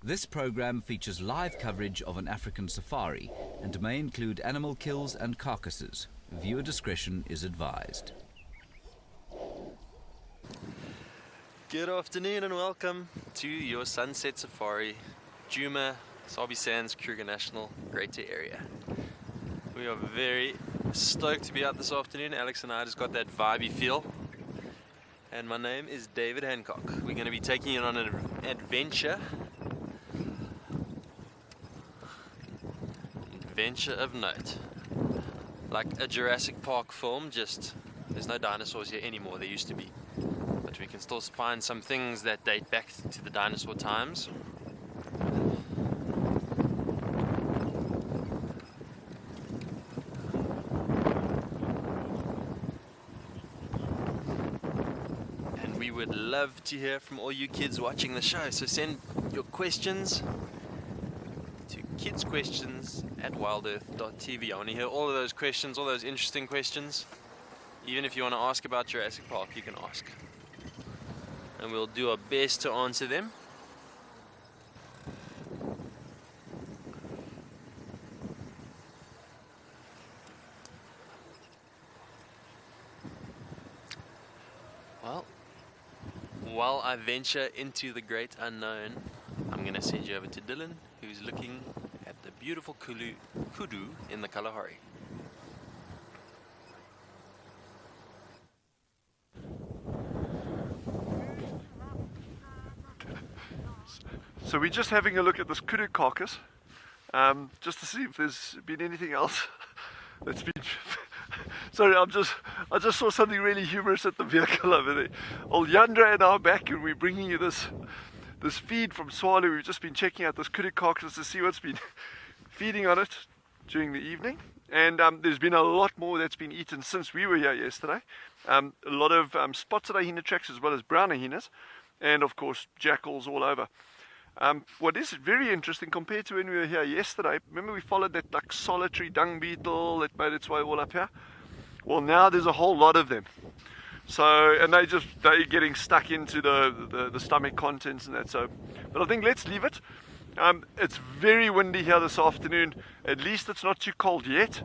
This program features live coverage of an African safari and may include animal kills and carcasses. Viewer discretion is advised. Good afternoon and welcome to your sunset safari, Djuma, Sabi Sands, Kruger National, Greater Area. We are very stoked to be out this afternoon. Alex and I just got that vibey feel. And my name is David Hancock. We're going to be taking you on an adventure of note. Like a Jurassic Park film, just there's no dinosaurs here anymore. There used to be. But we can still find some things that date back to the dinosaur times. And we would love to hear from all you kids watching the show. So send your questions to kidsquestions@wildearth.tv. I want to hear all of those questions, all those interesting questions. Even if you want to ask about Jurassic Park, you can ask. And we'll do our best to answer them. Well, while I venture into the great unknown, I'm going to send you over to Dylan, who's looking at the beautiful kudu in the Kalahari. So we're just having a look at this kudu carcass, just to see if there's been anything else that's been... Sorry, I just saw something really humorous at the vehicle over there. Old Yandra and I are back, and we're bringing you this feed from Tswalu. We've just been checking out this kudu carcass to see what's been feeding on it during the evening. And there's been a lot more that's been eaten since we were here yesterday. A lot of spotted hyena tracks as well as brown hyenas, and of course jackals all over. What is very interesting compared to when we were here yesterday, remember we followed that like solitary dung beetle that made its way all up here? Well, now there's a whole lot of them. So, and they're getting stuck into the stomach contents and that. So, but I think let's leave it. It's very windy here this afternoon. At least it's not too cold yet.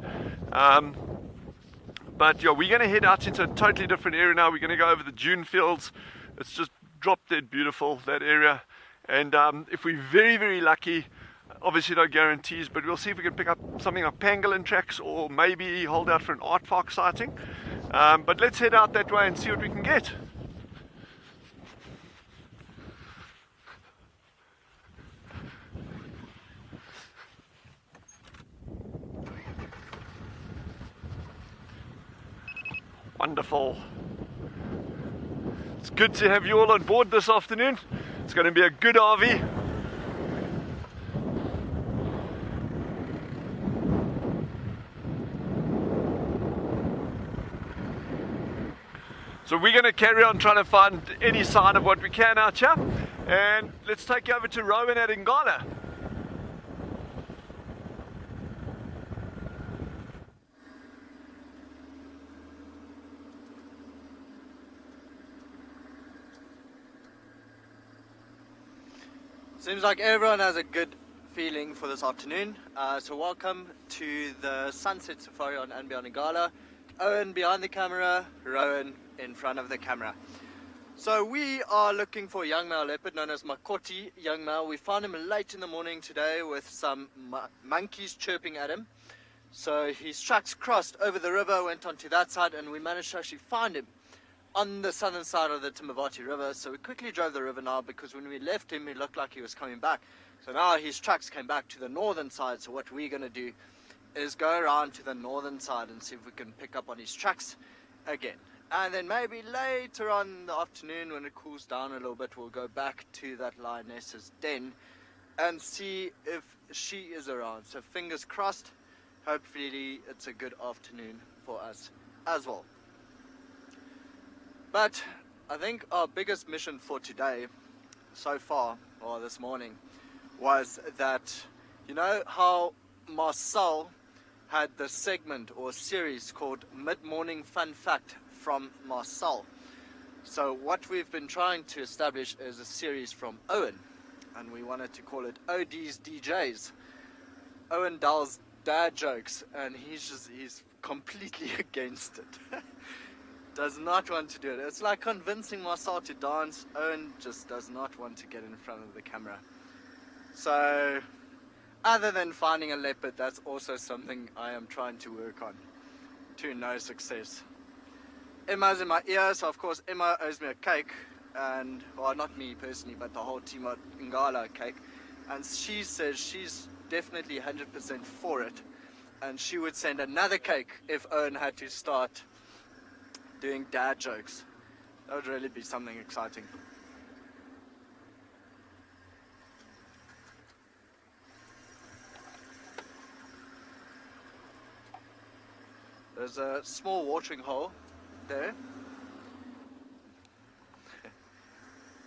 But yeah, we're going to head out into a totally different area now. We're going to go over the dune fields. It's just drop dead beautiful, that area. And if we're very, very lucky, obviously no guarantees, but we'll see if we can pick up something like pangolin tracks or maybe hold out for an aardvark sighting. But let's head out that way and see what we can get. Wonderful. It's good to have you all on board this afternoon. It's going to be a good RV. So we're going to carry on trying to find any sign of what we can out here. And let's take you over to Rowan at Ngana. Seems like everyone has a good feeling for this afternoon. So welcome to the Sunset Safari on Ngala. Owen behind the camera, Rowan in front of the camera. So we are looking for a young male leopard known as Makoti young male. We found him late in the morning today with some monkeys chirping at him. So his tracks crossed over the river, went onto that side, and we managed to actually find him on the southern side of the Timavati River. So we quickly drove the river now, because when we left him, it looked like he was coming back. So now his tracks came back to the northern side. So what we're going to do is go around to the northern side and see if we can pick up on his tracks again. And then maybe later on in the afternoon, when it cools down a little bit, we'll go back to that lioness's den and see if she is around. So fingers crossed, hopefully it's a good afternoon for us as well. But I think our biggest mission for today so far, or this morning, was that, you know how Marcel had the segment or series called Mid-Morning Fun Fact from Marcel. So what we've been trying to establish is a series from Owen. and we wanted to call it OD's DJs. Owen Dahl's dad jokes, and he's completely against it. Does not want to do it. It's like convincing Marcel to dance. Owen just does not want to get in front of the camera. So, other than finding a leopard, that's also something I am trying to work on, to no success. Emma's in my ear, so of course Emma owes me a cake, and, well, not me personally, but the whole team at Ngala a cake, and she says she's definitely 100% for it, and she would send another cake if Owen had to start doing dad jokes. That would really be something exciting. There's a small watering hole there,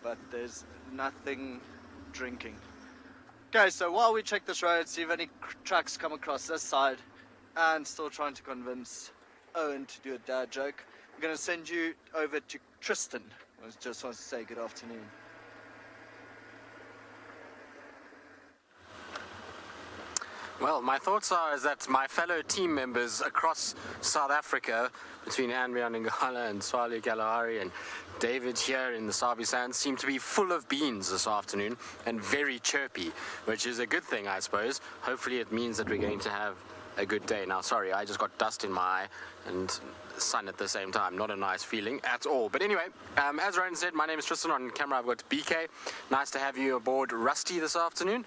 but there's nothing drinking. Okay, so while we check this road, see if any trucks come across this side, and still trying to convince Owen to do a dad joke, I'm going to send you over to Tristan. I just wants to say good afternoon. Well, my thoughts are is that my fellow team members across South Africa, between Anbian Ngala and Tswalu Kalahari and David here in the Sabi Sands, seem to be full of beans this afternoon and very chirpy, which is a good thing, I suppose. Hopefully it means that we're going to have a good day. Now, sorry, I just got dust in my eye and sun at the same time. Not a nice feeling at all. But anyway, as Rowan said, my name is Tristan. On camera I've got BK. Nice to have you aboard Rusty this afternoon.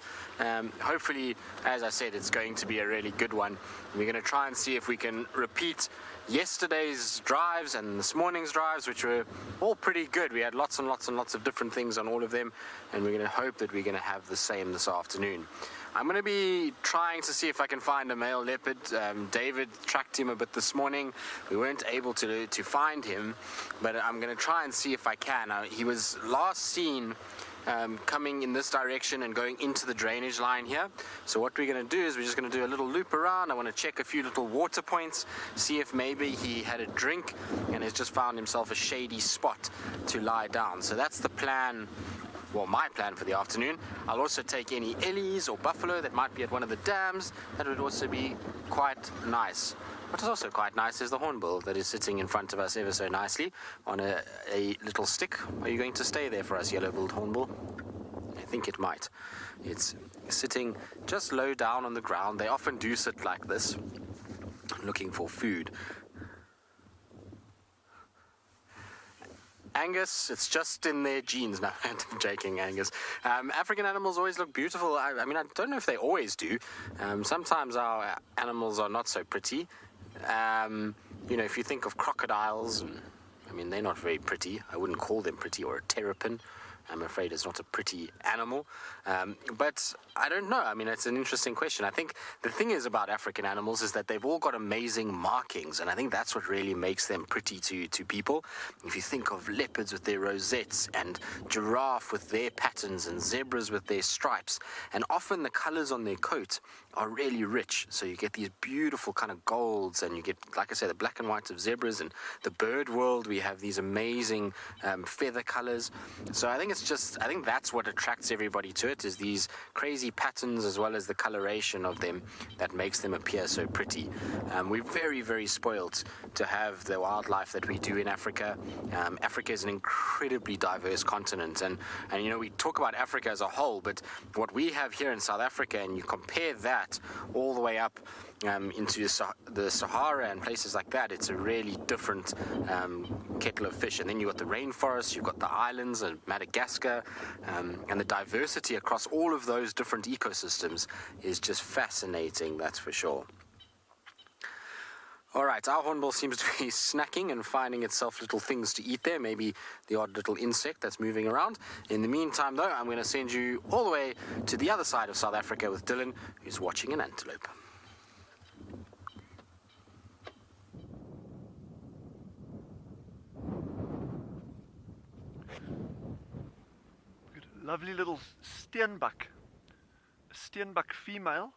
Hopefully, as I said, it's going to be a really good one. We're going to try and see if we can repeat yesterday's drives and this morning's drives, which were all pretty good. We had lots and lots and lots of different things on all of them, and we're going to hope that we're going to have the same this afternoon. I'm going to be trying to see if I can find a male leopard. David tracked him a bit this morning. We weren't able to find him, but I'm going to try and see if I can. He was last seen coming in this direction and going into the drainage line here. So what we're going to do is we're just going to do a little loop around. I want to check a few little water points, see if maybe he had a drink and has just found himself a shady spot to lie down. So that's the plan. Well, my plan for the afternoon. I'll also take any ellies or buffalo that might be at one of the dams. That would also be quite nice. What is also quite nice is the hornbill that is sitting in front of us ever so nicely on a little stick. Are you going to stay there for us, yellow-billed hornbill? I think it might. It's sitting just low down on the ground. They often do sit like this, looking for food. Angus, it's just in their genes. No, I'm joking, Angus. African animals always look beautiful. I mean, I don't know if they always do. Sometimes our animals are not so pretty. You know, if you think of crocodiles, I mean, they're not very pretty. I wouldn't call them pretty, or a terrapin. I'm afraid it's not a pretty animal. But I don't know. I mean, it's an interesting question. I think the thing is about African animals is that they've all got amazing markings, and I think that's what really makes them pretty to people. If you think of leopards with their rosettes, and giraffe with their patterns, and zebras with their stripes, and often the colors on their coat are really rich. So you get these beautiful kind of golds, and you get, like I say, the black and whites of zebras. And the bird world, we have these amazing feather colors. So I think I think that's what attracts everybody to it, is these crazy patterns as well as the coloration of them that makes them appear so pretty. We're very, very spoiled to have the wildlife that we do in Africa. Africa is an incredibly diverse continent, and you know, we talk about Africa as a whole, but what we have here in South Africa, and you compare that all the way up into the Sahara and places like that, it's a really different kettle of fish. And then you've got the rainforest, you've got the islands and Madagascar, and the diversity across all of those different ecosystems is just fascinating, that's for sure. Alright, our hornbill seems to be snacking and finding itself little things to eat there, maybe the odd little insect that's moving around. In the meantime, though, I'm going to send you all the way to the other side of South Africa with Dylan, who's watching an antelope. Lovely little steenbok, a steenbok female.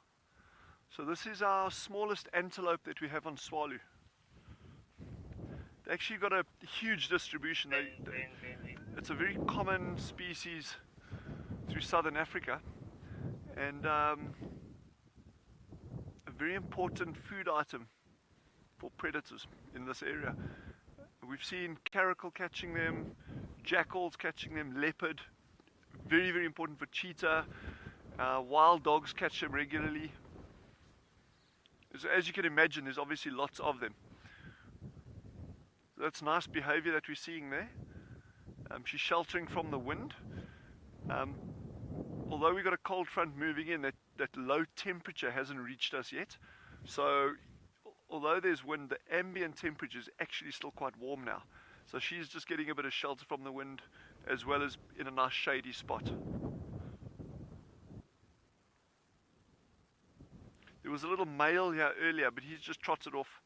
So this is our smallest antelope that we have on Tswalu. They actually got a huge distribution. It's a very common species through southern Africa, and a very important food item for predators in this area. We've seen caracal catching them, jackals catching them, leopard, very, very important for cheetah. Wild dogs catch them regularly. So as you can imagine, there's obviously lots of them. That's nice behavior that we're seeing there. She's sheltering from the wind. Although we've got a cold front moving in, that low temperature hasn't reached us yet. So although there's wind, the ambient temperature is actually still quite warm now. So she's just getting a bit of shelter from the wind, as well as in a nice shady spot. There was a little male here earlier, but he's just trotted off.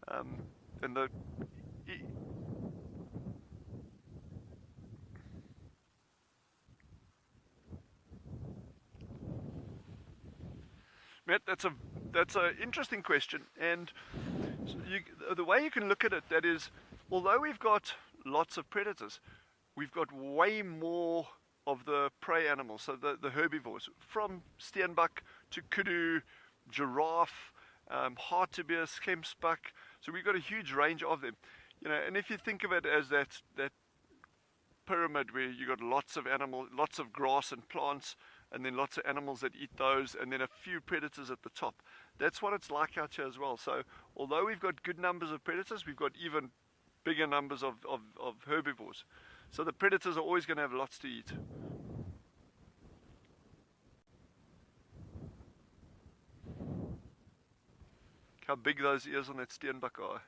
And Matt, that's an interesting question, and the way you can look at it, that is, although we've got lots of predators, we've got way more of the prey animals, so the herbivores, from steenbok to kudu, giraffe, hartebeest, kempsbok. So we've got a huge range of them, and if you think of it as that pyramid where you got lots of animals, lots of grass and plants, and then lots of animals that eat those, and then a few predators at the top. That's what it's like out here as well. So although we've got good numbers of predators, we've got even bigger numbers of herbivores. So the predators are always going to have lots to eat. How big those ears on that steenbok are.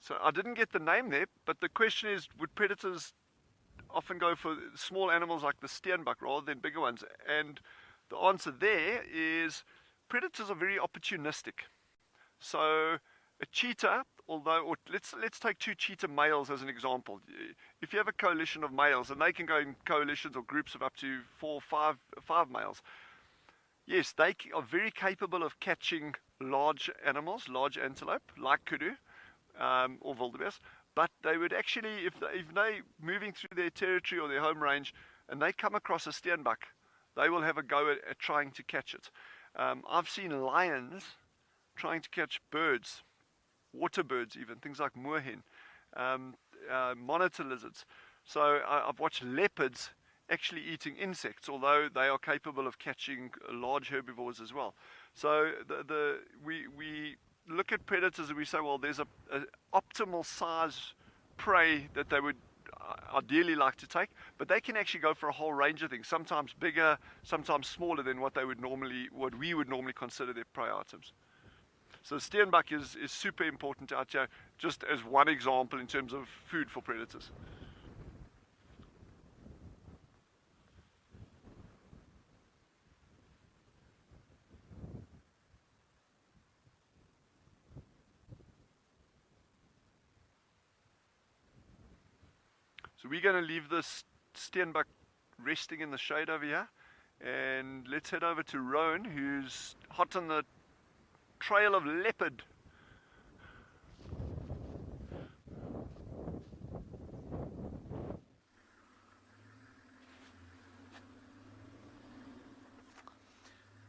So I didn't get the name there, but the question is, would predators often go for small animals like the steenbok rather than bigger ones? And the answer there is predators are very opportunistic. So a cheetah, or let's take two cheetah males as an example. If you have a coalition of males, and they can go in coalitions or groups of up to 4 or 5 males, yes, they are very capable of catching large animals, large antelope, like kudu, or wildebeest, but they would actually, if they're moving through their territory or their home range, and they come across a steenbok, they will have a go at trying to catch it. I've seen lions trying to catch birds, water birds even, things like moorhen, monitor lizards. So I've watched leopards actually eating insects, although they are capable of catching large herbivores as well. So we look at predators and we say, well, there's a optimal size prey that they would ideally like to take, but they can actually go for a whole range of things, sometimes bigger, sometimes smaller than what we would normally consider their prey items. So steenbok is super important out here, just as one example in terms of food for predators. So we're going to leave this steenbok resting in the shade over here, and let's head over to Rowan, who's hot on the trail of leopard.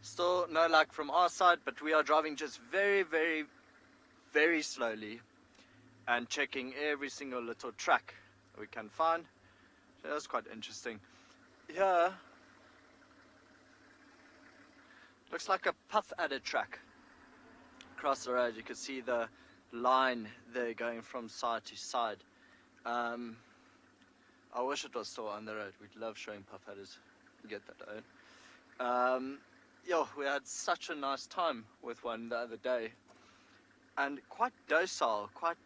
Still no luck from our side, but we are driving just very, very, very slowly and checking every single little track we can find. So that's quite interesting. Here looks like a puff adder track across the road. You can see the line there going from side to side. I wish it was still on the road. We'd love showing puff adders. Get that out. We had such a nice time with one the other day, and quite docile, quite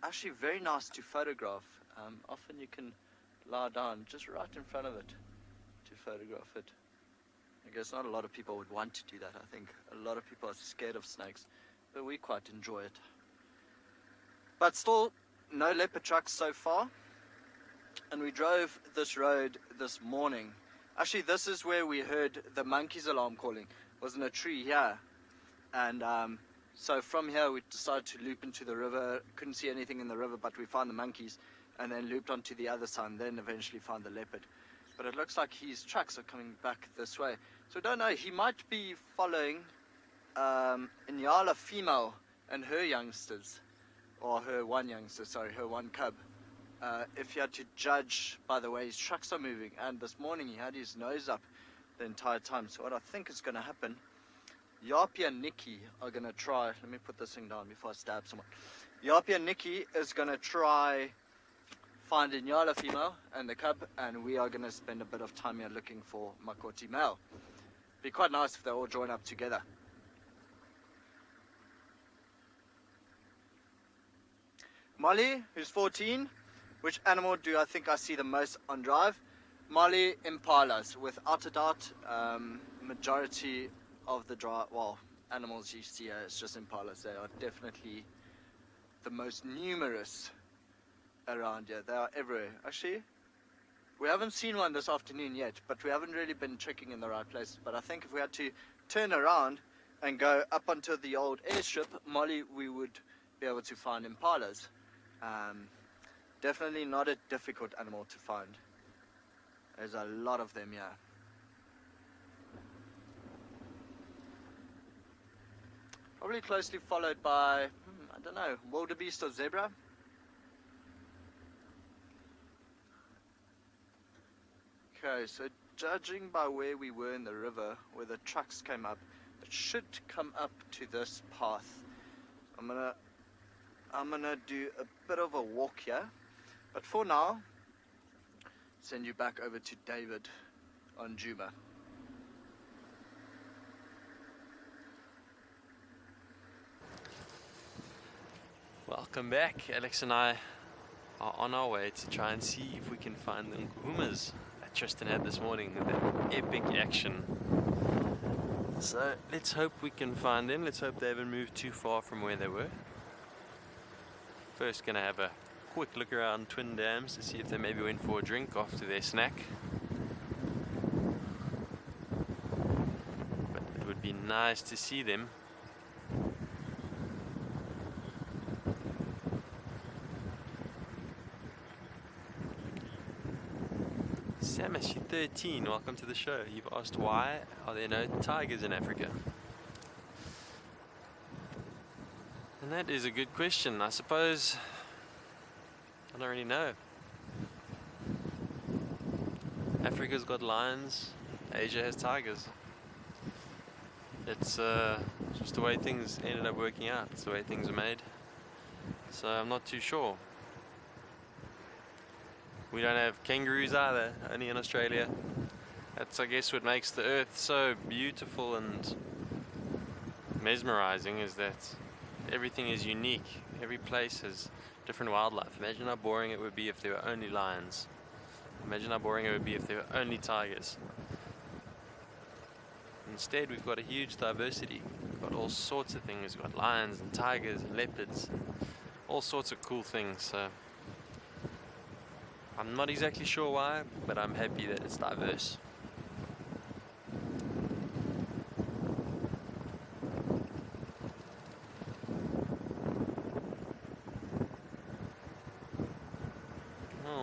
actually very nice to photograph. Often you can lie down just right in front of it to photograph it. I guess not a lot of people would want to do that. I think a lot of people are scared of snakes, but we quite enjoy it. But still, no leopard tracks so far. And we drove this road this morning. Actually, this is where we heard the monkey's alarm calling. It was in a tree here. And So from here we decided to loop into the river. Couldn't see anything in the river, but we found the monkeys and then looped onto the other side and then eventually found the leopard. But it looks like his tracks are coming back this way. So I don't know, he might be following Inyala female and her youngsters, or her one youngster, sorry, her one cub. If you had to judge by the way his tracks are moving, and this morning he had his nose up the entire time. So what I think is going to happen, Yapi and Nikki are going to try, let me put this thing down before I stab someone. Yapi and Nikki is going to try find Inyala female and the cub, and we are going to spend a bit of time here looking for Makoti male. Be quite nice if they all join up together. Molly, who's 14, which animal do I think I see the most on drive? Molly, impalas, without a doubt. Majority of the drive, well, animals you see here, it's just impalas. They are definitely the most numerous around here. They are everywhere. Actually, we haven't seen one this afternoon yet, but we haven't really been checking in the right places. But I think if we had to turn around and go up onto the old airstrip, Molly, we would be able to find impalas. Definitely not a difficult animal to find. There's a lot of them here. Probably closely followed by, I don't know, wildebeest or zebra. Okay, so judging by where we were in the river, where the trucks came up, it should come up to this path. I'm gonna do a bit of a walk here, but for now, send you back over to David on Djuma. Welcome back. Alex and I are on our way to try and see if we can find the nkuhumas that Tristan had this morning with that epic action. So let's hope we can find them. Let's hope they haven't moved too far from where they were. First gonna have a quick look around Twin Dams to see if they maybe went for a drink after their snack. But it would be nice to see them. Samish, 13, welcome to the show. You've asked why are there no tigers in Africa? And that is a good question. I suppose I don't really know. Africa's got lions, Asia has tigers. It's just the way things ended up working out. It's the way things are made. So I'm not too sure. We don't have kangaroos either, only in Australia. That's, I guess, what makes the earth so beautiful and mesmerizing, is that everything is unique. Every place has different wildlife. Imagine how boring it would be if there were only lions. Imagine how boring it would be if there were only tigers. Instead, we've got a huge diversity. We've got all sorts of things. We've got lions and tigers and leopards, and all sorts of cool things. So I'm not exactly sure why, but I'm happy that it's diverse.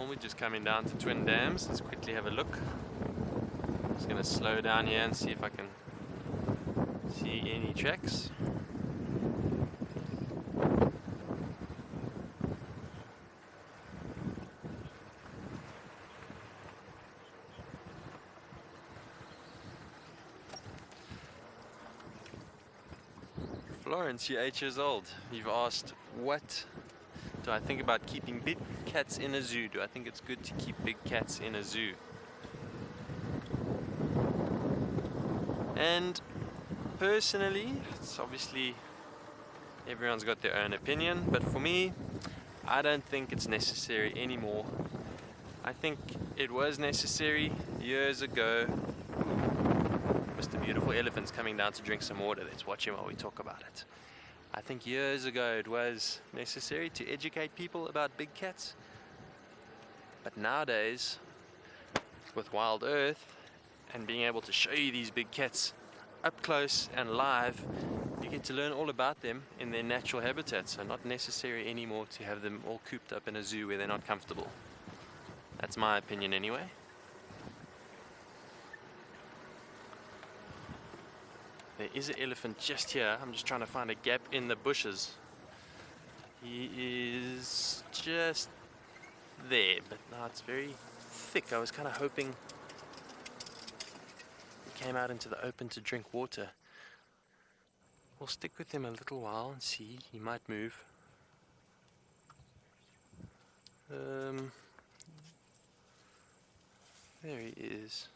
We're just coming down to Twin Dams. Let's quickly have a look. Just going to slow down here and see if I can see any tracks. Florence, you're 8 years old. You've asked, what do I think about keeping big cats in a zoo? Do I think it's good to keep big cats in a zoo? And personally, it's obviously everyone's got their own opinion, but for me, I don't think it's necessary anymore. I think it was necessary years ago. Mr. Beautiful Elephant's coming down to drink some water. Let's watch him while we talk about it. I think years ago it was necessary to educate people about big cats. But nowadays, with Wild Earth and being able to show you these big cats up close and live, you get to learn all about them in their natural habitat, so not necessary anymore to have them all cooped up in a zoo where they're not comfortable. That's my opinion anyway. There is an elephant just here. I'm just trying to find a gap in the bushes. He is just there, but now it's very thick. I was kind of hoping he came out into the open to drink water. We'll stick with him a little while and see. He might move. There he is.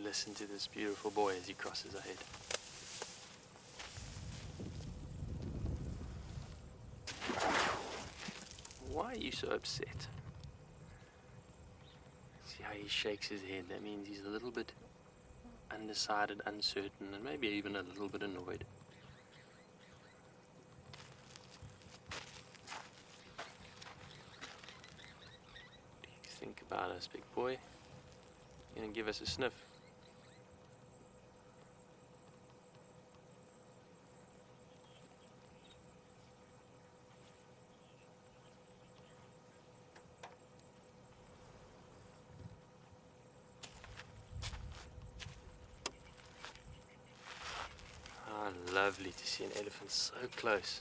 Listen to this beautiful boy as he crosses ahead. Why are you so upset? See how he shakes his head? That means he's a little bit undecided, uncertain, and maybe even a little bit annoyed. What do you think about us, big boy? You gonna give us a sniff? Lovely to see an elephant so close.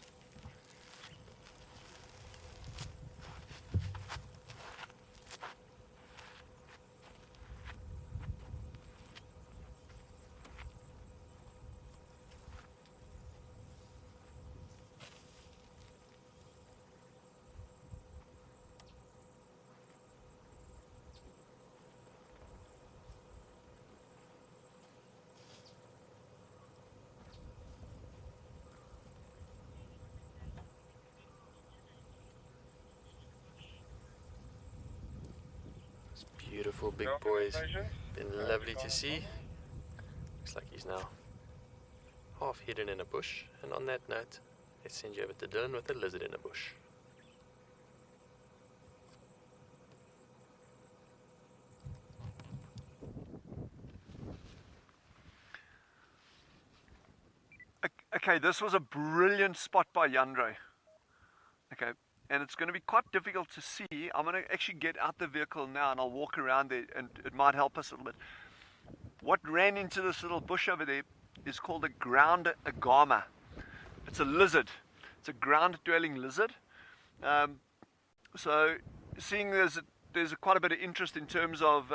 Beautiful big boys. Been lovely to see. Looks like he's now half hidden in a bush. And on that note, let's send you over to Dylan with a lizard in a bush. Okay, this was a brilliant spot by Yandre. Okay. And it's going to be quite difficult to see. I'm going to actually get out the vehicle now and I'll walk around there and it might help us a little bit. What ran into this little bush over there is called a ground agama. It's a lizard. It's a ground-dwelling lizard. So seeing there's quite a bit of interest in terms of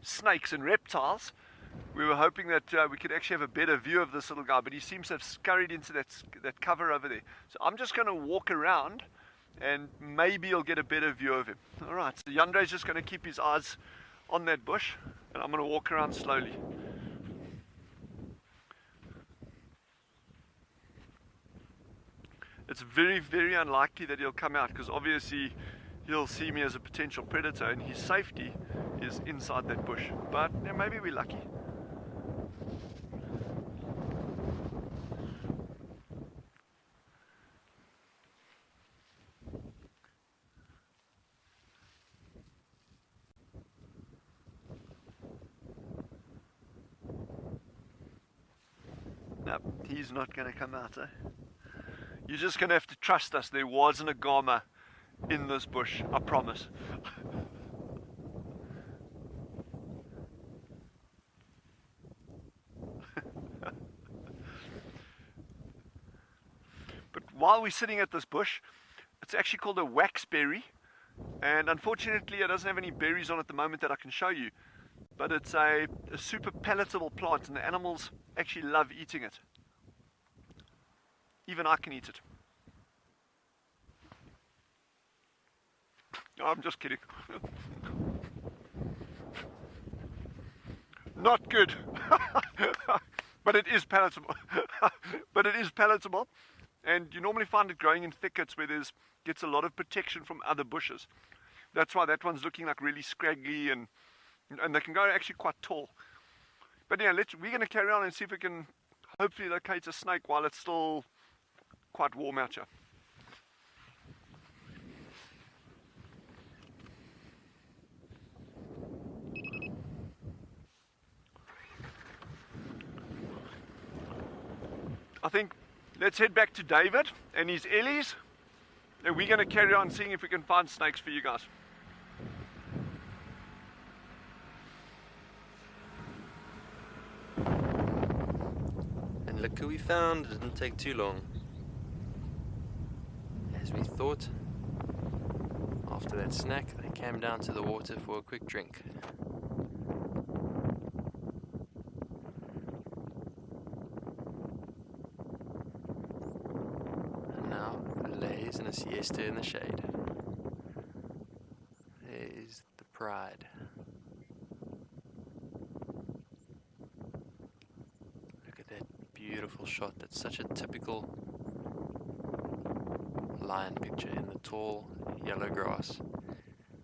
snakes and reptiles, we were hoping that we could actually have a better view of this little guy, but he seems to have scurried into that cover over there. So I'm just going to walk around and maybe you'll get a better view of him. Alright, so Yandre's just going to keep his eyes on that bush and I'm going to walk around slowly. It's very, very unlikely that he'll come out because obviously he'll see me as a potential predator and his safety is inside that bush. But yeah, maybe we're lucky. No, he's not going to come out, eh? You're just going to have to trust us. There was an agama in this bush, I promise. But while we're sitting at this bush, it's actually called a waxberry. And unfortunately, it doesn't have any berries on at the moment that I can show you. But it's a super palatable plant and the animals actually love eating it. Even I can eat it. No, I'm just kidding. Not good. But it is palatable. but it is palatable, and you normally find it growing in thickets where gets a lot of protection from other bushes. That's why that one's looking like really scraggly, and they can go actually quite tall. But yeah, we're going to carry on and see if we can hopefully locate a snake while it's still quite warm out here. I think let's head back to David and his ellies, and we're going to carry on seeing if we can find snakes for you guys. And look who we found. It didn't take too long. As we thought, after that snack, they came down to the water for a quick drink. And now, lays in a siesta in the shade. There's the pride. Look at that beautiful shot. That's such a typical lion picture in the tall yellow grass.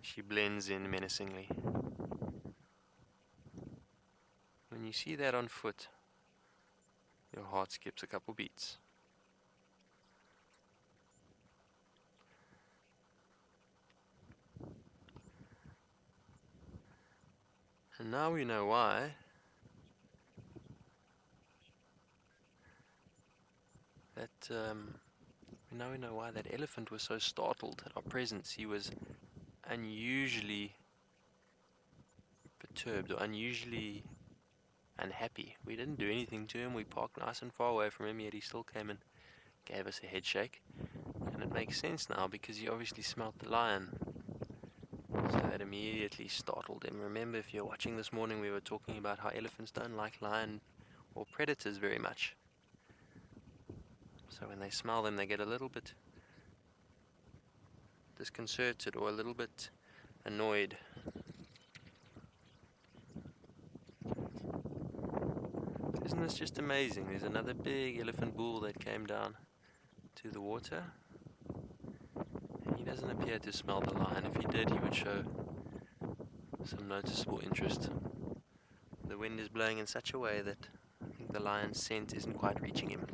She blends in menacingly. When you see that on foot, your heart skips a couple beats. And now we know why. Now we know why that elephant was so startled at our presence. He was unusually perturbed or unusually unhappy. We didn't do anything to him. We parked nice and far away from him, yet he still came and gave us a head shake. And it makes sense now because he obviously smelt the lion. So that immediately startled him. Remember, if you're watching this morning, we were talking about how elephants don't like lion or predators very much. So when they smell them, they get a little bit disconcerted or a little bit annoyed. Isn't this just amazing? There's another big elephant bull that came down to the water. And he doesn't appear to smell the lion. If he did, he would show some noticeable interest. The wind is blowing in such a way that I think the lion's scent isn't quite reaching him.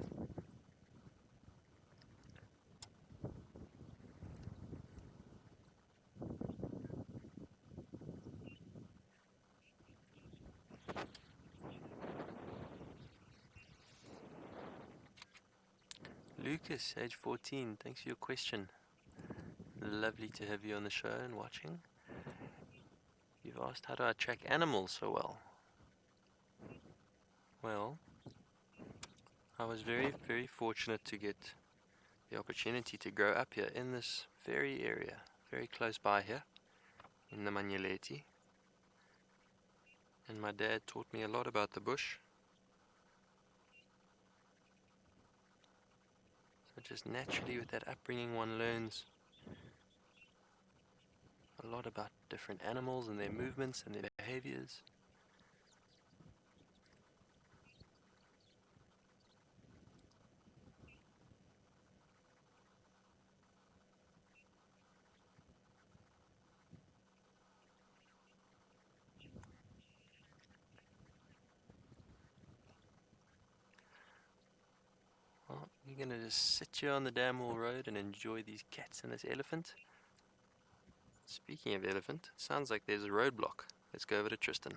Lucas, age 14, thanks for your question. Lovely to have you on the show and watching. You've asked, how do I track animals so well? Well, I was very, very fortunate to get the opportunity to grow up here in this very area, very close by here, in the Manyeleti. And my dad taught me a lot about the bush. So just naturally with that upbringing one learns a lot about different animals and their movements and their behaviors. Well, you're gonna just sit here on the Damwall Road and enjoy these cats and this elephant. Speaking of elephant, it sounds like there's a roadblock. Let's go over to Tristan.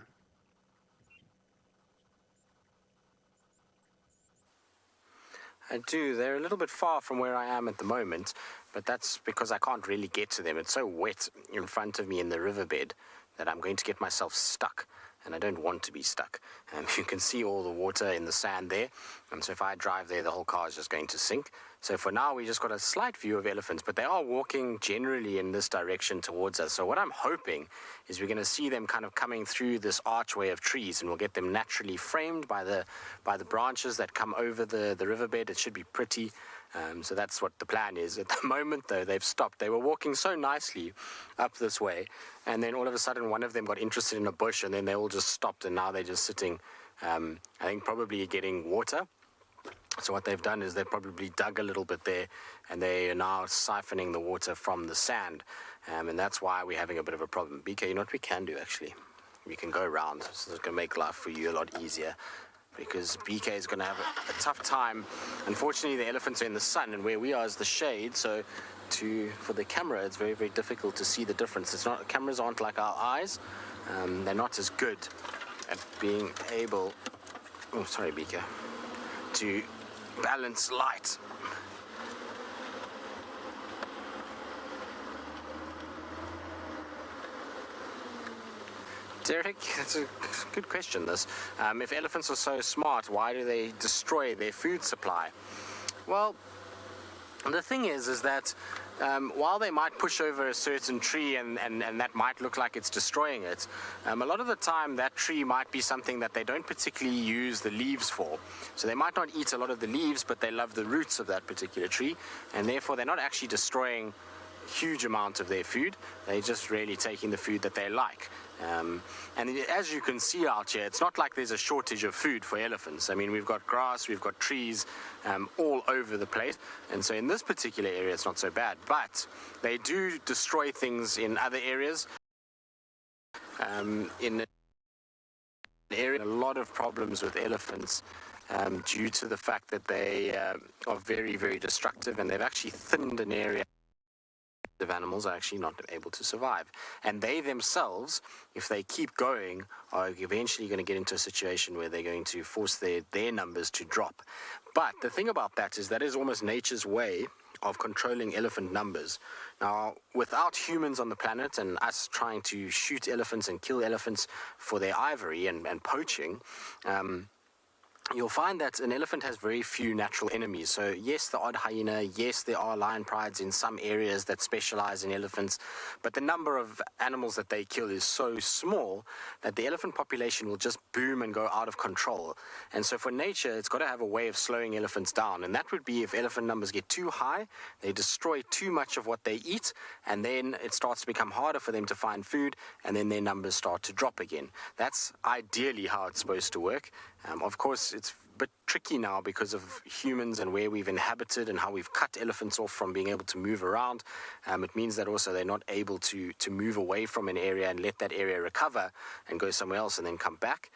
I do. They're a little bit far from where I am at the moment, but that's because I can't really get to them. It's so wet in front of me in the riverbed that I'm going to get myself stuck, and I don't want to be stuck. You can see all the water in the sand there, and so if I drive there, the whole car is just going to sink. So for now, we just got a slight view of elephants, but they are walking generally in this direction towards us. So what I'm hoping is we're going to see them kind of coming through this archway of trees, and we'll get them naturally framed by the branches that come over the riverbed. It should be pretty. So that's what the plan is. At the moment, though, they've stopped. They were walking so nicely up this way, and then all of a sudden, one of them got interested in a bush, and then they all just stopped, and now they're just sitting, I think probably getting water. So what they've done is they've probably dug a little bit there, and they are now siphoning the water from the sand, and that's why we're having a bit of a problem. BK, you know what we can do actually? We can go around, so it's going to make life for you a lot easier, because BK is going to have a tough time. Unfortunately, the elephants are in the sun, and where we are is the shade, so for the camera, it's very, very difficult to see the difference. Cameras aren't like our eyes. They're not as good at being able, oh, sorry, BK, to balance light. Derek, that's a good question, this. If elephants are so smart, why do they destroy their food supply? Well, the thing is that while they might push over a certain tree and that might look like it's destroying it, a lot of the time that tree might be something that they don't particularly use the leaves for. So they might not eat a lot of the leaves, but they love the roots of that particular tree, and therefore they're not actually destroying huge amount of their food. They're just really taking the food that they like. And as you can see out here, it's not like there's a shortage of food for elephants. I mean, we've got grass, we've got trees all over the place, and so in this particular area it's not so bad, but they do destroy things in other areas. In the area, a lot of problems with elephants due to the fact that they are very, very destructive, and they've actually thinned an area of animals are actually not able to survive. And they themselves, if they keep going, are eventually going to get into a situation where they're going to force their numbers to drop. But the thing about that is almost nature's way of controlling elephant numbers. Now, without humans on the planet and us trying to shoot elephants and kill elephants for their ivory and poaching, you'll find that an elephant has very few natural enemies. So yes, the odd hyena, yes, there are lion prides in some areas that specialize in elephants, but the number of animals that they kill is so small that the elephant population will just boom and go out of control. And so for nature, it's got to have a way of slowing elephants down, and that would be if elephant numbers get too high, they destroy too much of what they eat, and then it starts to become harder for them to find food, and then their numbers start to drop again. That's ideally how it's supposed to work. Of course, it's a bit tricky now because of humans and where we've inhabited and how we've cut elephants off from being able to move around. It means that also they're not able to move away from an area and let that area recover and go somewhere else and then come back.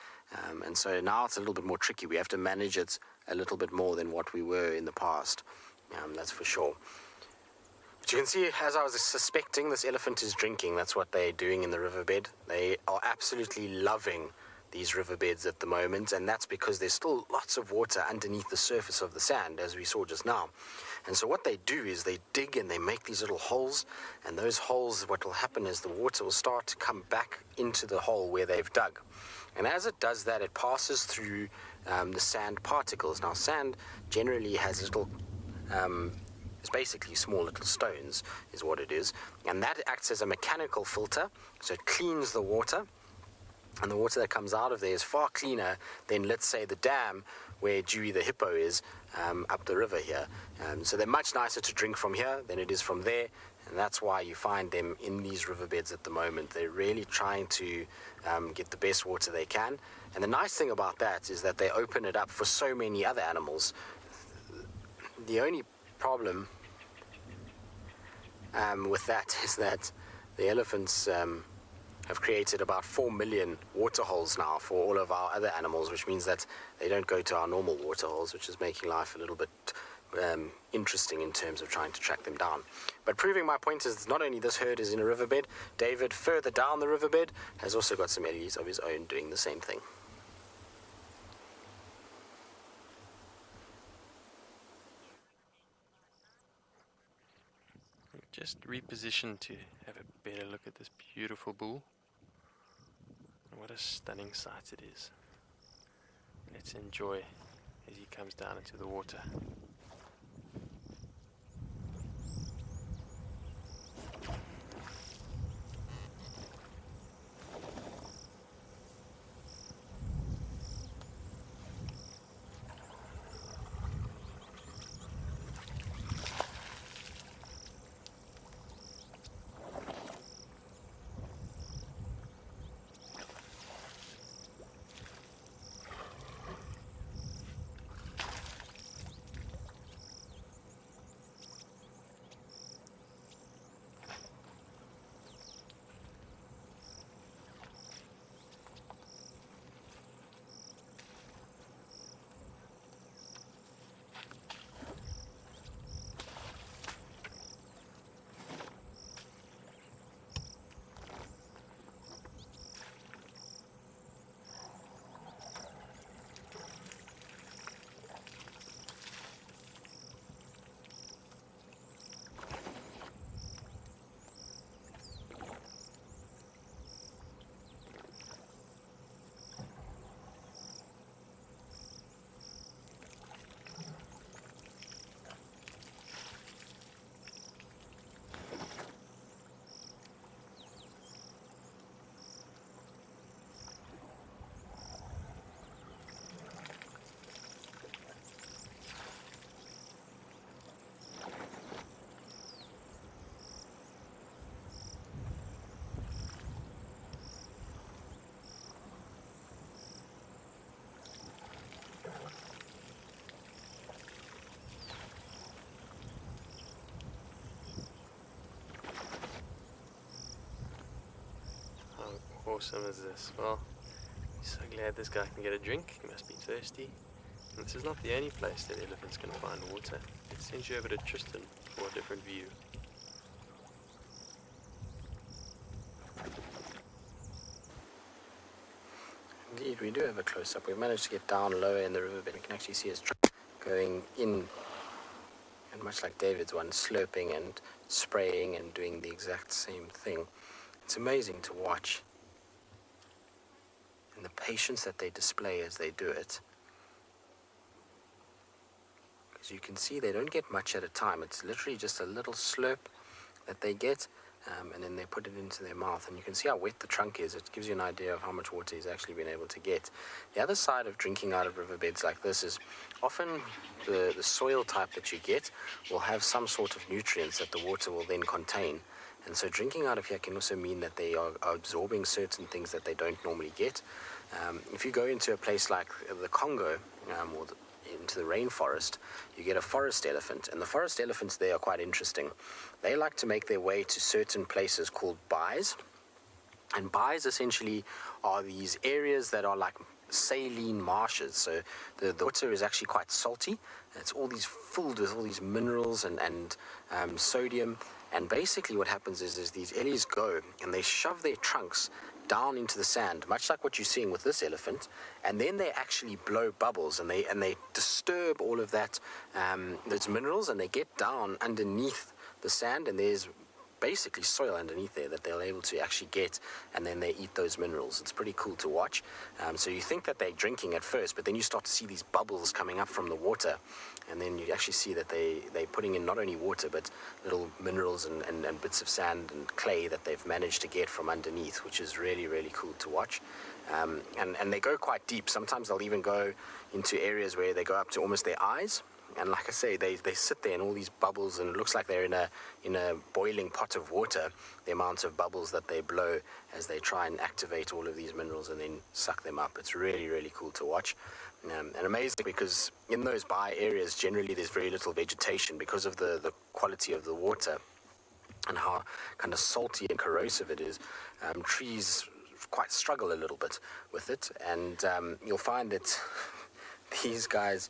And so now it's a little bit more tricky. We have to manage it a little bit more than what we were in the past. That's for sure. But you can see, as I was suspecting, this elephant is drinking. That's what they're doing in the riverbed. They are absolutely loving these riverbeds at the moment, and that's because there's still lots of water underneath the surface of the sand, as we saw just now. And so what they do is they dig and they make these little holes, and those holes, what will happen is the water will start to come back into the hole where they've dug. And as it does that, it passes through the sand particles. Now, sand generally has little it's basically small little stones is what it is, and that acts as a mechanical filter, so it cleans the water. And the water that comes out of there is far cleaner than, let's say, the dam where Dewey the hippo is up the river here. So they're much nicer to drink from here than it is from there, and that's why you find them in these riverbeds at the moment. They're really trying to get the best water they can. And the nice thing about that is that they open it up for so many other animals. The only problem with that is that the elephants have created about 4 million water holes now for all of our other animals, which means that they don't go to our normal water holes, which is making life a little bit interesting in terms of trying to track them down. But proving my point is not only this herd is in a riverbed, David further down the riverbed has also got some ellies of his own doing the same thing. Just repositioned to have a better look at this beautiful bull. What a stunning sight it is. Let's enjoy as he comes down into the water. awesome is this? Well, so glad this guy can get a drink. He must be thirsty. And this is not the only place that elephants can find water. It sends you over to Tristan for a different view. Indeed, we do have a close-up. We've managed to get down lower in the riverbed. We can actually see his truck going in, and much like David's one, slurping and spraying and doing the exact same thing. It's amazing to watch, and the patience that they display as they do it. Because you can see they don't get much at a time. It's literally just a little slurp that they get, and then they put it into their mouth, and you can see how wet the trunk is. It gives you an idea of how much water he's actually been able to get. The other side of drinking out of riverbeds like this is often the soil type that you get will have some sort of nutrients that the water will then contain, and so drinking out of here can also mean that they are absorbing certain things that they don't normally get. If you go into a place like the Congo, or into the rainforest, you get a forest elephant, and the forest elephants there are quite interesting. They like to make their way to certain places called bays, and bays essentially are these areas that are like saline marshes. So the water is actually quite salty. It's all these filled with all these minerals and sodium, and basically what happens is these ellies go and they shove their trunks down into the sand, much like what you're seeing with this elephant, and then they actually blow bubbles, and they disturb all of that those minerals, and they get down underneath the sand, and there's basically soil underneath there that they're able to actually get, and then they eat those minerals. It's pretty cool to watch. So you think that they're drinking at first, but then you start to see these bubbles coming up from the water, and then you actually see that they're putting in not only water but little minerals and bits of sand and clay that they've managed to get from underneath, which is really, really cool to watch. And they go quite deep. Sometimes they'll even go into areas where they go up to almost their eyes. And like I say, they sit there in all these bubbles, and it looks like they're in a boiling pot of water, the amount of bubbles that they blow as they try and activate all of these minerals and then suck them up. It's really, really cool to watch. And amazing, because in those bay areas, generally there's very little vegetation because of the quality of the water and how kind of salty and corrosive it is. Trees quite struggle a little bit with it, and you'll find that these guys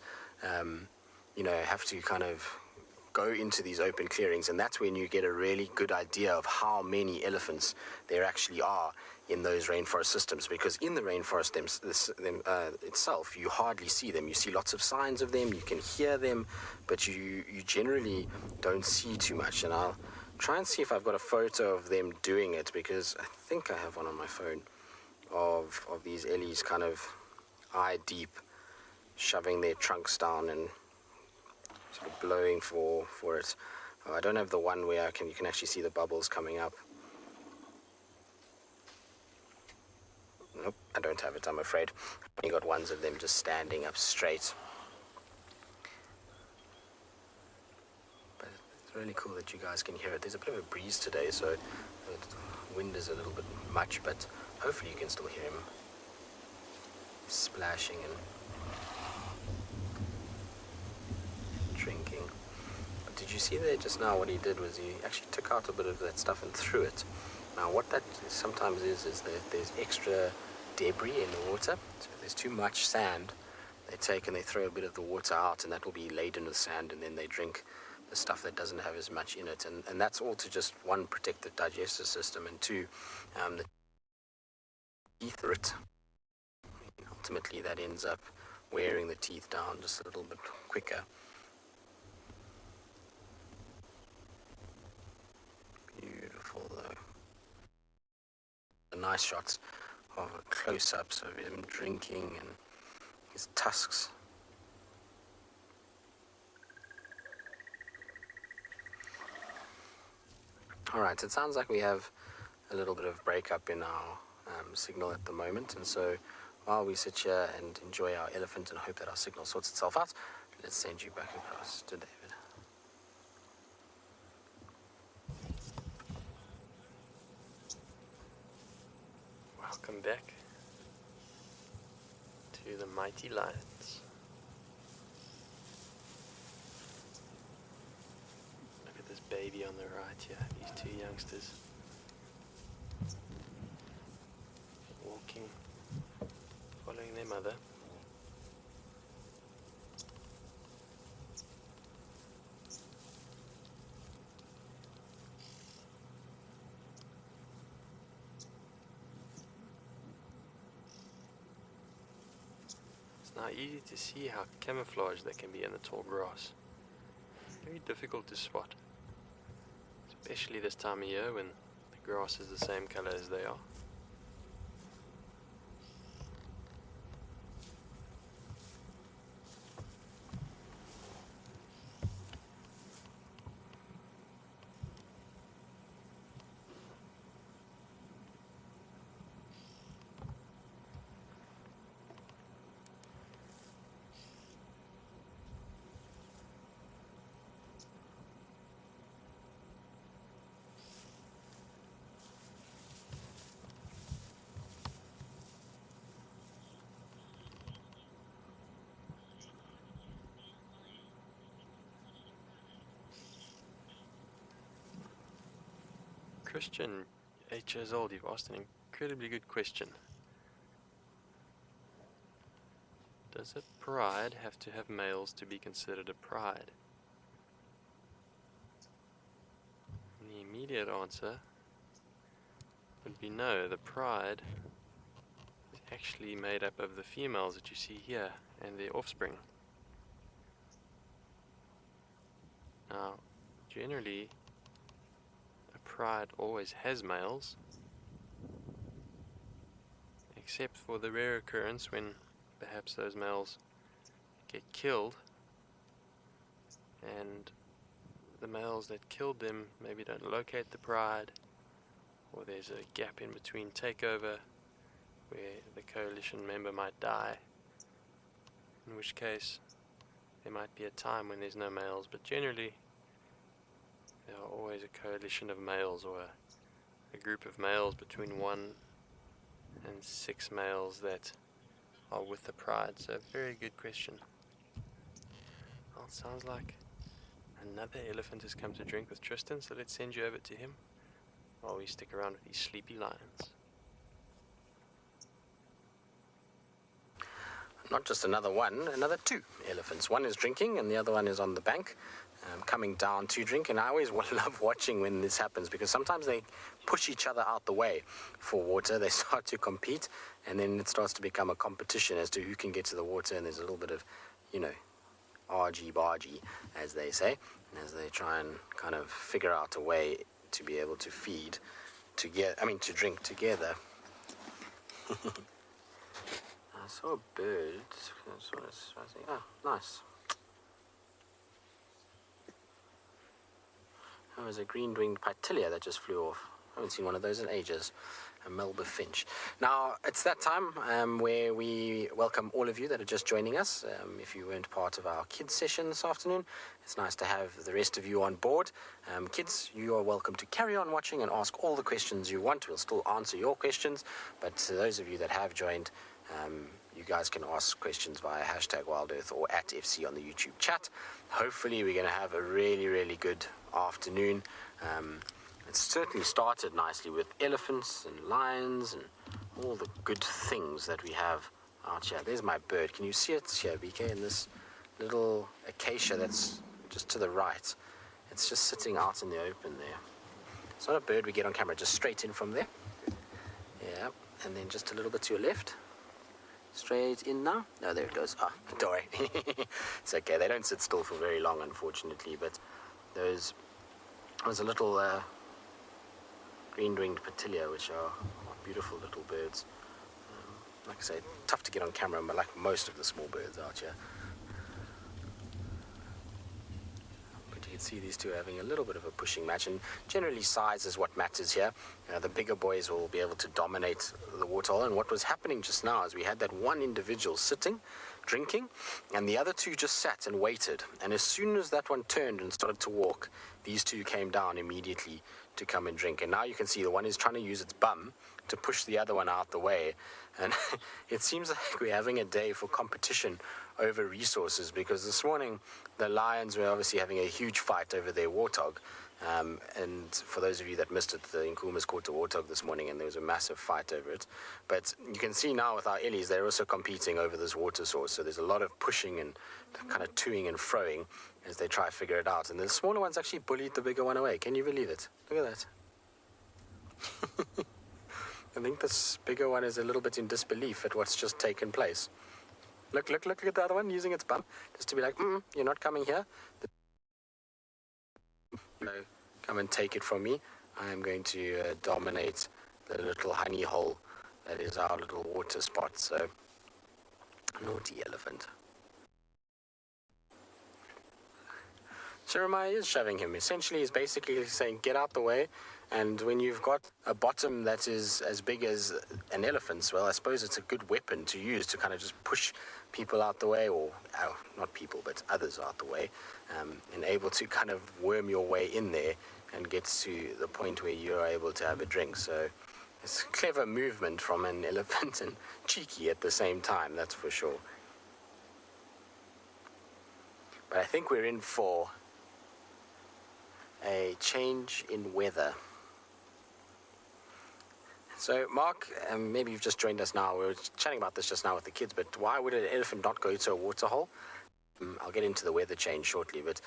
have to kind of go into these open clearings, and that's when you get a really good idea of how many elephants there actually are in those rainforest systems, because in the rainforest itself, you hardly see them. You see lots of signs of them, you can hear them, but you generally don't see too much. And I'll try and see if I've got a photo of them doing it, because I think I have one on my phone of these ellies kind of eye deep, shoving their trunks down and sort of blowing for it. I don't have the one where you can actually see the bubbles coming up. Nope, I don't have it, I'm afraid. I've only got ones of them just standing up straight. But it's really cool that you guys can hear it. There's a bit of a breeze today, so the wind is a little bit much, but hopefully you can still hear him splashing and drinking. But did you see there just now what he did was he actually took out a bit of that stuff and threw it. Now what that sometimes is that there's extra debris in the water. So if there's too much sand, they take and they throw a bit of the water out, and that will be laden with sand, and then they drink the stuff that doesn't have as much in it. And that's all to just, one, protect the digestive system, and two, the teeth root. Ultimately that ends up wearing the teeth down just a little bit quicker. Beautiful though. The nice shots of close-ups of him drinking and his tusks. Alright, it sounds like we have a little bit of breakup in our signal at the moment, and so while we sit here and enjoy our elephant and hope that our signal sorts itself out, let's send you back across to David. Welcome back to the mighty lions. Look at this baby on the right here, these two youngsters. walking, following their mother. It's now easy to see how camouflaged they can be in the tall grass. Very difficult to spot, especially this time of year when the grass is the same color as they are. Christian, 8 years old, you've asked an incredibly good question. Does a pride have to have males to be considered a pride? And the immediate answer would be no. The pride is actually made up of the females that you see here and their offspring. Now, generally, pride always has males, except for the rare occurrence when perhaps those males get killed and the males that killed them maybe don't locate the pride, or there's a gap in between takeover where the coalition member might die, in which case there might be a time when there's no males, but generally there are always a coalition of males, or a group of males between 1 and 6 males that are with the pride. So very good question. Well, it sounds like another elephant has come to drink with Tristan, so let's send you over to him while we stick around with these sleepy lions. Not just another one, another 2 elephants. One is drinking and the other one is on the bank, coming down to drink. And I always love watching when this happens, because sometimes they push each other out the way for water. They start to compete, and then it starts to become a competition as to who can get to the water, and there's a little bit of, argy-bargy, as they say, as they try and kind of figure out a way to be able to feed together, to drink together. I saw a bird. Oh, nice. There was a green-winged pytilia that just flew off. I haven't seen one of those in ages. A Melba finch. Now, it's that time where we welcome all of you that are just joining us. If you weren't part of our kids session this afternoon, it's nice to have the rest of you on board. Kids, you are welcome to carry on watching and ask all the questions you want. We'll still answer your questions, but to those of you that have joined, you guys can ask questions via #WildEarth or @FC on the YouTube chat. Hopefully we're going to have a really, really good afternoon. It certainly started nicely with elephants and lions and all the good things that we have out here. There's my bird. Can you see it here, BK, in this little acacia that's just to the right? It's just sitting out in the open there. It's not a bird we get on camera, just straight in from there. Yeah, and then just a little bit to your left. Straight in now. No, there it goes. Ah, don't worry. It's okay. They don't sit still for very long, unfortunately, but there's a little green-winged pytilia, which are beautiful little birds. Like I say, tough to get on camera, but like most of the small birds out here. But you can see these two having a little bit of a pushing match, and generally size is what matters here. The bigger boys will be able to dominate the waterhole, and what was happening just now is we had that one individual sitting, drinking, and the other 2 just sat and waited. And as soon as that one turned and started to walk, these 2 came down immediately to come and drink. And now you can see the one is trying to use its bum to push the other one out the way. And it seems like we're having a day for competition over resources, because this morning the lions were obviously having a huge fight over their warthog, And for those of you that missed it, the Nkumas caught a warthog this morning and there was a massive fight over it. But you can see now with our Ellies, they're also competing over this water source. So there's a lot of pushing and kind of toing and froing as they try to figure it out. And the smaller ones actually bullied the bigger one away. Can you believe it? Look at that. I think this bigger one is a little bit in disbelief at what's just taken place. Look at the other one using its bum, just to be like, you're not coming here. Come and take it from me. I am going to dominate the little honey hole that is our little water spot. So, naughty elephant. Jeremiah is shoving him. Essentially, he's basically saying, get out the way. And when you've got a bottom that is as big as an elephant's, well, I suppose it's a good weapon to use to kind of just push people out the way, or not people, but others out the way, and able to kind of worm your way in there and get to the point where you're able to have a drink. So it's clever movement from an elephant and cheeky at the same time, that's for sure. But I think we're in for a change in weather. So, Mark, maybe you've just joined us now. We were chatting about this just now with the kids, but why would an elephant not go to a water hole? I'll get into the weather change shortly, but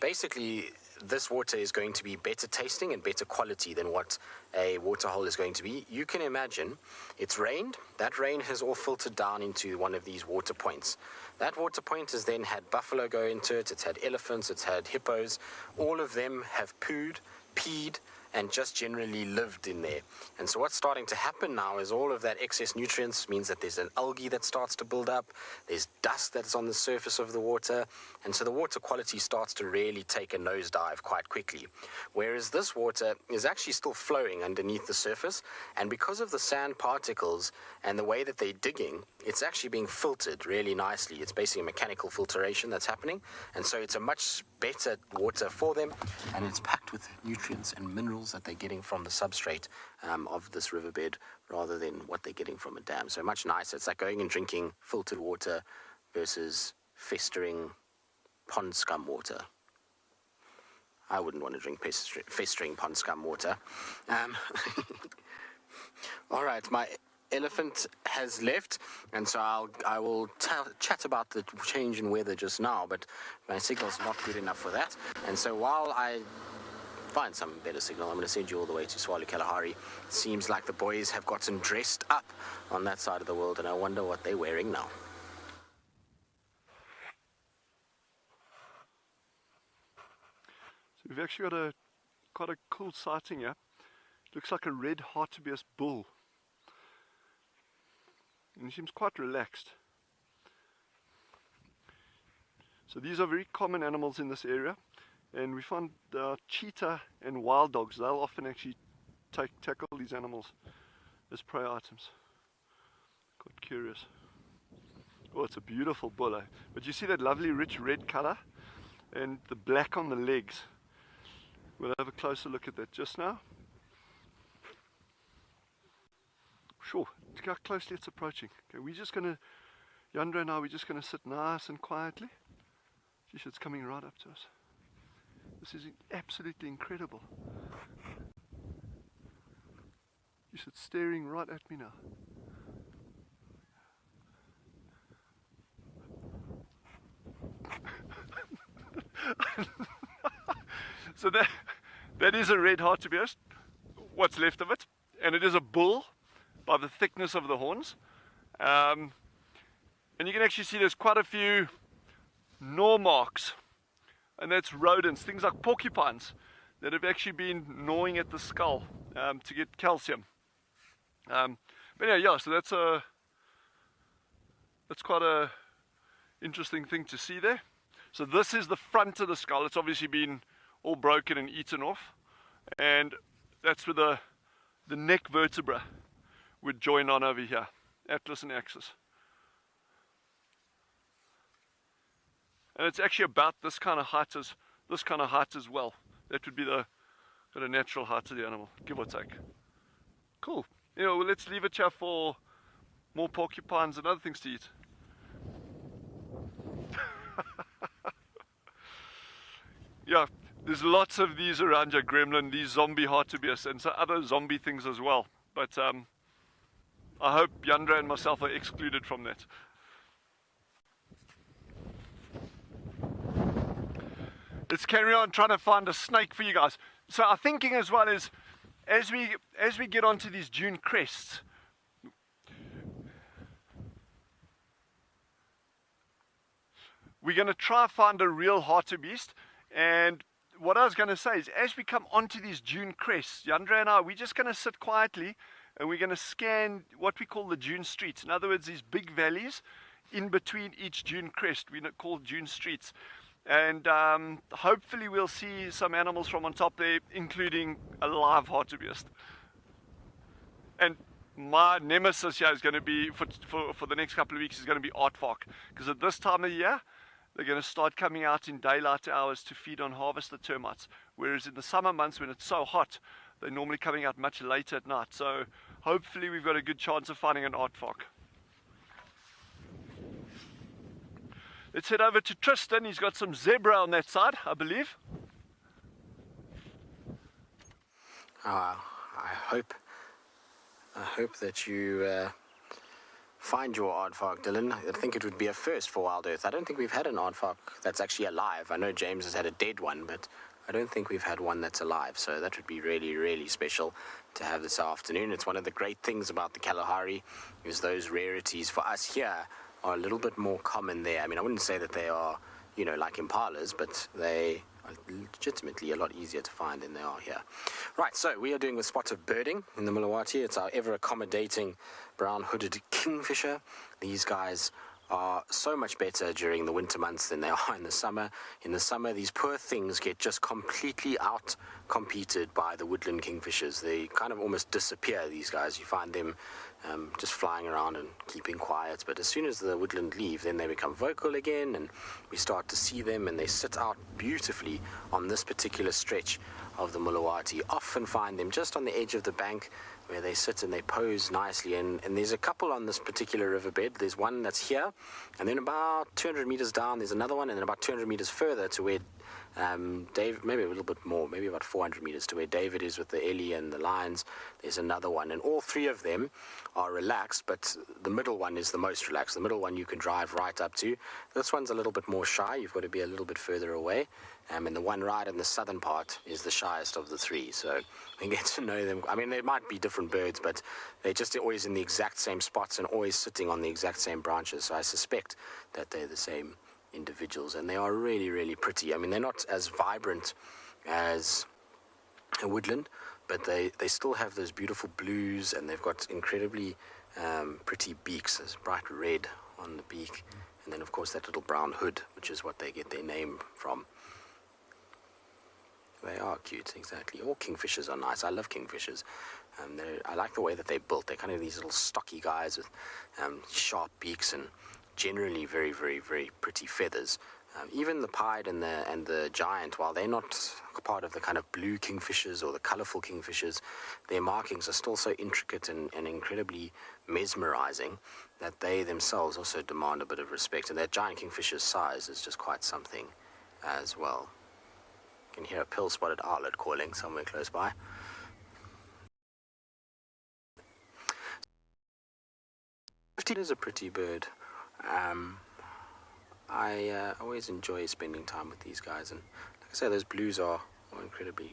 basically this water is going to be better tasting and better quality than what a water hole is going to be. You can imagine it's rained. That rain has all filtered down into one of these water points. That water point has then had buffalo go into it. It's had elephants. It's had hippos. All of them have pooed, peed, and just generally lived in there. And so what's starting to happen now is all of that excess nutrients means that there's an algae that starts to build up, there's dust that's on the surface of the water, and so the water quality starts to really take a nosedive quite quickly. Whereas this water is actually still flowing underneath the surface, and because of the sand particles and the way that they're digging, it's actually being filtered really nicely. It's basically a mechanical filtration that's happening, and so it's a much better water for them, and it's packed with nutrients and minerals that they're getting from the substrate of this riverbed rather than what they're getting from a dam. So much nicer. It's like going and drinking filtered water versus festering pond scum water. I wouldn't want to drink festering pond scum water. All right, my elephant has left, and so I will chat about the change in weather just now, but my signal's not good enough for that. And so while I find some better signal, I'm going to send you all the way to Tswalu Kalahari. Seems like the boys have gotten dressed up on that side of the world, and I wonder what they're wearing now. So we've actually got quite a cool sighting here. Looks like a red hartebeest bull. And he seems quite relaxed. So these are very common animals in this area, and we found cheetah and wild dogs. They'll often actually tackle these animals as prey items. Got curious. Oh, it's a beautiful bull, eh? But you see that lovely rich red color and the black on the legs. We'll have a closer look at that just now. Sure, look how closely it's approaching. Okay, we're just going to, Yandra and I, we're just going to sit nice and quietly. Geez, it's coming right up to us. This is absolutely incredible. Geez, it's staring right at me now. So that is a red hartebeest, what's left of it, and it is a bull by the thickness of the horns, and you can actually see there's quite a few gnaw marks, and that's rodents, things like porcupines that have actually been gnawing at the skull to get calcium. But yeah, so that's quite a interesting thing to see there. So this is the front of the skull. It's obviously been all broken and eaten off, and that's where the neck vertebra would join on over here, atlas and axis. And it's actually about this kind of height as well. That would be the kind of natural height of the animal, give or take. Cool. Well, let's leave it here for more porcupines and other things to eat. Yeah, there's lots of these around your gremlin, these zombie hartebeest, and so other zombie things as well. But I hope Yandra and myself are excluded from that. Let's carry on trying to find a snake for you guys. So our thinking as well is, as we get onto these dune crests, we're going to try find a real hartebeest. And what I was going to say is, as we come onto these dune crests, Yandra and I, we're just going to sit quietly and we're going to scan what we call the dune streets. In other words, these big valleys in between each dune crest, we call dune streets. And hopefully we'll see some animals from on top there, including a live hartebeest. And my nemesis here is going to be, for the next couple of weeks, is going to be aardvark. Because at this time of year, they're going to start coming out in daylight hours to feed on harvester termites. Whereas in the summer months, when it's so hot, they're normally coming out much later at night. So hopefully we've got a good chance of finding an aardvark. Let's head over to Tristan. He's got some zebra on that side, I believe. I hope that you find your aardvark, Dylan. I think it would be a first for Wild Earth. I don't think we've had an aardvark that's actually alive. I know James has had a dead one, but I don't think we've had one that's alive. So that would be really, really special to have this afternoon. It's one of the great things about the Kalahari is those rarities for us here are a little bit more common there. I mean, I wouldn't say that they are, like impalas, but they are legitimately a lot easier to find than they are here. Right, so we are doing the spot of birding in the Mulawati. It's our ever-accommodating brown-hooded kingfisher. These guys are so much better during the winter months than they are in the summer. In the summer, these poor things get just completely out-competed by the woodland kingfishers. They kind of almost disappear, these guys. You find them just flying around and keeping quiet. But as soon as the woodland leave, then they become vocal again, and we start to see them, and they sit out beautifully on this particular stretch of the Mulawati. Often find them just on the edge of the bank where they sit and they pose nicely. And there's a couple on this particular riverbed. There's one that's here, and then about 200 meters down, there's another one, and then about 200 meters further to where Dave, maybe a little bit more, maybe about 400 meters to where David is with the Ellie and the lions. There's another one, and all three of them are relaxed, but the middle one is the most relaxed. The middle one you can drive right up to. This one's a little bit more shy. You've got to be a little bit further away. And the one right in the southern part is the shyest of the three. So we get to know them. I mean, they might be different birds, but they're just always in the exact same spots and always sitting on the exact same branches. So I suspect that they're the same individuals, and they are really, really pretty. I mean, they're not as vibrant as a woodland, but they still have those beautiful blues, and they've got incredibly pretty beaks. There's bright red on the beak, and then of course that little brown hood, which is what they get their name from. They are cute, exactly. All kingfishers are nice. I love kingfishers. I like the way that they're built. They're kind of these little stocky guys with sharp beaks and generally very, very, very pretty feathers. Even the pied and the giant, while they're not part of the kind of blue kingfishers or the colorful kingfishers, their markings are still so intricate and incredibly mesmerizing that they themselves also demand a bit of respect. And that giant kingfisher's size is just quite something as well. You can hear a pill-spotted owlet calling somewhere close by. It is a pretty bird. I always enjoy spending time with these guys, and like I say, those blues are incredibly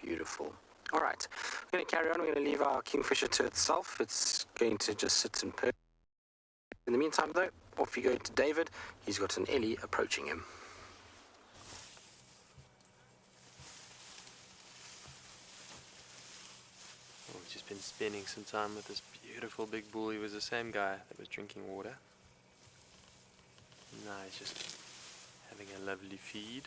beautiful. All right, we're going to carry on. We're going to leave our kingfisher to itself. It's going to just sit and perch. In the meantime, though, off you go to David. He's got an Ellie approaching him. We've just been spending some time with this beautiful big bull. He was the same guy that was drinking water. Now he's just having a lovely feed.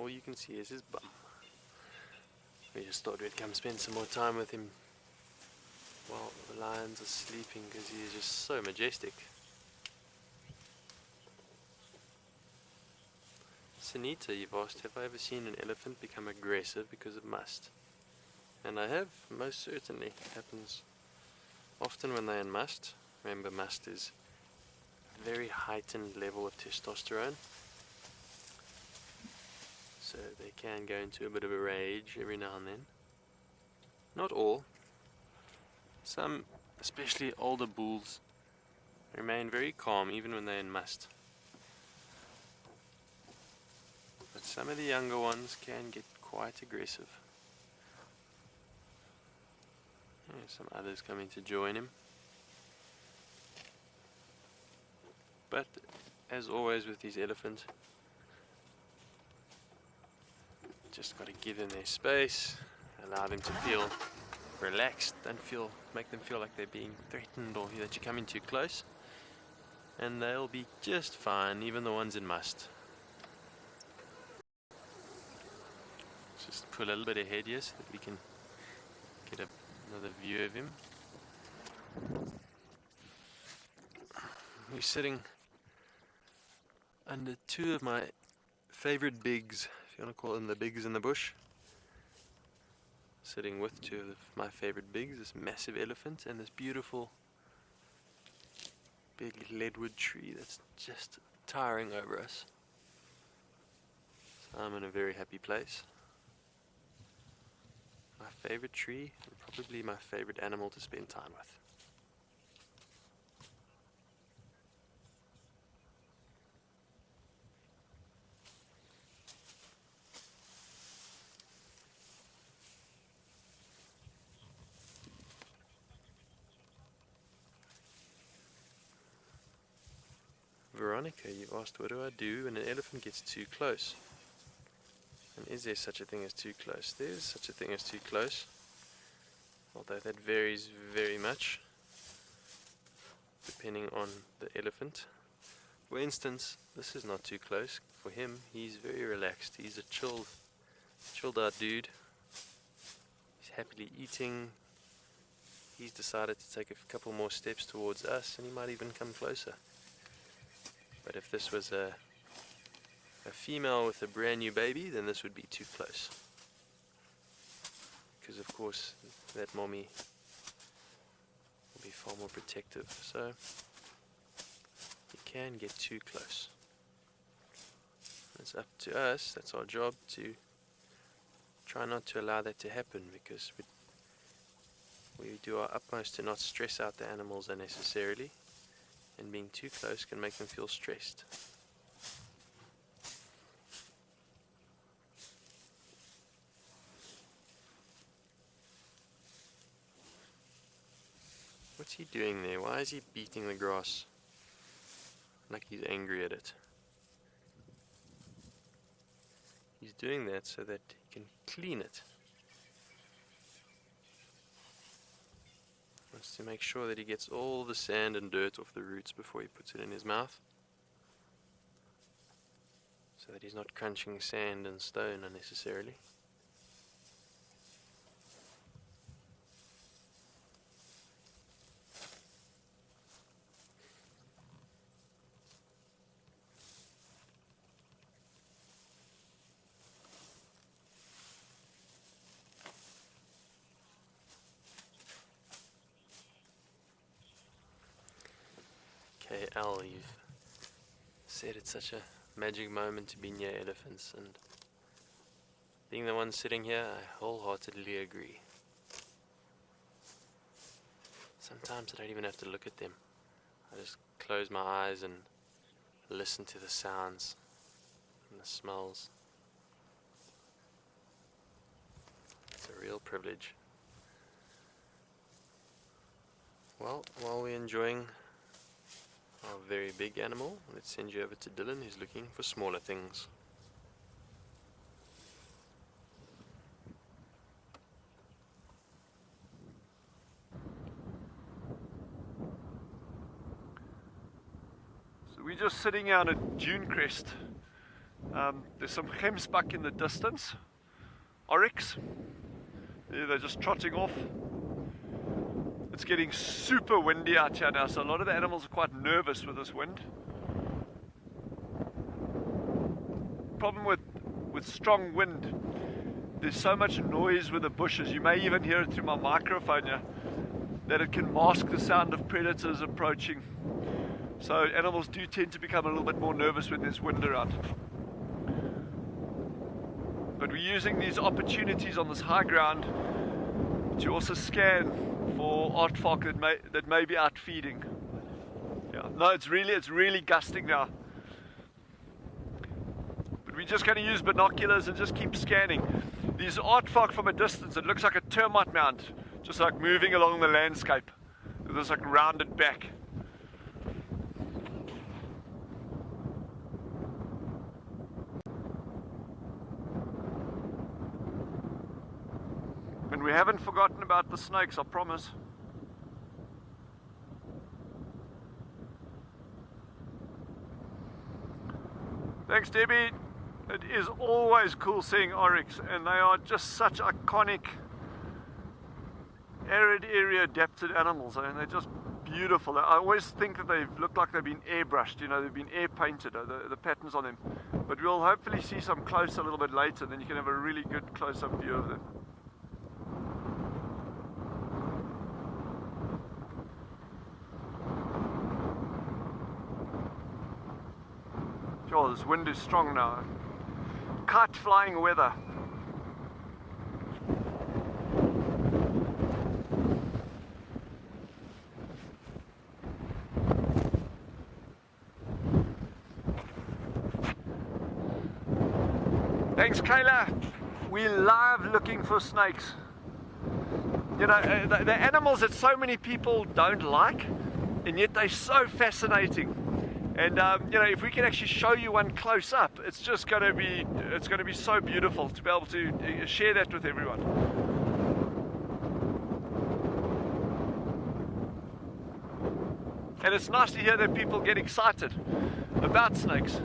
all you can see is his bum. We just thought we'd come spend some more time with him while the lions are sleeping, because he is just so majestic. Sunita, you've asked, have I ever seen an elephant become aggressive because it must? And I have, most certainly. It happens often when they're in must. Remember, must is a very heightened level of testosterone. So they can go into a bit of a rage every now and then. Not all. Some, especially older bulls, remain very calm even when they're in must. But some of the younger ones can get quite aggressive. There's some others coming to join him. But as always with these elephants, just got to give them their space, allow them to feel relaxed, don't make them feel like they're being threatened or that you're coming too close, and they'll be just fine, even the ones in must. Just pull a little bit ahead here so that we can get another view of him. We're sitting under two of my favorite bigs, if you want to call them the bigs in the bush. Sitting with two of my favorite bigs, this massive elephant and this beautiful big leadwood tree that's just towering over us. So I'm in a very happy place. My favorite tree, and probably my favorite animal to spend time with. Veronica, you asked, what do I do when an elephant gets too close? And is there such a thing as too close? There is such a thing as too close, although that varies very much depending on the elephant. For instance, this is not too close. For him, he's very relaxed. He's a chilled out dude. He's happily eating. He's decided to take a couple more steps towards us, and he might even come closer. But if this was a female with a brand new baby, then this would be too close. Because of course that mommy will be far more protective. So you can get too close. It's up to us, that's our job, to try not to allow that to happen, because we do our utmost to not stress out the animals unnecessarily, and being too close can make them feel stressed. What's he doing there? Why is he beating the grass like he's angry at it? He's doing that so that he can clean it. He wants to make sure that he gets all the sand and dirt off the roots before he puts it in his mouth, so that he's not crunching sand and stone unnecessarily. KL, you've said it's such a magic moment to be near elephants, and being the one sitting here, I wholeheartedly agree. Sometimes I don't even have to look at them. I just close my eyes and listen to the sounds and the smells. It's a real privilege. Well, while we're enjoying our very big animal, let's send you over to Dylan, who's looking for smaller things. So we're just sitting out at Dune Crest, There's some gemsbuck in the distance. Oryx. They're just trotting off. It's getting super windy out here now, so a lot of the animals are quite nervous with this wind. Problem with strong wind, there's so much noise with the bushes, you may even hear it through my microphone here, that it can mask the sound of predators approaching. So animals do tend to become a little bit more nervous when there's wind around. But we're using these opportunities on this high ground to also scan for aardvark that may be out feeding. Yeah, no, it's really gusting now. But we're just going to use binoculars and just keep scanning. These aardvark from a distance, it looks like a termite mound, just like moving along the landscape with this like rounded back. And we haven't forgotten about the snakes, I promise. Thanks, Debbie. It is always cool seeing oryx, and they are just such iconic arid area adapted animals. I mean, they're just beautiful. I always think that they look like they've been airbrushed, you know, they've been air painted, the patterns on them. But we'll hopefully see some close a little bit later, then you can have a really good close-up view of them. Oh, this wind is strong now. Kite flying weather. Thanks, Kayla. We love looking for snakes. You know, the animals that so many people don't like, and yet they're so fascinating. And you know, if we can actually show you one close up, it's just going to be so beautiful to be able to share that with everyone. And it's nice to hear that people get excited about snakes.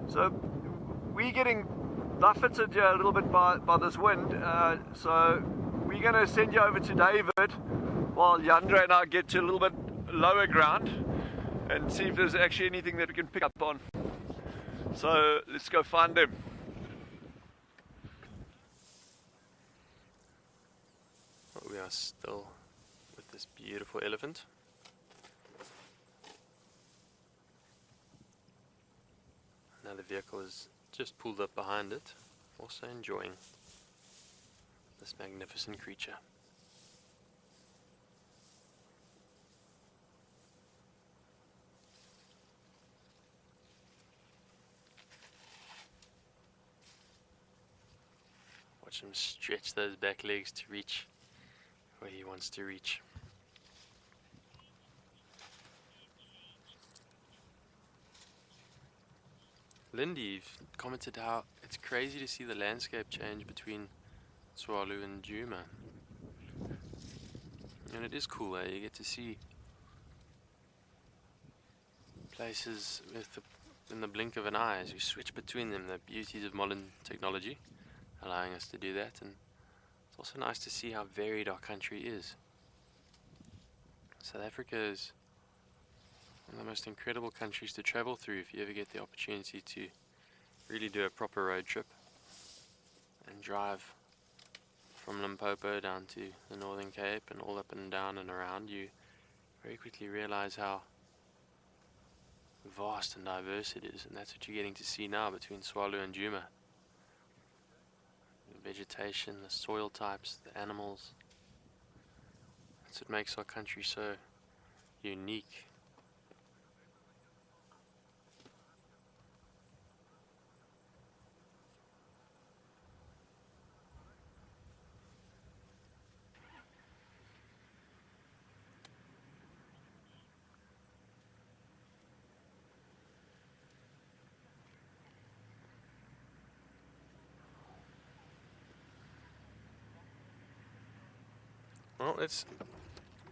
So we're getting buffeted here a little bit by this wind, so we're going to send you over to David while Yandra and I get to a little bit lower ground and see if there's actually anything that we can pick up on. So let's go find them. Well, we are still with this beautiful elephant. Now the vehicle is just pulled up behind it, also enjoying this magnificent creature. Watch him stretch those back legs to reach where he wants to reach. Lindy, you've commented how it's crazy to see the landscape change between Tswalu and Djuma. And it is cool, you get to see places in the blink of an eye as you switch between them, the beauties of modern technology allowing us to do that. And it's also nice to see how varied our country is. South Africa is one of the most incredible countries to travel through if you ever get the opportunity to really do a proper road trip and drive from Limpopo down to the Northern Cape and all up and down and around. You very quickly realize how vast and diverse it is, and that's what you're getting to see now between Tswalu and Djuma. The vegetation, the soil types, the animals. That's what makes our country so unique. Well, let's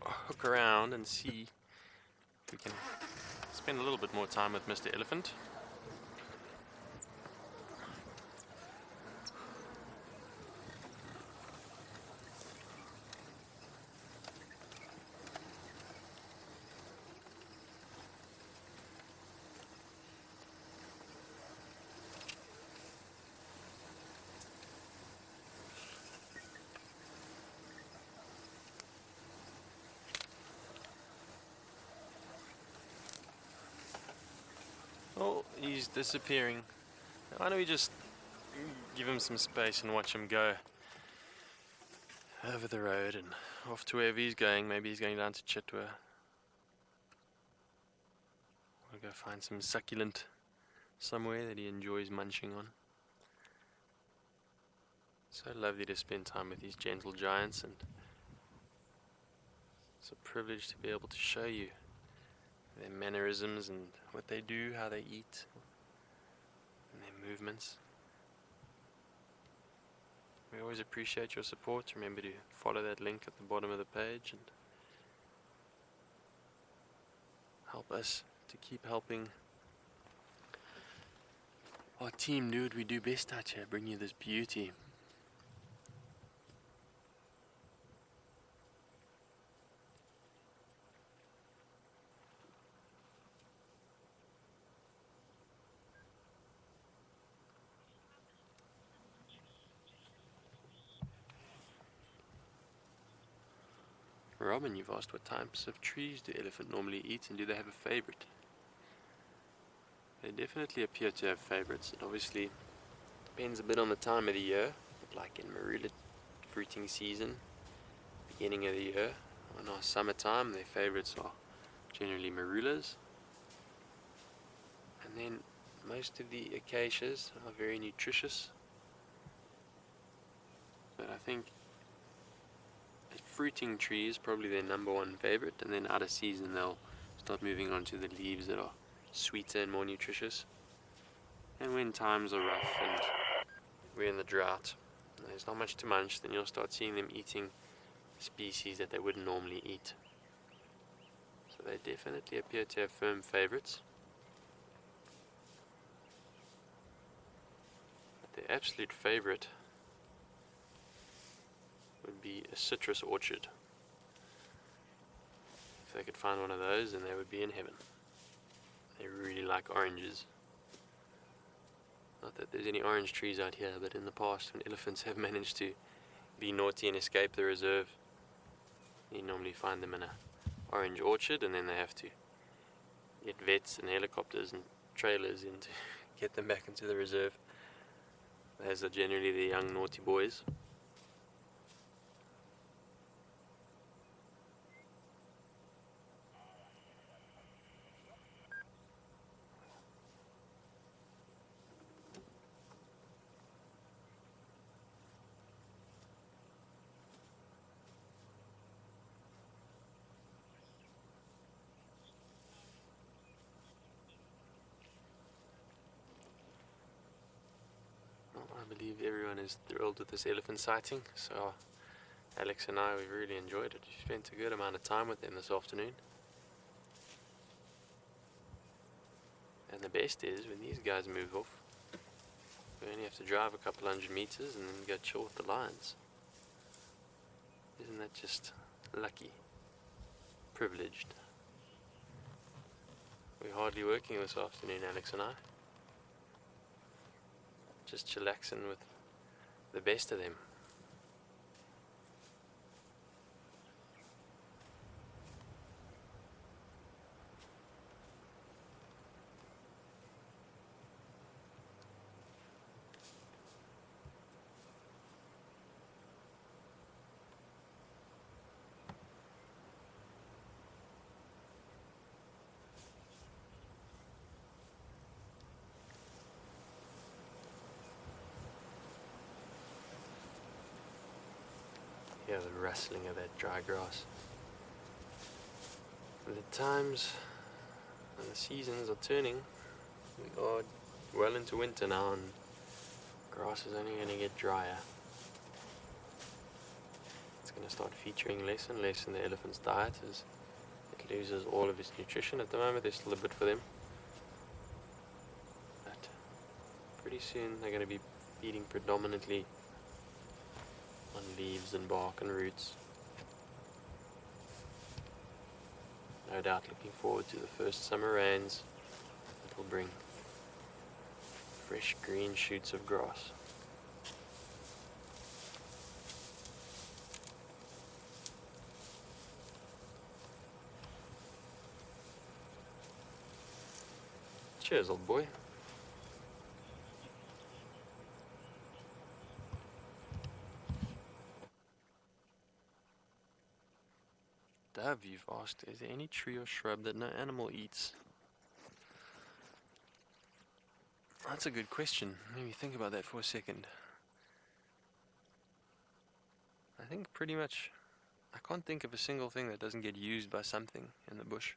hook around and see we can spend a little bit more time with Mr. Elephant. Oh, he's disappearing. Why don't we just give him some space and watch him go over the road and off to wherever he's going. Maybe he's going down to Chitwa. We'll go find some succulent somewhere that he enjoys munching on. So lovely to spend time with these gentle giants, and it's a privilege to be able to show you their mannerisms and what they do, how they eat, and their movements. We always appreciate your support. Remember to follow that link at the bottom of the page and help us to keep helping our team do what we do best out here, bring you this beauty. Robin, you've asked what types of trees do elephant normally eat, and do they have a favorite? They definitely appear to have favorites. It obviously depends a bit on the time of the year, but like in marula fruiting season, beginning of the year, in our summertime, their favorites are generally marulas. And then most of the acacias are very nutritious. But I think fruiting tree is probably their number one favorite, and then out of season they'll start moving on to the leaves that are sweeter and more nutritious. And when times are rough and we're in the drought, there's not much to munch, then you'll start seeing them eating species that they wouldn't normally eat. So they definitely appear to have firm favorites. But their absolute favorite would be a citrus orchard. If they could find one of those, then they would be in heaven. They really like oranges. Not that there's any orange trees out here, but in the past when elephants have managed to be naughty and escape the reserve, you normally find them in an orange orchard, and then they have to get vets and helicopters and trailers in to get them back into the reserve. Those are generally the young naughty boys. I believe everyone is thrilled with this elephant sighting, so Alex and I, we've really enjoyed it. We spent a good amount of time with them this afternoon. And the best is, when these guys move off, we only have to drive a couple 100 meters and then go chill with the lions. Isn't that just lucky? Privileged. We're hardly working this afternoon, Alex and I. Just chillaxing with the best of them. Hear the rustling of that dry grass. And the times and the seasons are turning. We are well into winter now, and grass is only going to get drier. It's going to start featuring less and less in the elephant's diet as it loses all of its nutrition at the moment. There's still a bit for them, but pretty soon they're going to be feeding predominantly on leaves and bark and roots. No doubt looking forward to the first summer rains that will bring fresh green shoots of grass. Cheers, old boy. Dove, you've asked, is there any tree or shrub that no animal eats? That's a good question. Maybe think about that for a second. I think pretty much, I can't think of a single thing that doesn't get used by something in the bush.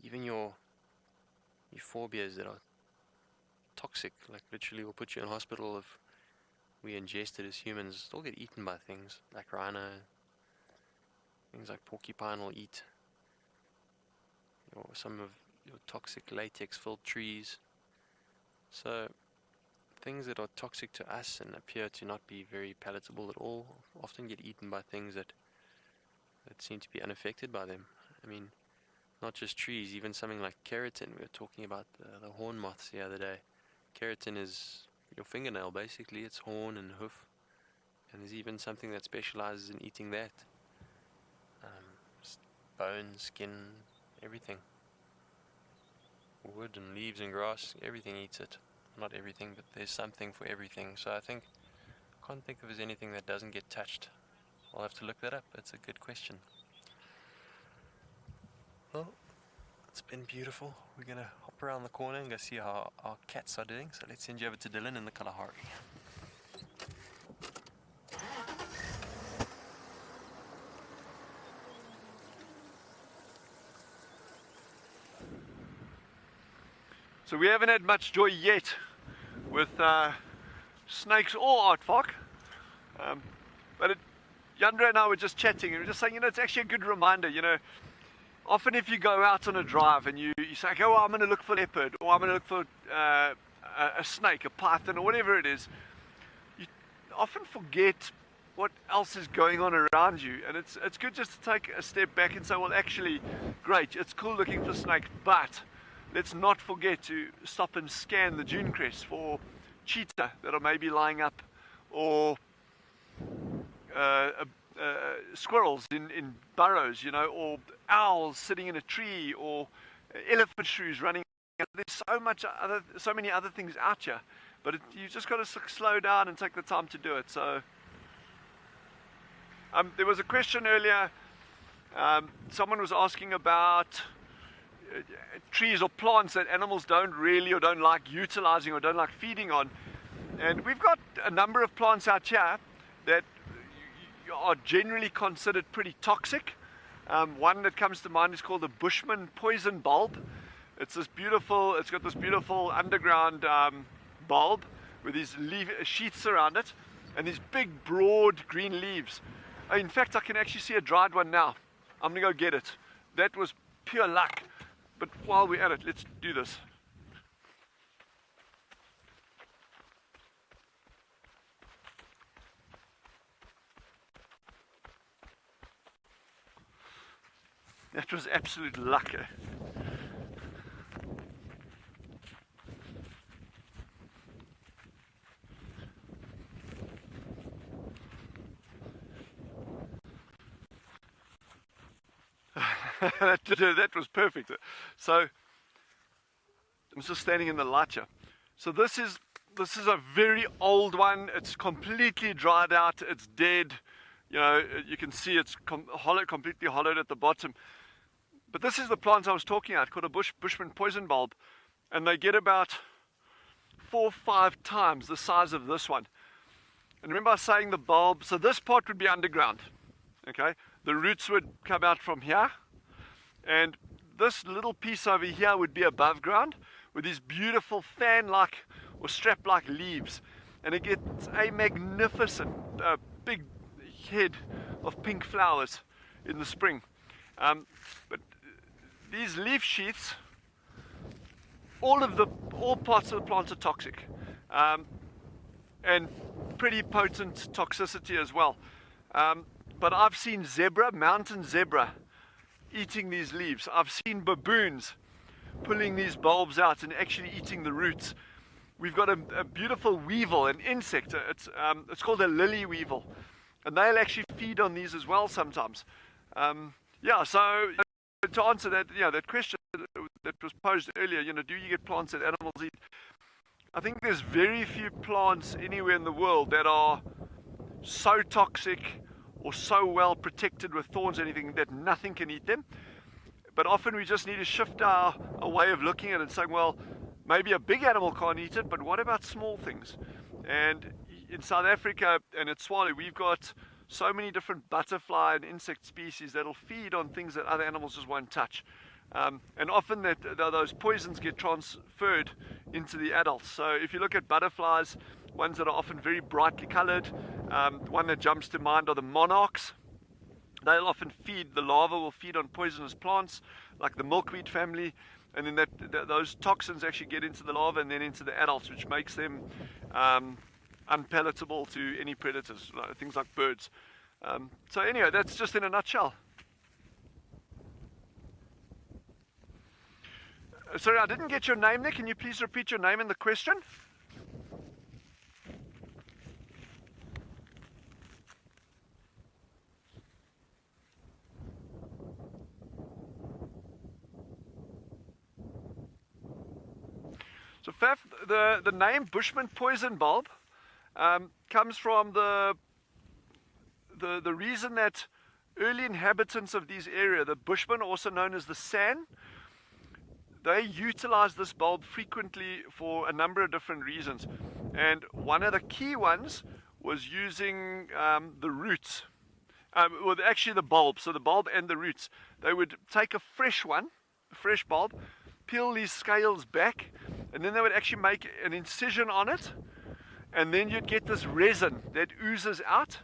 Even your euphorbias that are toxic, like literally will put you in hospital if we ingest it as humans, still get eaten by things like rhino. Things like porcupine will eat some of your toxic latex-filled trees. So things that are toxic to us and appear to not be very palatable at all often get eaten by things that seem to be unaffected by them. I mean, not just trees, even something like keratin. We were talking about the horn moths the other day. Keratin is your fingernail, basically. It's horn and hoof. And there's even something that specializes in eating that. Bone, skin, everything. Wood and leaves and grass, everything eats it. Not everything, but there's something for everything. So I can't think of there's anything that doesn't get touched. I'll have to look that up. It's a good question. Well, it's been beautiful. We're going to hop around the corner and go see how our cats are doing. So let's send you over to Dylan in the Kalahari. So we haven't had much joy yet with snakes or aardvark, but Yandra and I were just chatting and we were just saying, it's actually a good reminder, often if you go out on a drive and you say, okay, well, I'm going to look for leopard, or I'm going to look for a snake, a python, or whatever it is, you often forget what else is going on around you, and it's good just to take a step back and say, well, actually, great, it's cool looking for snakes, but let's not forget to stop and scan the dune crest for cheetah that are maybe lying up, or squirrels in burrows, or owls sitting in a tree, or elephant shrews running. There's so many other things out here, but you've just got to slow down and take the time to do it. So there was a question earlier. Someone was asking about trees or plants that animals don't really or don't like utilizing or don't like feeding on, and we've got a number of plants out here that are generally considered pretty toxic. One that comes to mind is called the Bushman poison bulb. It's got this beautiful underground bulb with these sheaths around it and these big broad green leaves. In fact, I can actually see a dried one now. I'm gonna go get it. That was pure luck. But while we're at it, let's do this. That was absolute luck. That was perfect. So I'm just standing in the light here. So this is a very old one. It's completely dried out. It's dead. You can see it's completely hollowed at the bottom. But this is the plant I was talking about, called a Bushman poison bulb, and they get about 4 or 5 times the size of this one. And remember I was saying the bulb. So this part would be underground. Okay, the roots would come out from here. And this little piece over here would be above ground with these beautiful fan-like or strap-like leaves. And it gets a magnificent big head of pink flowers in the spring. But these leaf sheaths, all parts of the plant are toxic, and pretty potent toxicity as well. But I've seen mountain zebra, eating these leaves. I've seen baboons pulling these bulbs out and actually eating the roots. We've got a beautiful weevil, an insect. It's called a lily weevil, and they'll actually feed on these as well sometimes. Yeah, so to answer that, that question that was posed earlier, do you get plants that animals eat? I think there's very few plants anywhere in the world that are so toxic or so well protected with thorns or anything that nothing can eat them. But often we just need to shift our way of looking at it and saying, well, maybe a big animal can't eat it, but what about small things? And in South Africa and at Tswalu, we've got so many different butterfly and insect species that'll feed on things that other animals just won't touch. And often those poisons get transferred into the adults. So if you look at butterflies, ones that are often very brightly colored, one that jumps to mind are the monarchs. They'll often the larvae will feed on poisonous plants like the milkweed family, and then those toxins actually get into the larvae and then into the adults, which makes them unpalatable to any predators, things like birds. So anyway, that's just in a nutshell. Sorry, I didn't get your name there. Can you please repeat your name and the question? So Faf, the name Bushman poison bulb comes from the reason that early inhabitants of these areas, the Bushmen, also known as the San, they utilized this bulb frequently for a number of different reasons. And one of the key ones was using the roots, well, actually the bulb, so the bulb and the roots. They would take a fresh bulb, peel these scales back, and then they would actually make an incision on it, and then you'd get this resin that oozes out,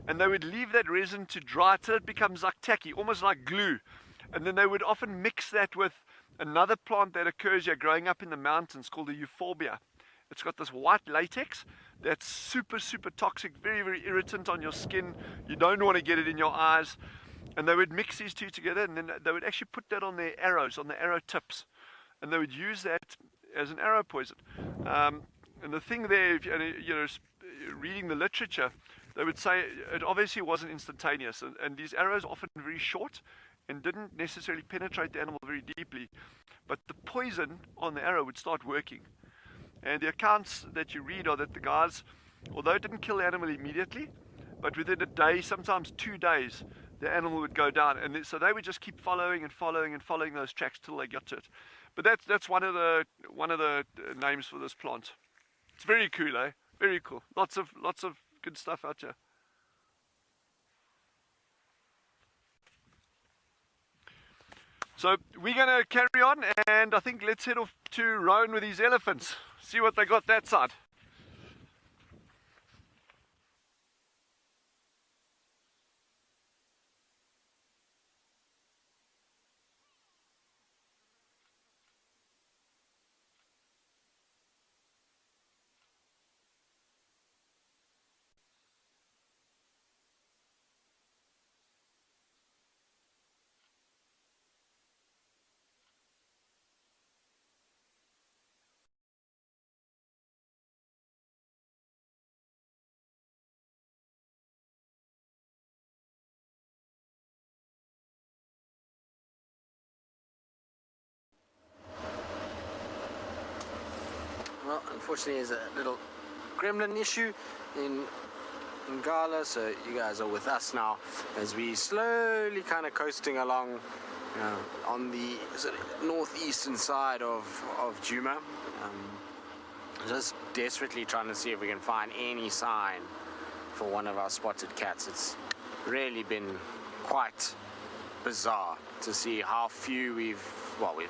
and they would leave that resin to dry till it becomes like tacky, almost like glue. And then they would often mix that with another plant that occurs here growing up in the mountains called the euphorbia. It's got this white latex that's super, super toxic, very, very irritant on your skin. You don't want to get it in your eyes. And they would mix these two together, and then they would actually put that on their arrows, on the arrow tips. And they would use that as an arrow poison. And the thing there, if reading the literature, they would say it obviously wasn't instantaneous. And these arrows are often very short and didn't necessarily penetrate the animal very deeply. But the poison on the arrow would start working. And the accounts that you read are that the guys, although it didn't kill the animal immediately, but within a day, sometimes 2 days, the animal would go down. And so they would just keep following those tracks till they got to it. But that's one of the names for this plant. It's very cool, eh? Very cool. Lots of good stuff out here. So we're going to carry on, and I think let's head off to Rowan with his elephants. See what they got that side. Well, unfortunately, there's a little gremlin issue in Ngala, so you guys are with us now as we slowly kind of coasting along on the sort of northeastern side of Djuma. Just desperately trying to see if we can find any sign for one of our spotted cats. It's really been quite bizarre to see how few we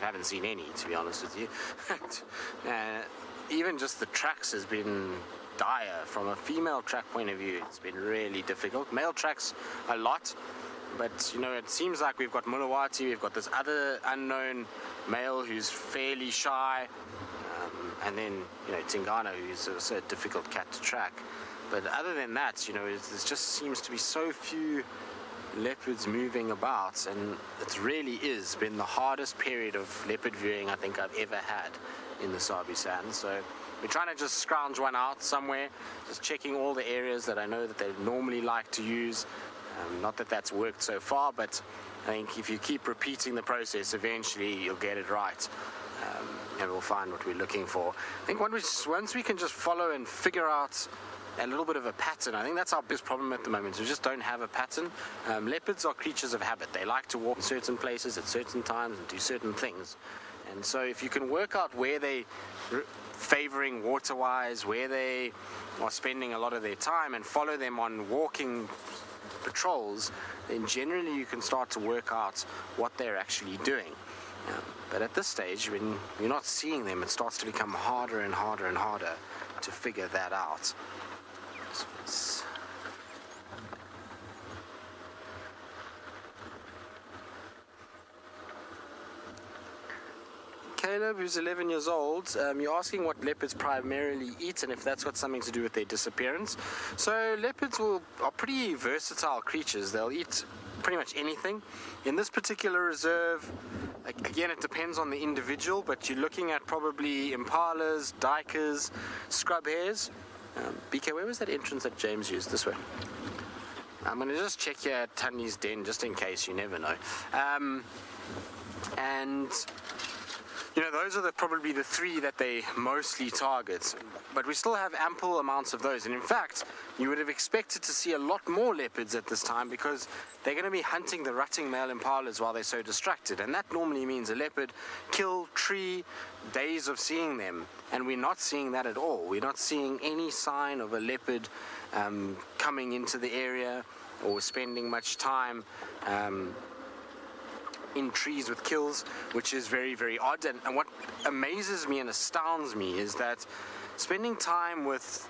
haven't seen any, to be honest with you. Even just the tracks has been dire. From a female track point of view, it's been really difficult. Male tracks a lot, but you know, it seems like we've got Mulawati, we've got this other unknown male who's fairly shy, and then, you know, Tingana, who's also a difficult cat to track. But other than that, you know, there just seems to be so few leopards moving about, and it really is been the hardest period of leopard viewing I think I've ever had in the Sabi Sands. So we're trying to just scrounge one out somewhere, just checking all the areas that I know that they normally like to use. Not that that's worked so far, but I think if you keep repeating the process, eventually you'll get it right, and we'll find what we're looking for. I think once we can just follow and figure out a little bit of a pattern, I think that's our biggest problem at the moment. We just don't have a pattern. Leopards are creatures of habit. They like to walk in certain places at certain times and do certain things. And so if you can work out where they favoring water-wise, where they are spending a lot of their time, and follow them on walking patrols, then generally you can start to work out what they're actually doing. But at this stage, when you're not seeing them, it starts to become harder and harder and harder to figure that out. Caleb, who's 11 years old, you're asking what leopards primarily eat and if that's got something to do with their disappearance. So leopards are pretty versatile creatures. They'll eat pretty much anything. In this particular reserve, again, it depends on the individual, but you're looking at probably impalas, duikers, scrub hares. BK, where was that entrance that James used? This way. I'm going to just check here at Tunley's den, just in case, you never know. And you know, those are probably the three that they mostly target, but we still have ample amounts of those. And in fact, you would have expected to see a lot more leopards at this time, because they're going to be hunting the rutting male impalas while they're so distracted, and that normally means a leopard kill, tree, days of seeing them, and we're not seeing that at all. We're not seeing any sign of a leopard coming into the area or spending much time in trees with kills, which is very, very odd. And what amazes me and astounds me is that spending time with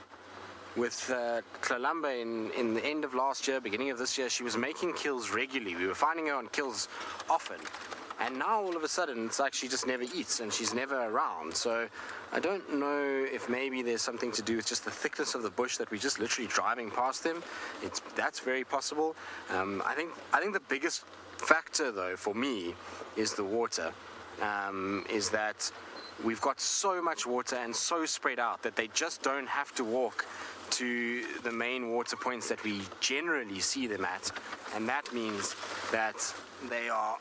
Kalamba in the end of last year, beginning of this year, she was making kills regularly. We were finding her on kills often. And now all of a sudden it's like she just never eats and she's never around. So I don't know if maybe there's something to do with just the thickness of the bush that we're just literally driving past them. That's very possible. I think the biggest factor though for me is the water. Is that we've got so much water and so spread out that they just don't have to walk to the main water points that we generally see them at, and that means that they are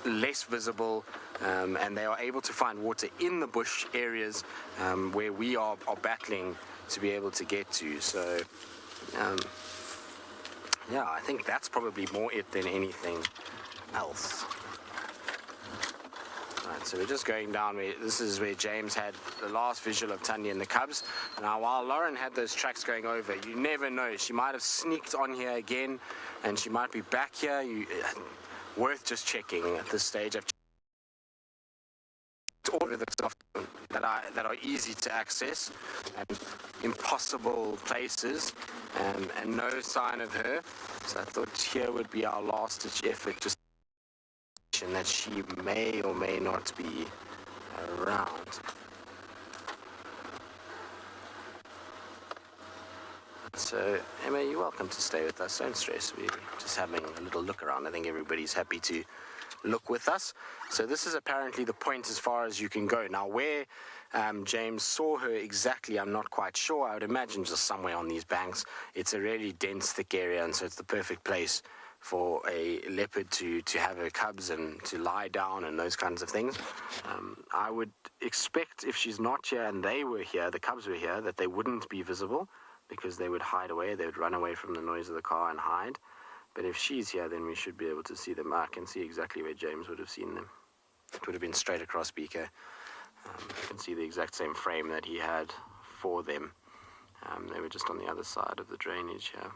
less visible, and they are able to find water in the bush areas where we are battling to be able to get to. So yeah, I think that's probably more it than anything else. Right, so we're just going down. This is where James had the last visual of Tanya and the cubs. Now, while Lauren had those tracks going over, you never know. She might have sneaked on here again, and she might be back here. Worth just checking at this stage. I've checked all of the stuff that are easy to access and impossible places, and no sign of her. So I thought here would be our last-ditch effort, just that she may or may not be around. So, Emma, you're welcome to stay with us. Don't stress. We're just having a little look around. I think everybody's happy to look with us. So this is apparently the point as far as you can go. Now, where James saw her exactly, I'm not quite sure. I would imagine just somewhere on these banks. It's a really dense, thick area, and so it's the perfect place for a leopard to have her cubs and to lie down and those kinds of things. I would expect if she's not here and they were here, the cubs were here, that they wouldn't be visible, because they would hide away. They would run away from the noise of the car and hide. But if she's here, then we should be able to see them. I can see exactly where James would have seen them. It would have been straight across BK. You can see the exact same frame that he had for them. They were just on the other side of the drainage here.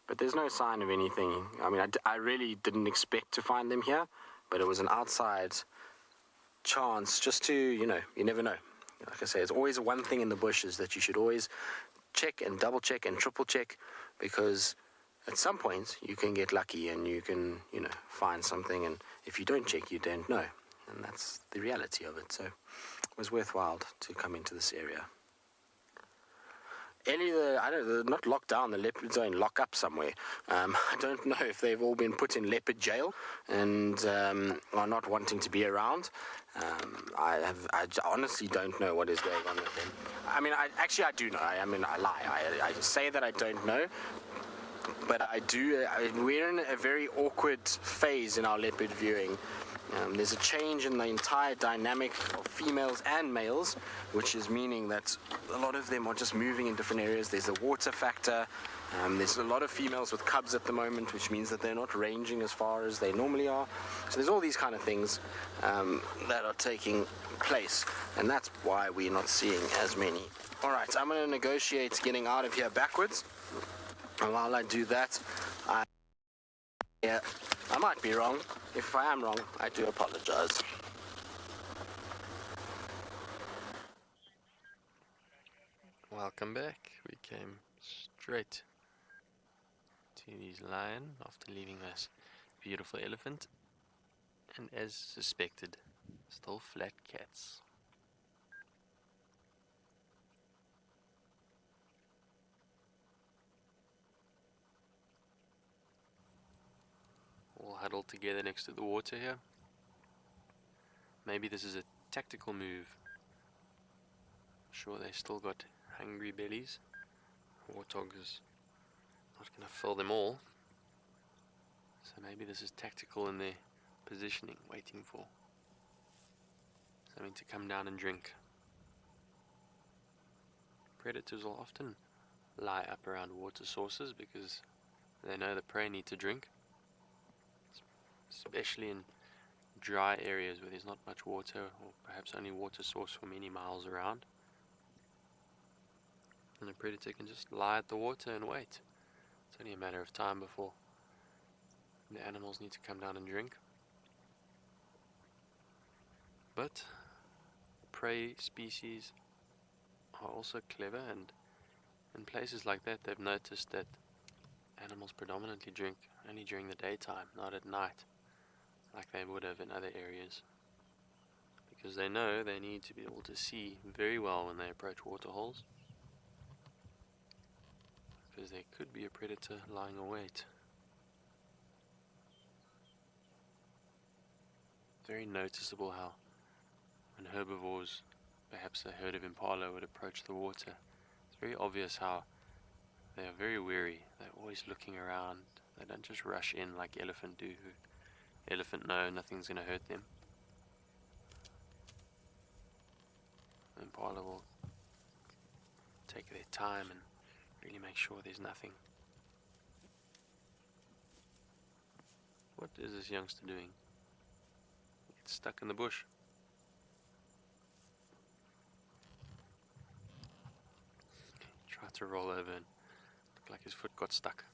But there's no sign of anything. I mean, I really didn't expect to find them here, but it was an outside chance just to, you never know. Like I say, it's always one thing in the bushes that you should always check and double check and triple check, because at some point you can get lucky and you can, find something, and if you don't check, you don't know. And that's the reality of it. So it was worthwhile to come into this area. Ellie, they're not locked down, the leopards are in lock-up somewhere. I don't know if they've all been put in leopard jail and are not wanting to be around. I honestly don't know what is going on with them. I mean, I do know. I lie. I say that I don't know. But I do. We're in a very awkward phase in our leopard viewing. There's a change in the entire dynamic of females and males, which is meaning that a lot of them are just moving in different areas. There's a water factor. There's a lot of females with cubs at the moment, which means that they're not ranging as far as they normally are. So there's all these kind of things that are taking place, and that's why we're not seeing as many. All right, I'm going to negotiate getting out of here backwards. And while I do that, I might be wrong. If I am wrong, I do apologize. Welcome back. We came straight to this lion after leaving this beautiful elephant, and as suspected, still flat cats. All huddled together next to the water here. Maybe this is a tactical move. I'm sure they still got hungry bellies. Warthog is not going to fill them all. So maybe this is tactical in their positioning, waiting for something to come down and drink. Predators will often lie up around water sources because they know the prey need to drink, especially in dry areas where there's not much water, or perhaps only water source for many miles around. And a predator can just lie at the water and wait. It's only a matter of time before the animals need to come down and drink. But prey species are also clever, and in places like that they've noticed that animals predominantly drink only during the daytime, not at night, like they would have in other areas, because they know they need to be able to see very well when they approach water holes, because there could be a predator lying await. Very noticeable how when herbivores, perhaps a herd of impala, would approach the water, it's very obvious how they are very wary. They're always looking around. They don't just rush in like elephant do. Elephant know nothing's going to hurt them. Impala will take their time and really make sure there's nothing. What is this youngster doing? He gets stuck in the bush. He tried to roll over and looked like his foot got stuck.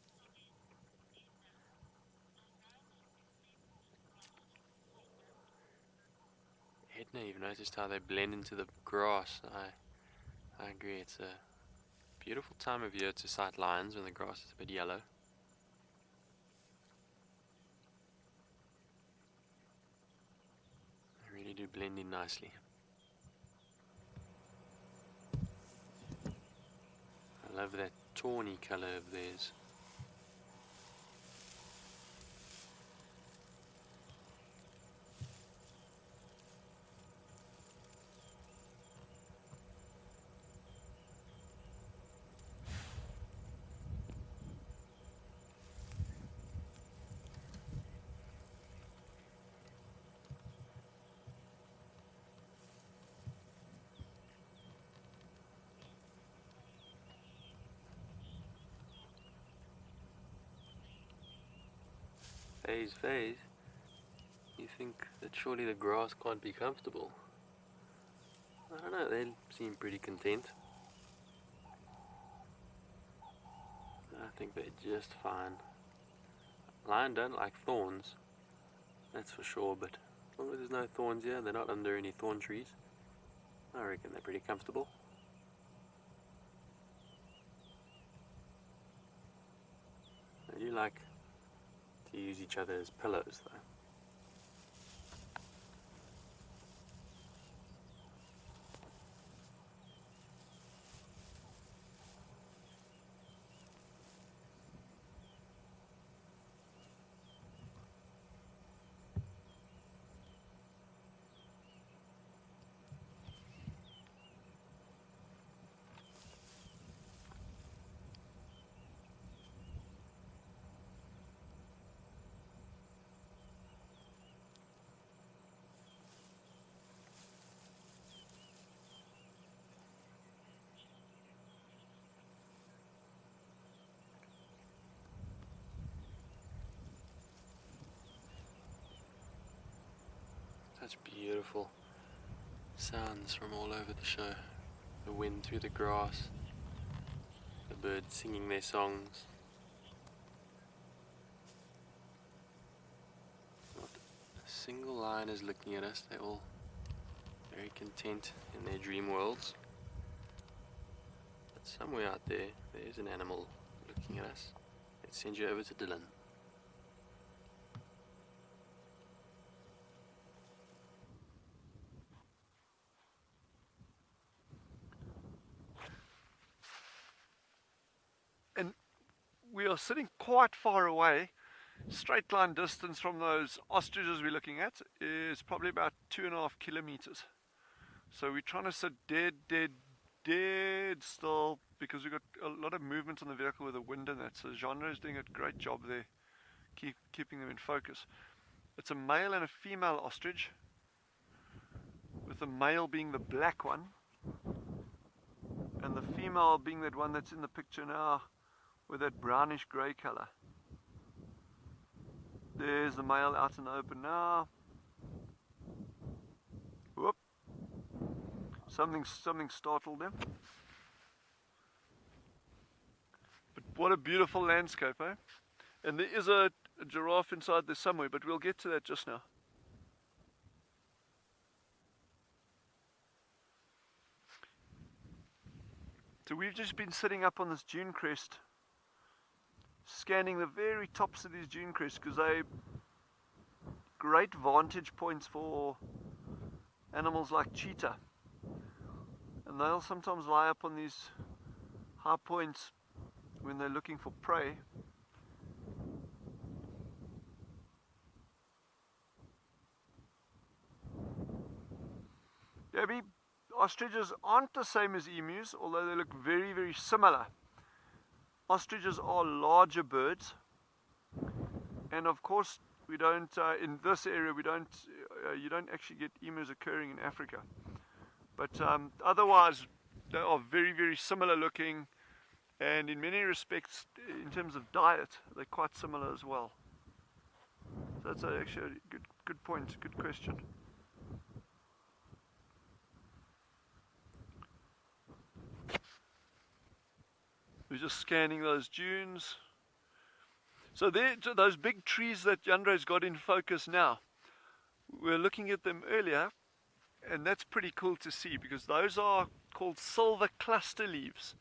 Edna, you've noticed how they blend into the grass. I agree, it's a beautiful time of year to sight lions when the grass is a bit yellow. They really do blend in nicely. I love that tawny color of theirs. Phase, you think that surely the grass can't be comfortable? I don't know, they seem pretty content. I think they're just fine. Lion don't like thorns, that's for sure, but as long as there's no thorns here, they're not under any thorn trees, I reckon they're pretty comfortable. They do like to use each other as pillows though. Such beautiful sounds from all over the show. The wind through the grass, the birds singing their songs. Not a single lion is looking at us. They're all very content in their dream worlds. But somewhere out there, there's an animal looking at us. Let's send you over to Dylan. And we are sitting quite far away. Straight line distance from those ostriches we're looking at is probably about 2.5 kilometers. So we're trying to sit dead still because we've got a lot of movement on the vehicle with the wind and that. So Genre is doing a great job there, keeping them in focus. It's a male and a female ostrich, with the male being the black one and the female being that one that's in the picture now with that brownish grey color. There's the male out in the open now. Whoop. Something startled them. But what a beautiful landscape, eh? And there is a giraffe inside there somewhere, but we'll get to that just now. So we've just been sitting up on this dune crest, scanning the very tops of these dune crests because they're great vantage points for animals like cheetah. And they'll sometimes lie up on these high points when they're looking for prey. Debbie, ostriches aren't the same as emus, although they look very similar. Ostriches are larger birds, and of course we don't, in this area we don't, you don't actually get emus occurring in Africa. But otherwise they are very similar looking, and in many respects, in terms of diet, they're quite similar as well. So that's actually a good point, good question. We're just scanning those dunes. So those big trees that Jandre's got in focus now, we're looking at them earlier, and that's pretty cool to see because those are called silver cluster leaves.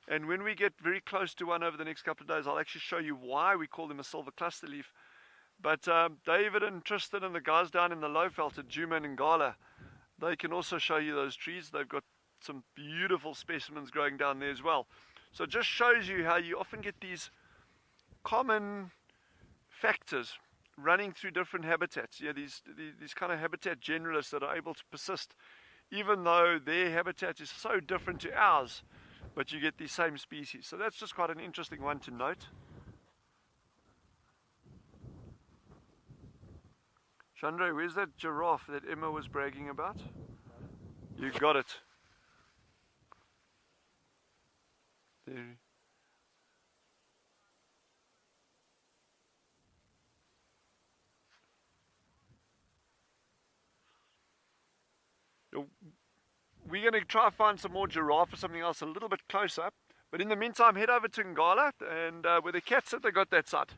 And when we get very close to one over the next couple of days, I'll actually show you why we call them a silver cluster leaf. But David and Tristan and the guys down in the Lowveld at Djuma and Ngala, they can also show you those trees. They've got some beautiful specimens growing down there as well. So it just shows you how you often get these common factors running through different habitats. Yeah, these kind of habitat generalists that are able to persist, even though their habitat is so different to ours, but you get these same species. So that's just quite an interesting one to note. Chandra, where's that giraffe that Emma was bragging about? You got it. There. We're going to try to find some more giraffe or something else a little bit closer. But in the meantime, head over to Ngala, and where the cats sit, they got that side.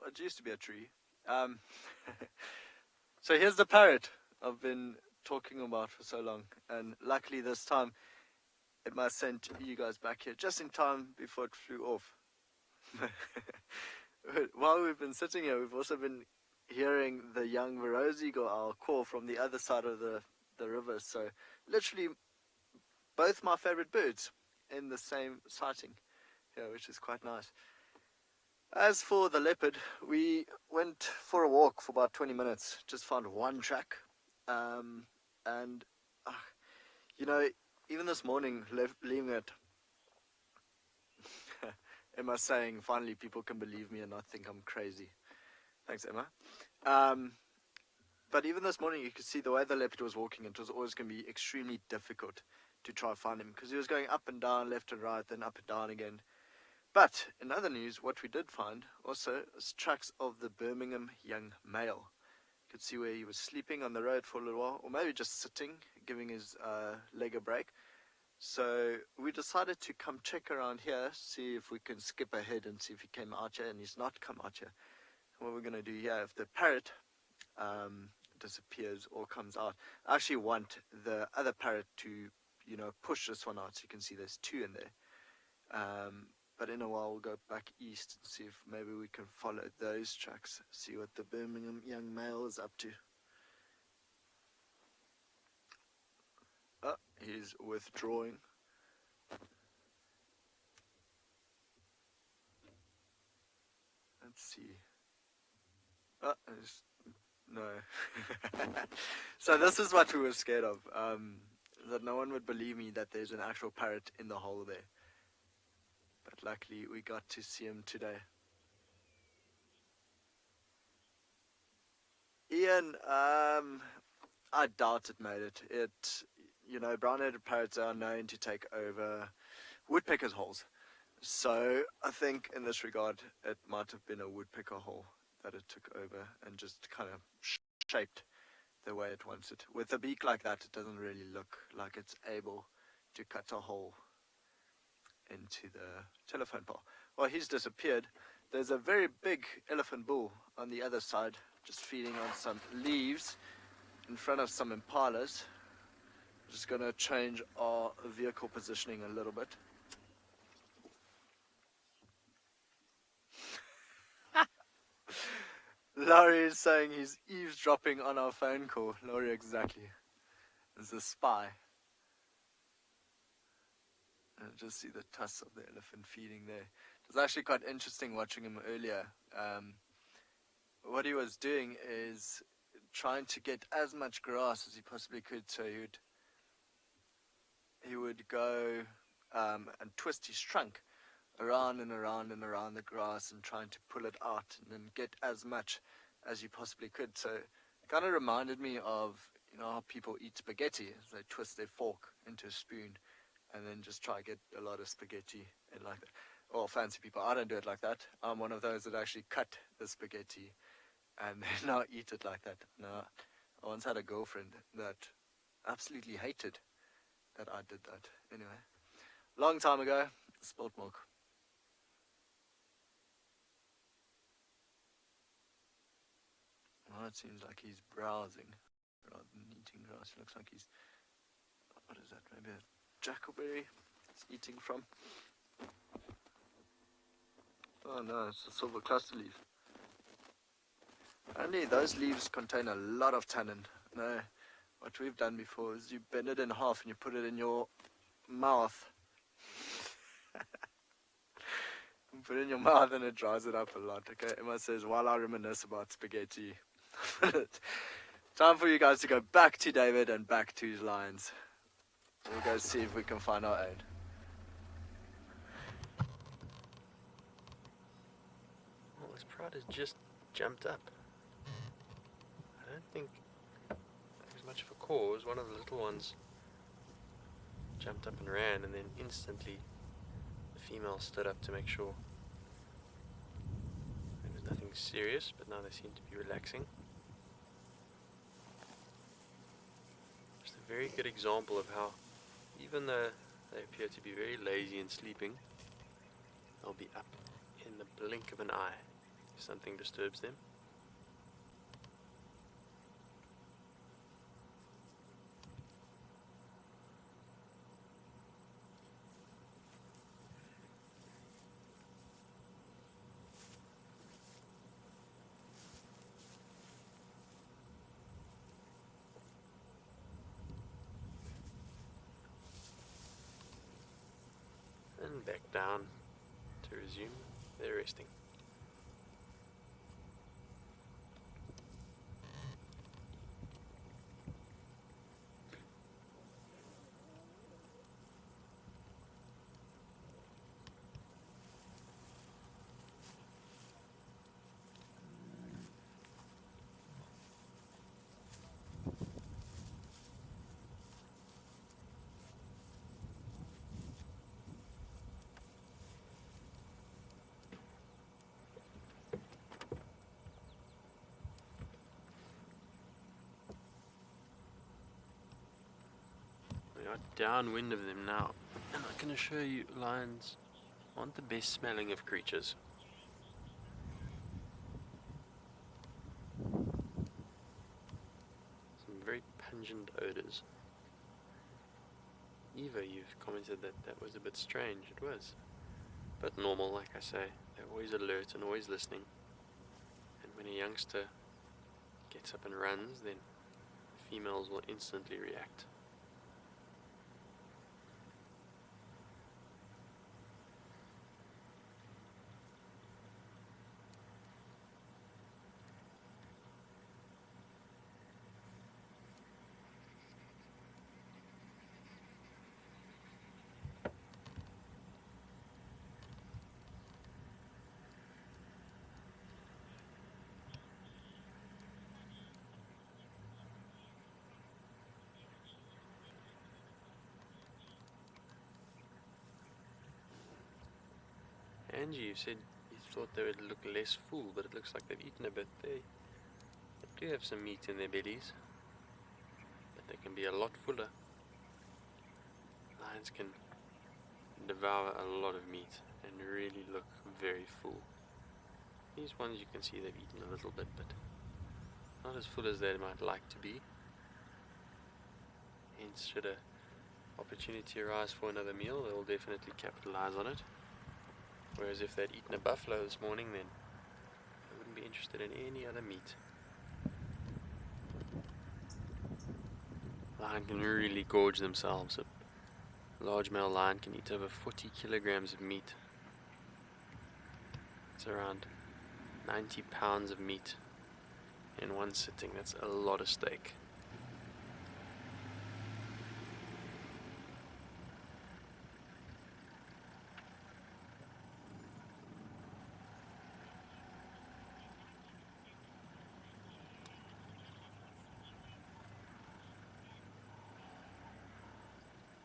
it used to be a tree. So here's the parrot I've been talking about for so long, and luckily this time it might send you guys back here just in time before it flew off. While we've been sitting here, we've also been hearing the young Rose eagle owl call from the other side of the river. So literally both my favorite birds in the same sighting here, which is quite nice. As for the leopard, we went for a walk for about 20 minutes, just found one track, and you know, even this morning, leaving it, Emma's saying finally people can believe me and not think I'm crazy. Thanks, Emma. But even this morning, you could see the way the leopard was walking, it was always going to be extremely difficult to try and find him, because he was going up and down, left and right, then up and down again. But in other news, what we did find also was tracks of the Birmingham young male. You could see where he was sleeping on the road for a little while, or maybe just sitting, giving his leg a break. So we decided to come check around here, see if we can skip ahead and see if he came out here, and he's not come out here. And what we're going to do here, if the parrot disappears or comes out, I actually want the other parrot to, you know, push this one out, so you can see there's two in there. But in a while we'll go back east and see if maybe we can follow those tracks, see what the Birmingham young male is up to. Oh, he's withdrawing. Let's see. Oh, no. So this is what we were scared of, that no one would believe me that there's an actual parrot in the hole there. But luckily we got to see him today. Ian, I doubt it made it. You know, brown-headed parrots are known to take over woodpeckers' holes. So I think in this regard, it might have been a woodpecker hole that it took over and just kind of shaped the way it wants it. With a beak like that, it doesn't really look like it's able to cut a hole into the telephone pole. Well, he's disappeared. There's a very big elephant bull on the other side, just feeding on some leaves in front of some impalas. Just going to change our vehicle positioning a little bit. Laurie is saying he's eavesdropping on our phone call. Laurie, exactly. It's a spy. And just see the tusks of the elephant feeding there. It was actually quite interesting watching him earlier. What he was doing is trying to get as much grass as he possibly could, so he would go and twist his trunk around and around and around the grass and trying to pull it out and then get as much as you possibly could. So it kind of reminded me of, you know, how people eat spaghetti. They twist their fork into a spoon and then just try to get a lot of spaghetti and like that. Or fancy people. I don't do it like that. I'm one of those that actually cut the spaghetti and then now eat it like that. Now, I once had a girlfriend that absolutely hated that I did that. Anyway, long time ago, spilled milk. Well, it seems like he's browsing rather than eating grass. Looks like he's, what is that, maybe a jackleberry he's eating from? Oh no, it's a silver cluster leaf. Only those leaves contain a lot of tannin. No, what we've done before is you bend it in half and you put it in your mouth. You put it in your mouth and it dries it up a lot. Okay, Emma says, while I reminisce about spaghetti. Time for you guys to go back to David and back to his lions. We'll go see if we can find our own. Well, this pride has just jumped up. I don't think there was much of a cause. One of the little ones jumped up and ran, and then instantly the female stood up to make sure there was nothing serious, but now they seem to be relaxing. Just a very good example of how, even though they appear to be very lazy and sleeping, they'll be up in the blink of an eye. if something disturbs them. And back down to resume their resting. We are downwind of them now, and I can assure you lions aren't the best smelling of creatures. Some very pungent odors. Eva, you've commented that that was a bit strange. It was, but normal, like I say. They're always alert and always listening. And when a youngster gets up and runs, then females will instantly react. Angie, you said you thought they would look less full, but it looks like they've eaten a bit. They do have some meat in their bellies, but they can be a lot fuller. Lions can devour a lot of meat and really look very full. These ones you can see they've eaten a little bit, but not as full as they might like to be. Hence, should an opportunity arise for another meal, they will definitely capitalize on it. Whereas if they'd eaten a buffalo this morning, then they wouldn't be interested in any other meat. Lion can really gorge themselves. A large male lion can eat over 40 kilograms of meat. It's around 90 pounds of meat in one sitting. That's a lot of steak.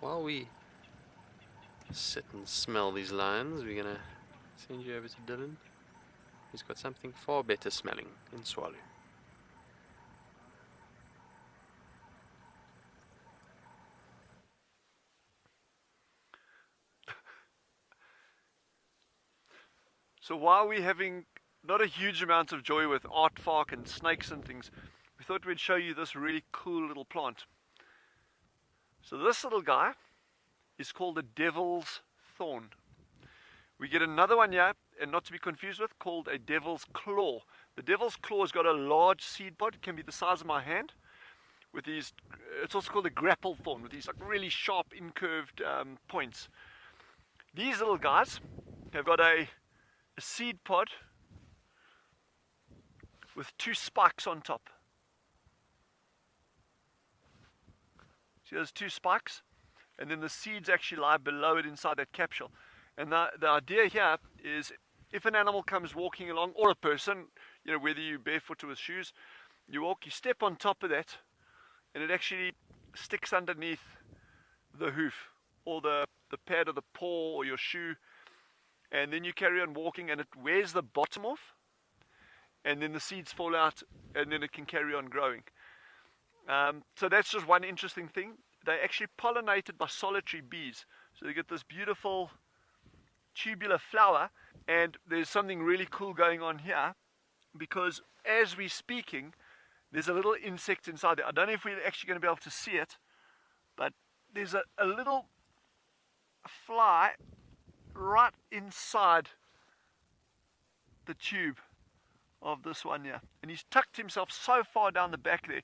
While we sit and smell these lions, we're going to send you over to Dylan, who's got something far better smelling in Tswalu. So while we're having not a huge amount of joy with aardvark and snakes and things, we thought we'd show you this really cool little plant. So this little guy is called the devil's thorn. We get another one here, and not to be confused with, called a devil's claw. The devil's claw has got a large seed pod. It can be the size of my hand. With these, it's also called a grapple thorn, with these like really sharp, incurved points. These little guys have got a seed pod with two spikes on top. See those two spikes? And then the seeds actually lie below it inside that capsule. And the idea here is if an animal comes walking along, or a person, you know, whether you're barefoot or with shoes, you walk, you step on top of that, and it actually sticks underneath the hoof, or the pad of the paw, or your shoe, and then you carry on walking, and it wears the bottom off, and then the seeds fall out, and then it can carry on growing. So that's just one interesting thing. They're actually pollinated by solitary bees. So you get this beautiful tubular flower, and there's something really cool going on here. because as we're speaking, there's a little insect inside there. I don't know if we're actually going to be able to see it, but there's a little fly right inside the tube of this one here. And he's tucked himself so far down the back there,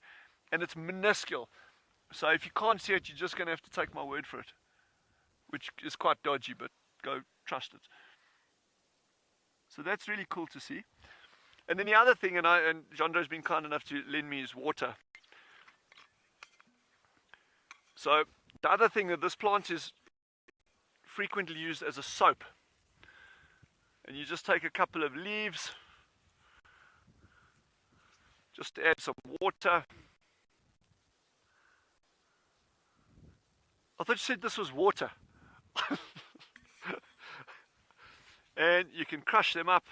and it's minuscule. So if you can't see it, you're just going to have to take my word for it, which is quite dodgy, but go trust it. So that's really cool to see. And then the other thing, and Jandro's been kind enough to lend me his water. So the other thing, that this plant is frequently used as a soap. And you just take a couple of leaves, just add some water. I thought you said this was water. And you can crush them up,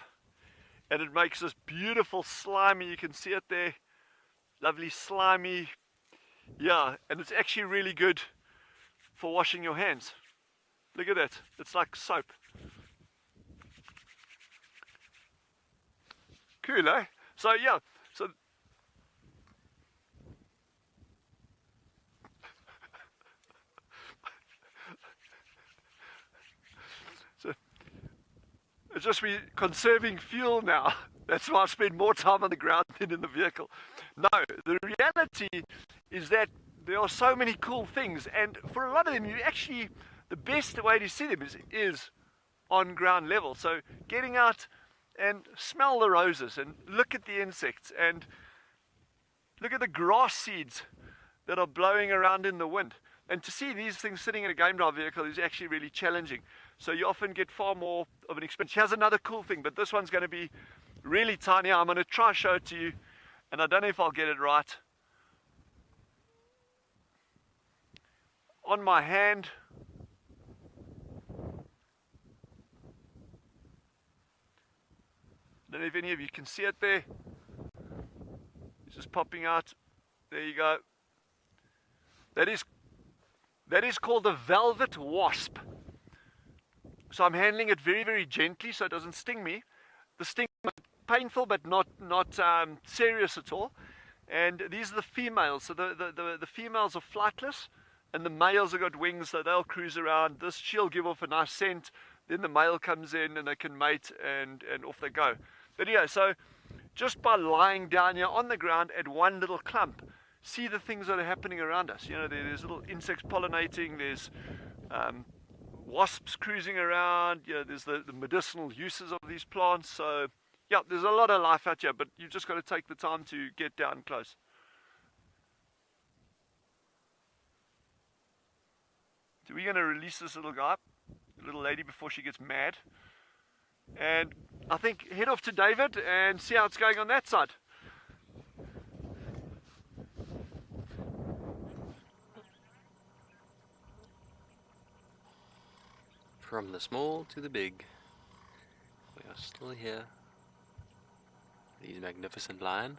and it makes this beautiful slimy, you can see it there, lovely slimy, yeah, and it's actually really good for washing your hands. Look at that, it's like soap. Cool, eh? So yeah, so it's just we're conserving fuel now. That's why I spend more time on the ground than in the vehicle. No, the reality is that there are so many cool things, and for a lot of them, you actually, the best way to see them is on ground level. So getting out and smell the roses and look at the insects and look at the grass seeds that are blowing around in the wind. And to see these things sitting in a game drive vehicle is actually really challenging. So you often get far more of an experience. Here's another cool thing, but this one's going to be really tiny. I'm going to try show it to you, and I don't know if I'll get it right. On my hand, I don't know if any of you can see it there. It's just popping out. There you go. That is called a velvet wasp. So I'm handling it very, very gently so it doesn't sting me. The sting is painful but not serious at all. And these are the females. So the females are flightless, and the males have got wings, so they'll cruise around. She'll give off a nice scent. Then the male comes in and they can mate, and off they go. But yeah, so just by lying down here on the ground at one little clump, see the things that are happening around us. You know, there's little insects pollinating, there's wasps cruising around, you know, there's the medicinal uses of these plants. So yeah, there's a lot of life out here, but you've just got to take the time to get down close. So we're going to release this little guy, little lady, before she gets mad. And I think head off to David and see how it's going on that side. From the small to the big, we are still here. These magnificent lion.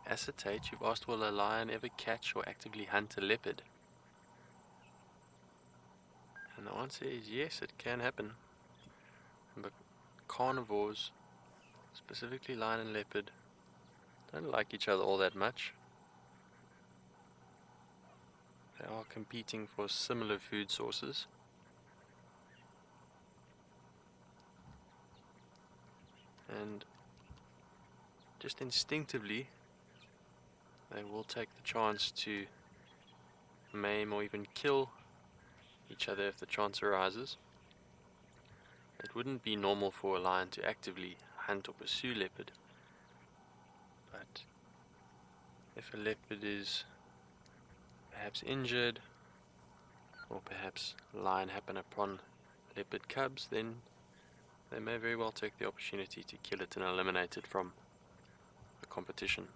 Acetate, you've asked, will a lion ever catch or actively hunt a leopard? And the answer is yes, it can happen. But carnivores, specifically lion and leopard, don't like each other all that much. They are competing for similar food sources. And just instinctively, they will take the chance to maim or even kill each other if the chance arises. It wouldn't be normal for a lion to actively hunt or pursue leopard, but if a leopard is perhaps injured, or perhaps a lion happen upon leopard cubs, then they may very well take the opportunity to kill it and eliminate it from the competition.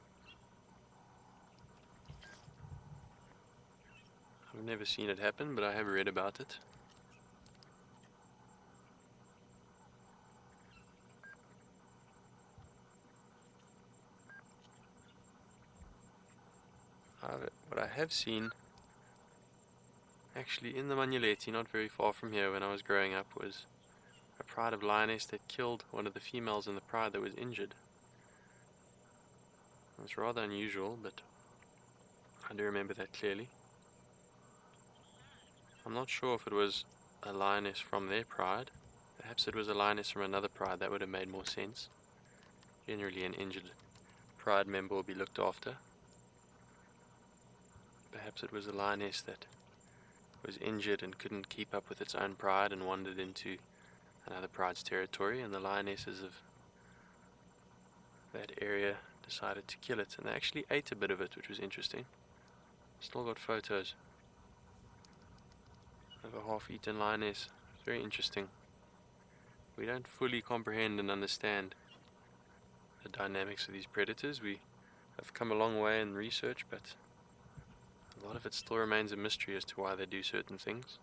I've never seen it happen, but I have read about it. What I have seen, actually in the Manyuleti, not very far from here when I was growing up, was a pride of lioness that killed one of the females in the pride that was injured. It was rather unusual, but I do remember that clearly. I'm not sure if it was a lioness from their pride. Perhaps it was a lioness from another pride. That would have made more sense. Generally an injured pride member will be looked after. Perhaps it was a lioness that was injured and couldn't keep up with its own pride and wandered into another pride's territory, and the lionesses of that area decided to kill it, and they actually ate a bit of it, which was interesting. Still got photos of a half-eaten lioness. Very interesting. We don't fully comprehend and understand the dynamics of these predators. We have come a long way in research, but a lot of it still remains a mystery as to why they do certain things.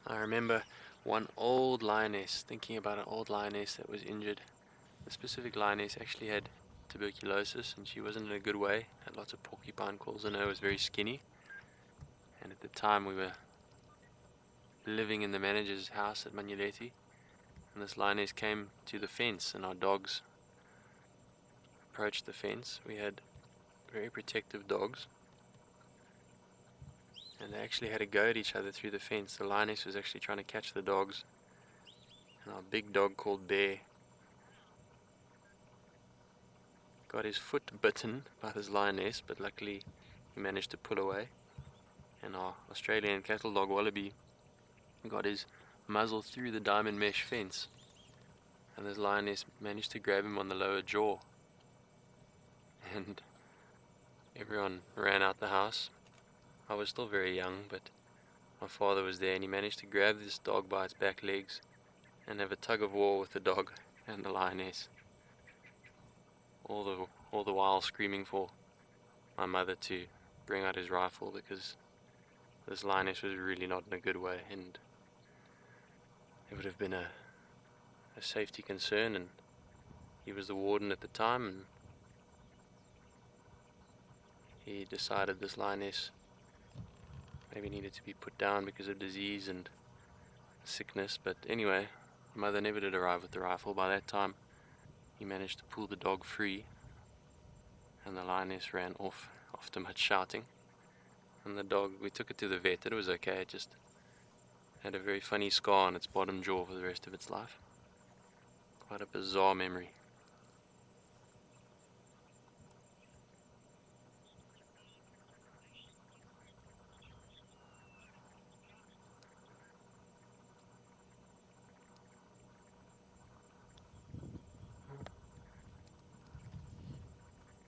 I remember one old lioness, thinking about an old lioness that was injured. The specific lioness actually had tuberculosis, and she wasn't in a good way, had lots of porcupine quills in her, was very skinny. And at the time we were living in the manager's house at Manyuleti, and this lioness came to the fence, and our dogs approached the fence. We had very protective dogs, and they actually had a go at each other through the fence. The lioness was actually trying to catch the dogs, and our big dog called Bear got his foot bitten by this lioness, but luckily he managed to pull away. And our Australian cattle dog Wallaby got his muzzle through the diamond mesh fence, and this lioness managed to grab him on the lower jaw, and everyone ran out the house. I was still very young, but my father was there, and he managed to grab this dog by its back legs and have a tug of war with the dog and the lioness, all the while screaming for my mother to bring out his rifle, because this lioness was really not in a good way, and it would have been a safety concern, and he was the warden at the time, and he decided this lioness maybe needed to be put down because of disease and sickness. But anyway, mother never did arrive with the rifle. By that time he managed to pull the dog free, and the lioness ran off after much shouting. And the dog, we took it to the vet. It was okay. It just had a very funny scar on its bottom jaw for the rest of its life. Quite a bizarre memory.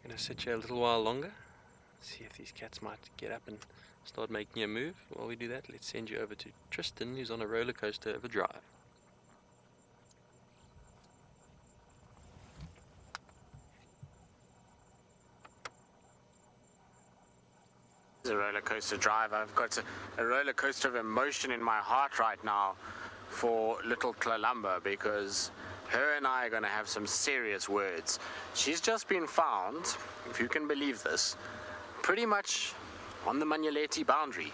Gonna sit here a little while longer, see if these cats might get up and start making a move. While we do that, let's send you over to Tristan, who's on a roller coaster of a drive. It's a roller coaster drive. I've got a roller coaster of emotion in my heart right now for little Kalamba, because her and I are going to have some serious words. She's just been found, if you can believe this, pretty much on the Manyuleti boundary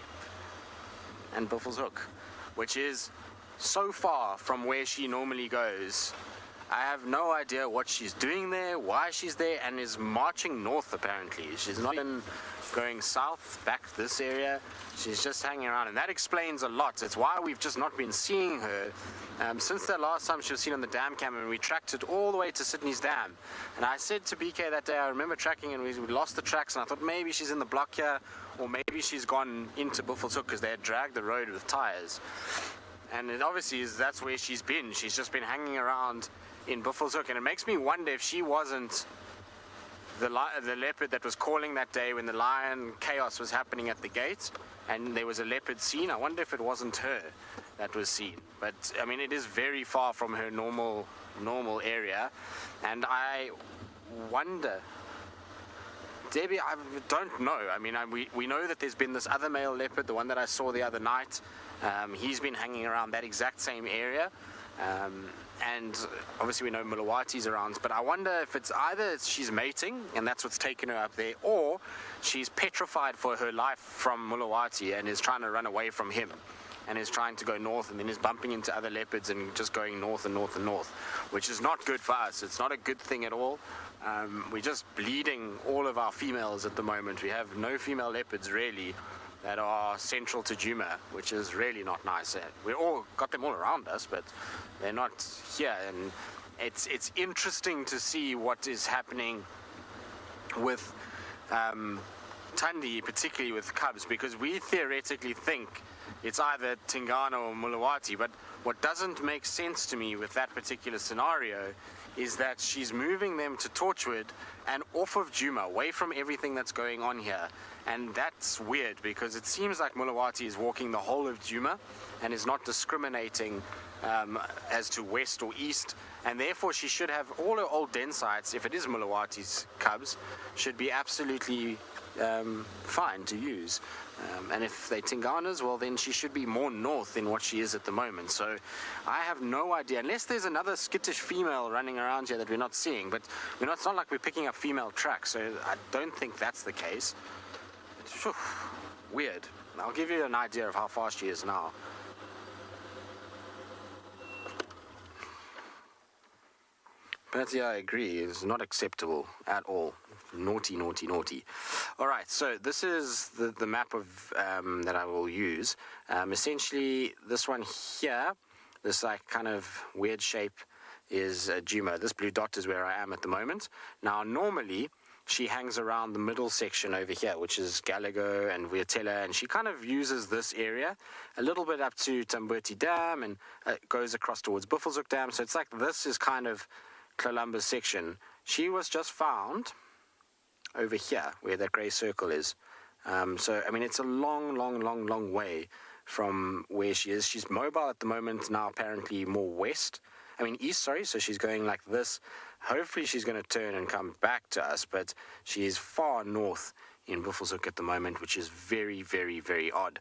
and Buffelshoek, which is so far from where she normally goes. I have no idea what she's doing there, why she's there, and is marching north apparently. She's not in going south, back this area. She's just hanging around, and that explains a lot. It's why we've just not been seeing her since the last time she was seen on the dam camera, and we tracked it all the way to Sydney's dam. And I said to BK that day, I remember tracking, and we lost the tracks, and I thought maybe she's in the block here, or maybe she's gone into Buffelshoek because they had dragged the road with tires. And it obviously is, that's where she's been. She's just been hanging around in Buffelshoek, and it makes me wonder if she wasn't the leopard that was calling that day when the lion chaos was happening at the gate, and there was a leopard seen. I wonder if it wasn't her that was seen. But I mean, it is very far from her normal area, and I wonder, Debbie, I don't know. I mean, we know that there's been this other male leopard, the one that I saw the other night. He's been hanging around that exact same area. And obviously we know Mulawati's around, but I wonder if it's either she's mating and that's what's taken her up there, or she's petrified for her life from Mulawati and is trying to run away from him and is trying to go north, and then is bumping into other leopards and just going north and north and north, which is not good for us. It's not a good thing at all. We're just bleeding all of our females at the moment. We have no female leopards really that are central to Djuma, which is really not nice. We all got them all around us, but they're not here. And it's interesting to see what is happening with Thandi, particularly with cubs, because we theoretically think it's either Tingana or Mulawati, but what doesn't make sense to me with that particular scenario is that she's moving them to Torchwood and off of Djuma, away from everything that's going on here. And that's weird, because it seems like Mulawati is walking the whole of Djuma and is not discriminating as to west or east, and therefore she should have all her old den sites, if it is Mulawati's cubs, should be absolutely fine to use. And if they're Tingana's, well, then she should be more north than what she is at the moment. So I have no idea, unless there's another skittish female running around here that we're not seeing. But it's not like we're picking up female tracks, so I don't think that's the case. It's weird. I'll give you an idea of how far she is now. But yeah, I agree. It's not acceptable at all. Naughty, naughty, naughty. All right, so this is the map of that I will use. Essentially, this one here, this like kind of weird shape, is Djuma. This blue dot is where I am at the moment. Now, normally, she hangs around the middle section over here, which is Gallagher and Viatella, and she kind of uses this area a little bit up to Tambuti Dam and goes across towards Buffelshoek Dam. So it's like this is kind of Kalumba's section. She was just found over here where that grey circle is. So, I mean, it's a long way from where she is. She's mobile at the moment now, apparently more east, sorry. So she's going like this. Hopefully she's going to turn and come back to us, but she is far north in Buffelshoek at the moment, which is very, very, very odd.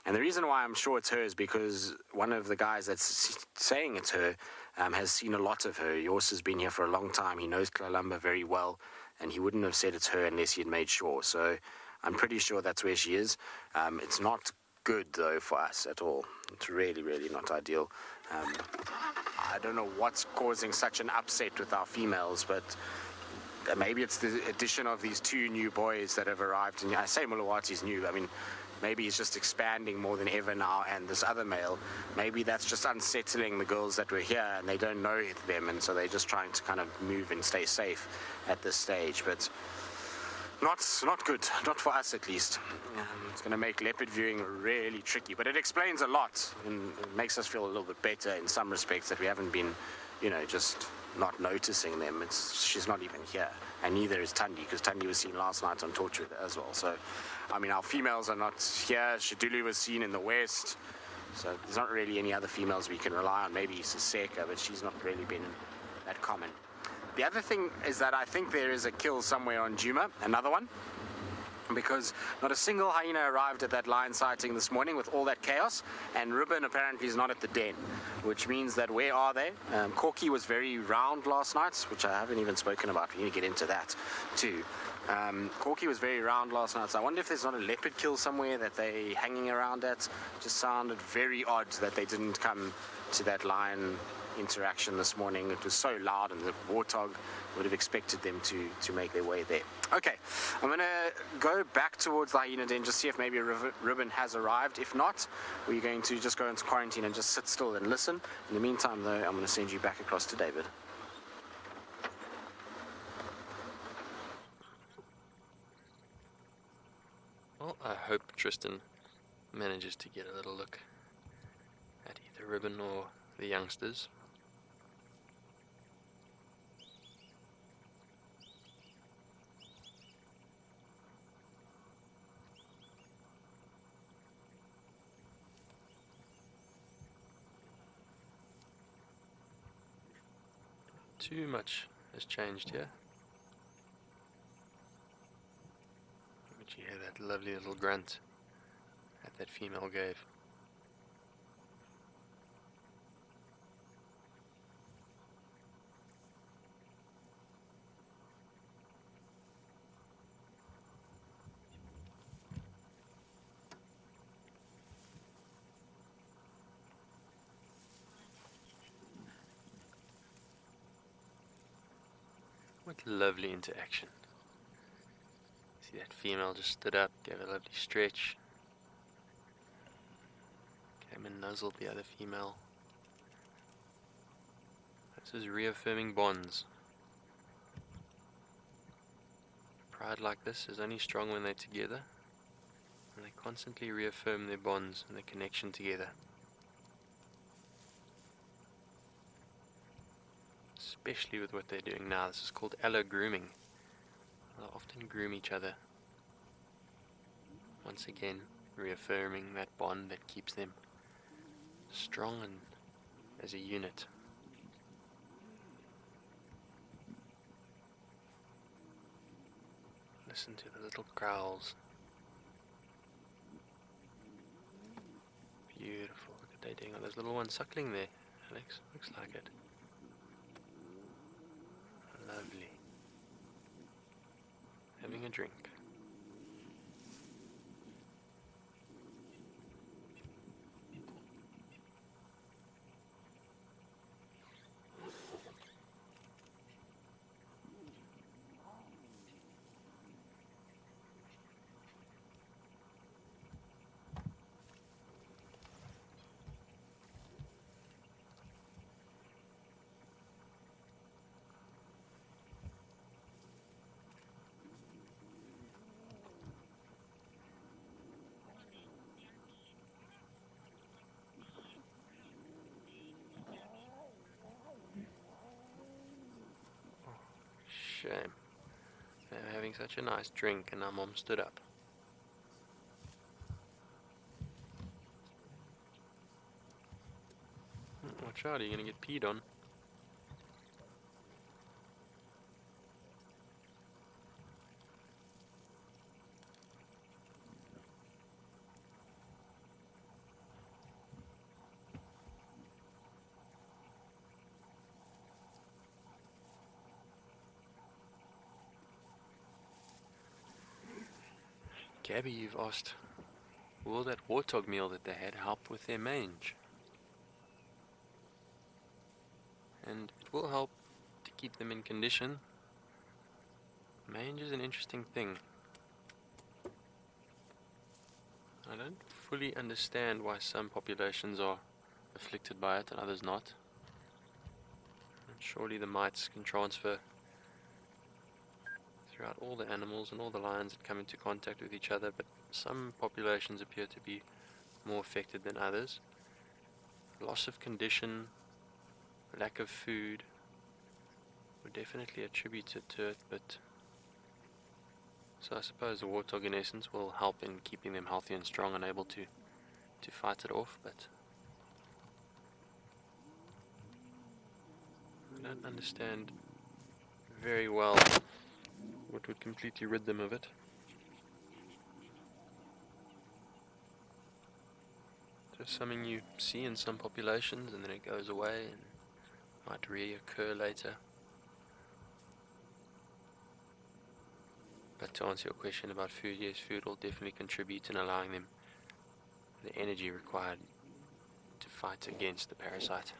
And the reason why I'm sure it's her is because one of the guys that's saying it's her has seen a lot of her. Yours has been here for a long time. He knows Kalamba very well, and he wouldn't have said it's her unless he had made sure. So I'm pretty sure that's where she is. It's not good, though, for us at all. It's really, really not ideal. I don't know what's causing such an upset with our females, but maybe it's the addition of these two new boys that have arrived. And I say Mulawati's new, I mean, maybe he's just expanding more than ever now, and this other male, maybe that's just unsettling the girls that were here and they don't know them, and so they're just trying to kind of move and stay safe at this stage. But not good, not for us at least. It's going to make leopard viewing really tricky, but it explains a lot and it makes us feel a little bit better in some respects that we haven't been, just not noticing them. She's not even here, and neither is Thandi, because Thandi was seen last night on Torchwood as well. So, I mean, our females are not here. Shadulu was seen in the west, so there's not really any other females we can rely on. Maybe Siseka, but she's not really been that common. The other thing is that I think there is a kill somewhere on Djuma, another one, because not a single hyena arrived at that lion sighting this morning with all that chaos, and Ruben apparently is not at the den, which means that where are they? Corky was very round last night, which I haven't even spoken about. We need to get into that too. Corky was very round last night, so I wonder if there's not a leopard kill somewhere that they're hanging around at. Just sounded very odd that they didn't come to that lion interaction this morning. It was so loud, and the warthog would have expected them to make their way there. Okay, I'm going to go back towards the hyena den, just see if maybe a ribbon has arrived. If not, we're going to just go into quarantine and just sit still and listen. In the meantime, though, I'm going to send you back across to David. Well, I hope Tristan manages to get a little look at either Ribbon or the youngsters. Too much has changed here. But you hear that lovely little grunt that female gave. What lovely interaction. See that female just stood up, gave a lovely stretch. Came and nuzzled the other female. This is reaffirming bonds. Pride like this is only strong when they're together, and they constantly reaffirm their bonds and their connection together. Especially with what they're doing now. This is called allo grooming. They'll often groom each other. Once again, reaffirming that bond that keeps them strong and as a unit. Listen to the little growls. Beautiful. Look at they doing. Oh, there's little one suckling there, Alex. Looks like it. Lovely. Having a drink. Shame. They were having such a nice drink and our mom stood up. Watch out, are you going to get peed on? Gabby, you've asked, will that warthog meal that they had help with their mange? And it will help to keep them in condition. Mange is an interesting thing. I don't fully understand why some populations are afflicted by it and others not. And surely the mites can transfer throughout all the animals and all the lions that come into contact with each other, but some populations appear to be more affected than others. Loss of condition, lack of food would definitely attribute it to it, but so I suppose the warthog in essence will help in keeping them healthy and strong and able to fight it off, but I don't understand very well what would completely rid them of it. Just something you see in some populations and then it goes away and might reoccur later. But to answer your question about food, yes, food will definitely contribute in allowing them the energy required to fight against the parasite.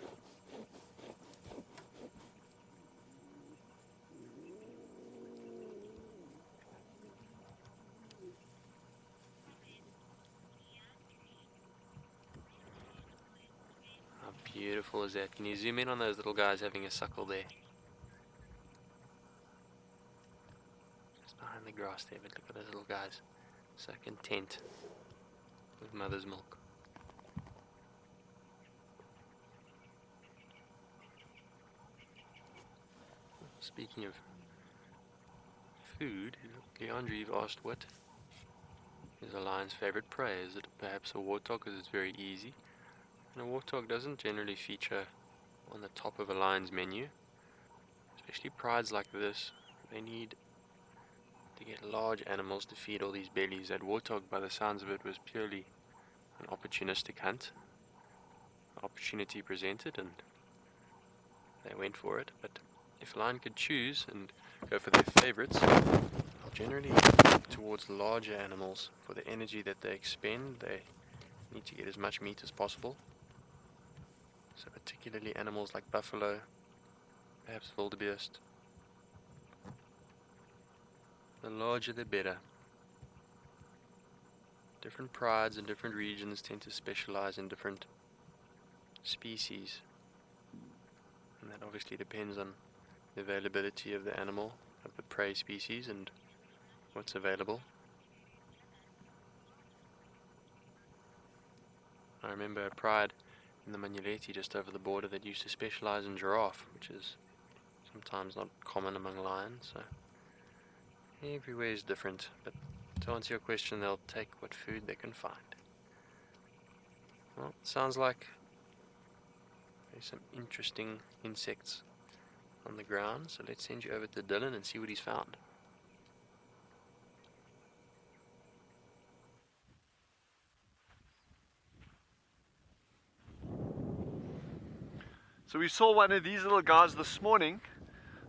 How beautiful is that? Can you zoom in on those little guys having a suckle there? Just behind the grass there, but look at those little guys. So content with mother's milk. Speaking of food, Leandre, you've asked what is a lion's favorite prey. Is it perhaps a warthog because it's very easy? And a warthog doesn't generally feature on the top of a lion's menu. Especially prides like this, they need to get large animals to feed all these bellies. That warthog, by the sounds of it, was purely an opportunistic hunt. Opportunity presented and they went for it. But if a lion could choose and go for their favorites, they'll generally look towards larger animals. For the energy that they expend, they need to get as much meat as possible. So particularly animals like buffalo, perhaps wildebeest. The larger the better. Different prides in different regions tend to specialize in different species. And that obviously depends on the availability of the animal, of the prey species, and what's available. I remember a pride in the Manuleti just over the border that used to specialize in giraffe, which is sometimes not common among lions, so everywhere is different. But to answer your question, they'll take what food they can find. Well, it sounds like there's some interesting insects on the ground, so let's send you over to Dylan and see what he's found. So we saw one of these little guys this morning,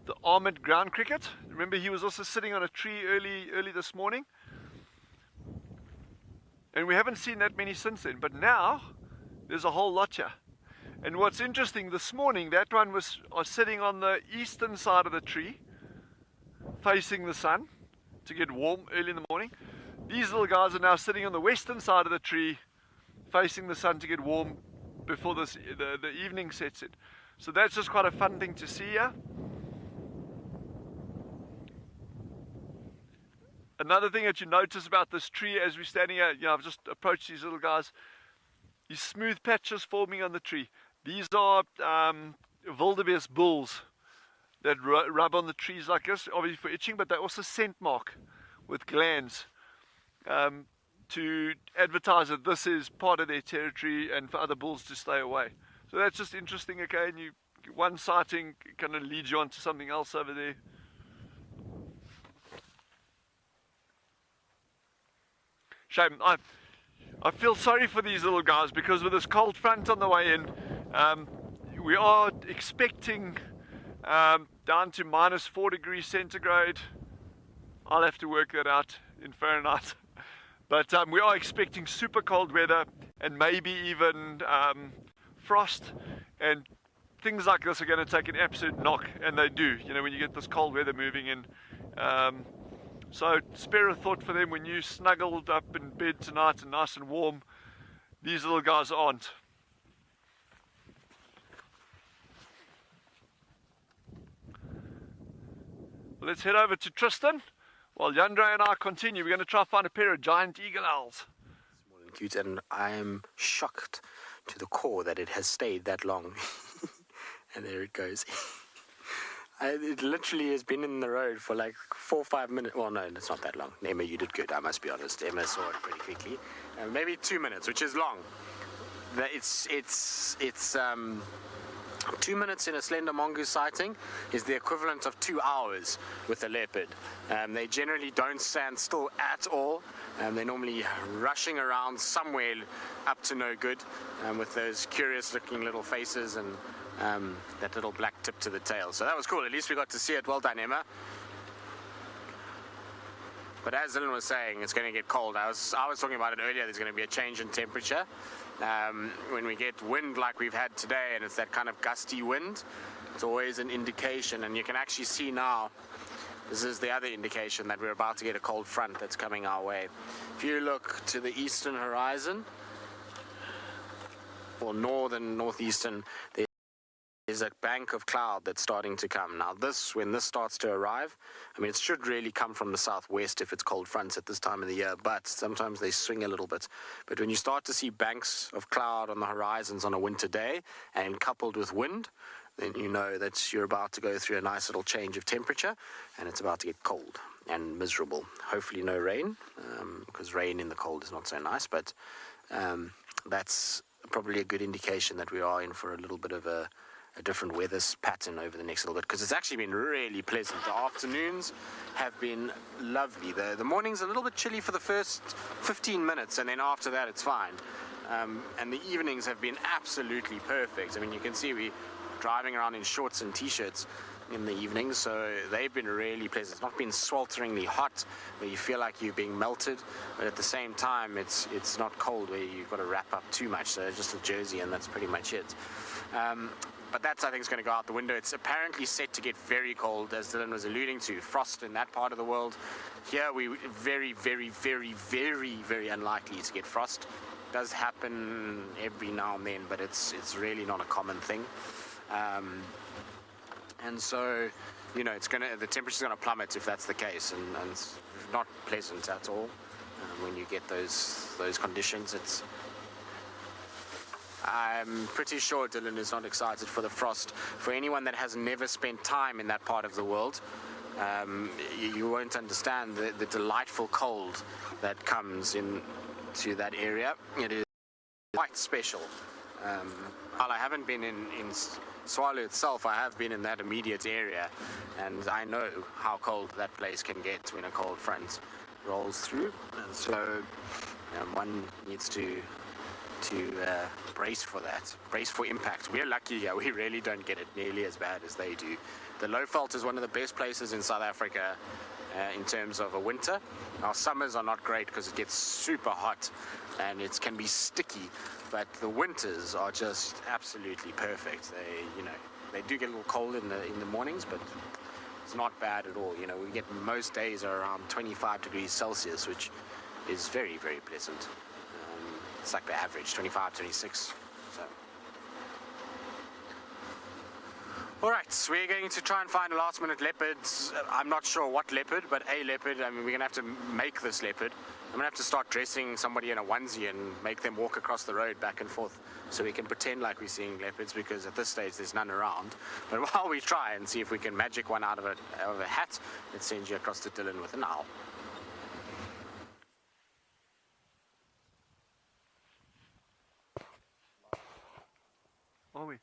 the armored ground cricket. Remember, he was also sitting on a tree early this morning. And we haven't seen that many since then, but now there's a whole lot here. And what's interesting, this morning that one was sitting on the eastern side of the tree, facing the sun to get warm early in the morning. These little guys are now sitting on the western side of the tree, facing the sun to get warm before the evening sets in. So that's just quite a fun thing to see here. Another thing that you notice about this tree as we're standing here, I've just approached these little guys, these smooth patches forming on the tree. These are wildebeest bulls that rub on the trees like this, obviously for itching, but they also scent mark with glands to advertise that this is part of their territory and for other bulls to stay away. So that's just interesting, okay, and one sighting kind of leads you on to something else over there. Shame. I feel sorry for these little guys because with this cold front on the way in, we are expecting down to -4 degrees centigrade. I'll have to work that out in Fahrenheit. But we are expecting super cold weather and maybe even frost, and things like this are going to take an absolute knock, and they do, when you get this cold weather moving in. So spare a thought for them when you snuggled up in bed tonight and nice and warm. These little guys aren't. Let's head over to Tristan while Yandre and I continue. We're going to try to find a pair of giant eagle owls. Small and cute, and I am shocked to the core that it has stayed that long. And there it goes. It literally has been in the road for like 4 or 5 minutes. Well, no, it's not that long. Emma, you did good, I must be honest. Emma saw it pretty quickly. Maybe 2 minutes, which is long. It's 2 minutes in a slender mongoose sighting is the equivalent of 2 hours with a leopard. They generally don't stand still at all. They're normally rushing around somewhere up to no good, with those curious looking little faces and that little black tip to the tail. So that was cool. At least we got to see it. Well done, Emma. But as Dylan was saying, it's going to get cold. I was talking about it earlier. There's going to be a change in temperature. When we get wind like we've had today, and it's that kind of gusty wind, it's always an indication. And you can actually see now, this is the other indication that we're about to get a cold front that's coming our way. If you look to the eastern horizon, or northeastern, there's a bank of cloud that's starting to come. Now when this starts to arrive, I mean, it should really come from the southwest if it's cold fronts at this time of the year, but sometimes they swing a little bit. But when you start to see banks of cloud on the horizons on a winter day, and coupled with wind, then you know that you're about to go through a nice little change of temperature, and it's about to get cold and miserable. Hopefully no rain, because rain in the cold is not so nice, but that's probably a good indication that we are in for a little bit of a different weather pattern over the next little bit, because it's actually been really pleasant. The afternoons have been lovely. The morning's a little bit chilly for the first 15 minutes, and then after that it's fine. And the evenings have been absolutely perfect. I mean, you can see we driving around in shorts and t-shirts in the evenings, so they've been really pleasant. It's not been swelteringly hot where you feel like you're being melted, but at the same time it's not cold where you've got to wrap up too much. So just a jersey and that's pretty much it. But that's, I think, is going to go out the window. It's apparently set to get very cold, as Dylan was alluding to. Frost in that part of the world. Here, we very, very, very, very, very unlikely to get frost. It does happen every now and then, but it's really not a common thing. And so, you know, the temperature's going to plummet if that's the case, and it's not pleasant at all when you get those conditions. I'm pretty sure Dylan is not excited for the frost. For anyone that has never spent time in that part of the world, you won't understand the delightful cold that comes into that area. It is quite special. While I haven't been in Tswalu itself, I have been in that immediate area, and I know how cold that place can get when a cold front rolls through. And so one needs to brace for that, brace for impact. We're lucky here, we really don't get it nearly as bad as they do. The Lowveld is one of the best places in South Africa in terms of a winter. Our summers are not great because it gets super hot and it can be sticky, but the winters are just absolutely perfect. They do get a little cold in the mornings, but it's not bad at all. We get most days are around 25 degrees Celsius, which is very, very pleasant. It's like the average, 25, 26. So. All right, so we're going to try and find a last-minute leopard. I'm not sure what leopard, but a leopard. I mean, we're going to have to make this leopard. I'm going to have to start dressing somebody in a onesie and make them walk across the road back and forth so we can pretend like we're seeing leopards, because at this stage there's none around. But while we try and see if we can magic one out of a hat, let's send you across to Dylan with an owl. Are we?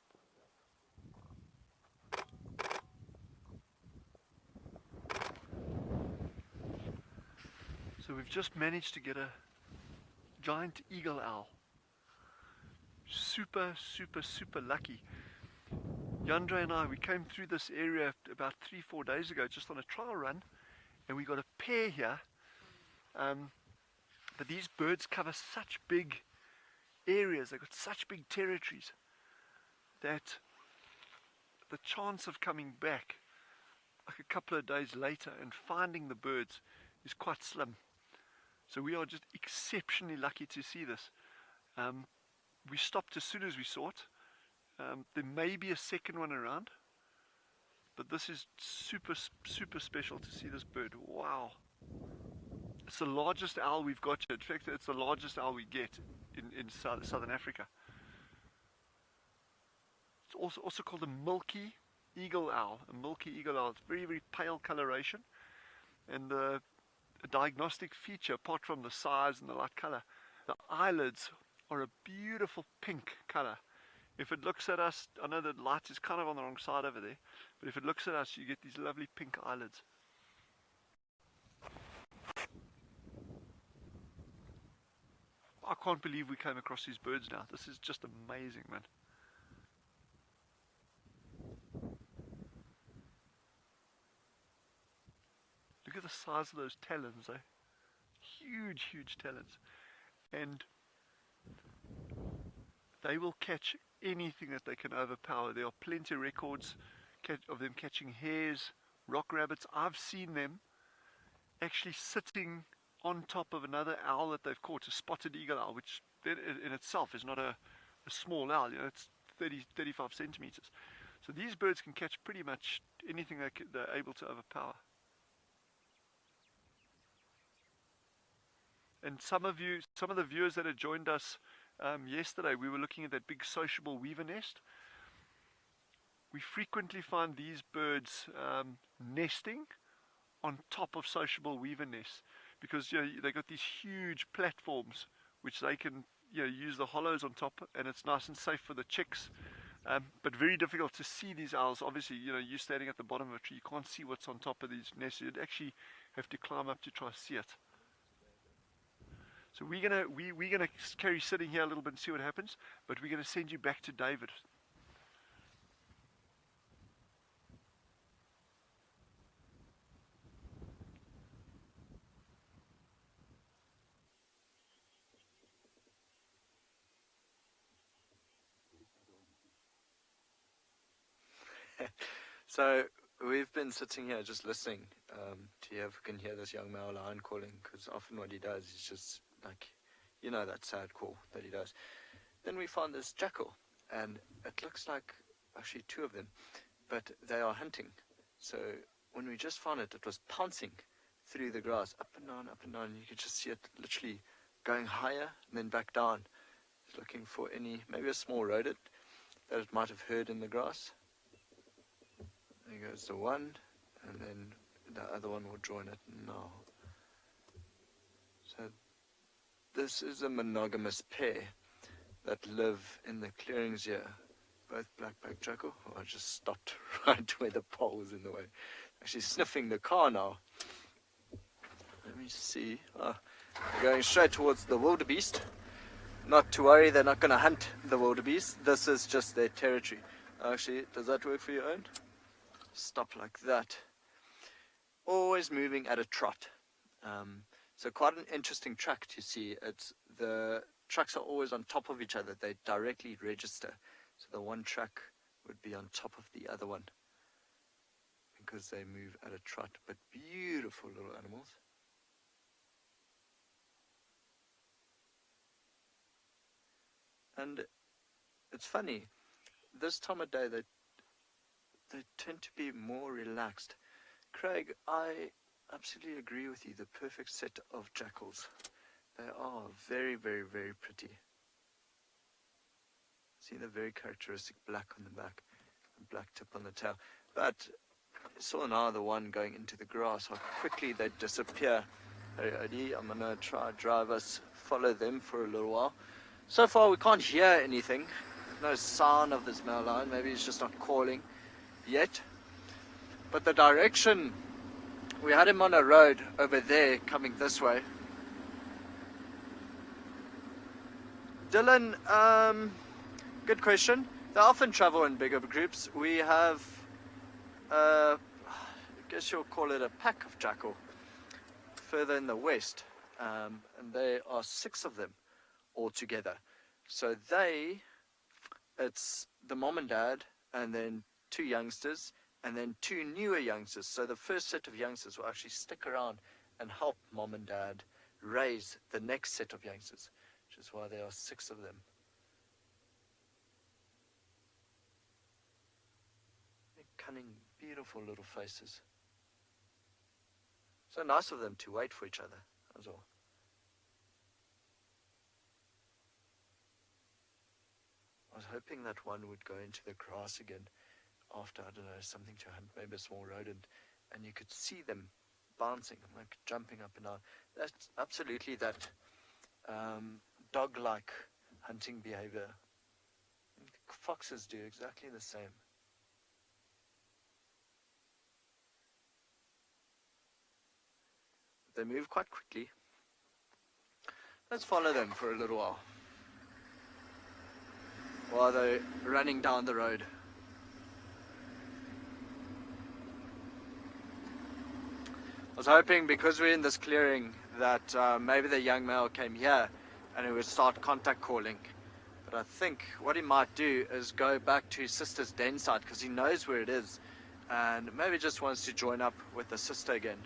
So we've just managed to get a giant eagle owl. Super, super, super lucky. Yandre and I, we came through this area about 3-4 days ago just on a trial run, and we got a pair here. But these birds cover such big areas, they've got such big territories, that the chance of coming back like a couple of days later and finding the birds is quite slim. So we are just exceptionally lucky to see this. We stopped as soon as we saw it. There may be a second one around, but this is super, super special to see this bird. Wow. It's the largest owl we've got here. In fact, it's the largest owl we get in southern Africa. It's also called a milky eagle owl. A milky eagle owl. It's very, very pale coloration, and a diagnostic feature, apart from the size and the light color, the eyelids are a beautiful pink color. If it looks at us, I know the light is kind of on the wrong side over there, but if it looks at us, you get these lovely pink eyelids. I can't believe we came across these birds now. This is just amazing, man. Look at the size of those talons, eh? Huge, huge talons. And they will catch anything that they can overpower. There are plenty of records of them catching hares, rock rabbits. I've seen them actually sitting on top of another owl that they've caught, a spotted eagle owl, which in itself is not a small owl, you know, it's 35 centimeters. So these birds can catch pretty much anything they're able to overpower. And some of the viewers that had joined us yesterday, we were looking at that big sociable weaver nest. We frequently find these birds nesting on top of sociable weaver nests, because they got these huge platforms which they can use the hollows on top, and it's nice and safe for the chicks, but very difficult to see these owls. Obviously, you're standing at the bottom of a tree, you can't see what's on top of these nests. You'd actually have to climb up to try to see it. So we're gonna carry sitting here a little bit and see what happens, but we're gonna send you back to David. So we've been sitting here just listening to hear if we can hear this young male lion calling, because often what he does is just like, that sad call that he does. Then we found this jackal, and it looks like actually two of them, but they are hunting. So when we just found it, it was pouncing through the grass, up and down, up and down. You could just see it literally going higher and then back down. It's looking for maybe a small rodent that it might have heard in the grass. There goes the one, and then the other one will join it now. So this is a monogamous pair that live in the clearings here. Both black-backed jackal. Oh, I just stopped right where the pole was in the way. Actually sniffing the car now. Let me see. They're going straight towards the wildebeest. Not to worry, they're not going to hunt the wildebeest. This is just their territory. Actually, does that work for your own? Stop like that. Always moving at a trot. So quite an interesting track to see. The tracks are always on top of each other. They directly register. So the one track would be on top of the other one, because they move at a trot. But beautiful little animals. And it's funny, this time of day they tend to be more relaxed. Craig, I absolutely agree with you. The perfect set of jackals. They are very, very, very pretty. See the very characteristic black on the back and black tip on the tail. But I saw now the one going into the grass, how quickly they disappear. Hey, Adi, I'm going to try drive us, follow them for a little while. So far we can't hear anything. No sound of this male lion. Maybe he's just not calling yet. But the direction, we had him on a road over there coming this way. Dylan, good question. They often travel in bigger groups. We have, I guess you'll call it a pack of jackal further in the west. And there are 6 of them altogether. So it's the mom and dad, and then 2 youngsters, and then 2 newer youngsters. So the first set of youngsters will actually stick around and help mom and dad raise the next set of youngsters, which is why there are 6 of them. They're cunning, beautiful little faces. So nice of them to wait for each other as well. I was hoping that one would go into the grass again after, I don't know, something to hunt, maybe a small rodent, and you could see them bouncing, like jumping up and down. That's absolutely that dog-like hunting behavior. Foxes do exactly the same. They move quite quickly. Let's follow them for a little while they're running down the road. I was hoping, because we're in this clearing, that maybe the young male came here and he would start contact calling. But I think what he might do is go back to his sister's den site, because he knows where it is, and maybe just wants to join up with the sister again.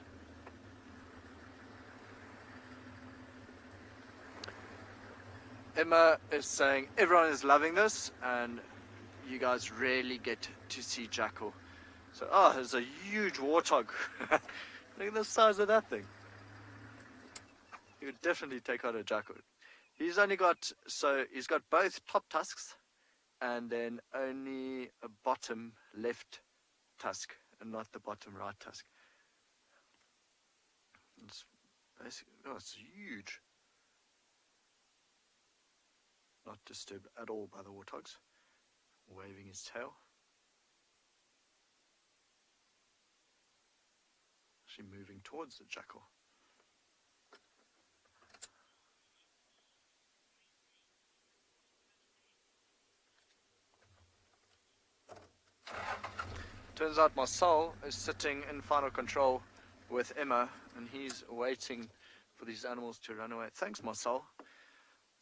Emma is saying everyone is loving this, and you guys rarely get to see jackal. So, oh, there's a huge warthog. Look at the size of that thing. He would definitely take out a jackal. He's only got, so he's got both top tusks and then only a bottom left tusk and not the bottom right tusk. It's basically, oh, it's huge. Not disturbed at all by the warthogs. Waving his tail. Actually moving towards the jackal. Turns out Marcel is sitting in final control with Emma, and he's waiting for these animals to run away. Thanks, Marcel.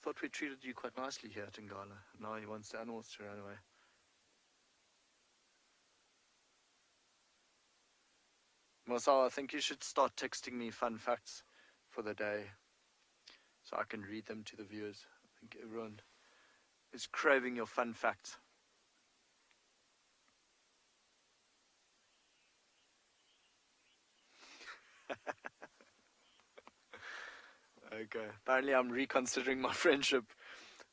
Thought we treated you quite nicely here at Ngala. Now he wants the animals to run away. Marcel, I think you should start texting me fun facts for the day so I can read them to the viewers. I think everyone is craving your fun facts. Okay, apparently I'm reconsidering my friendship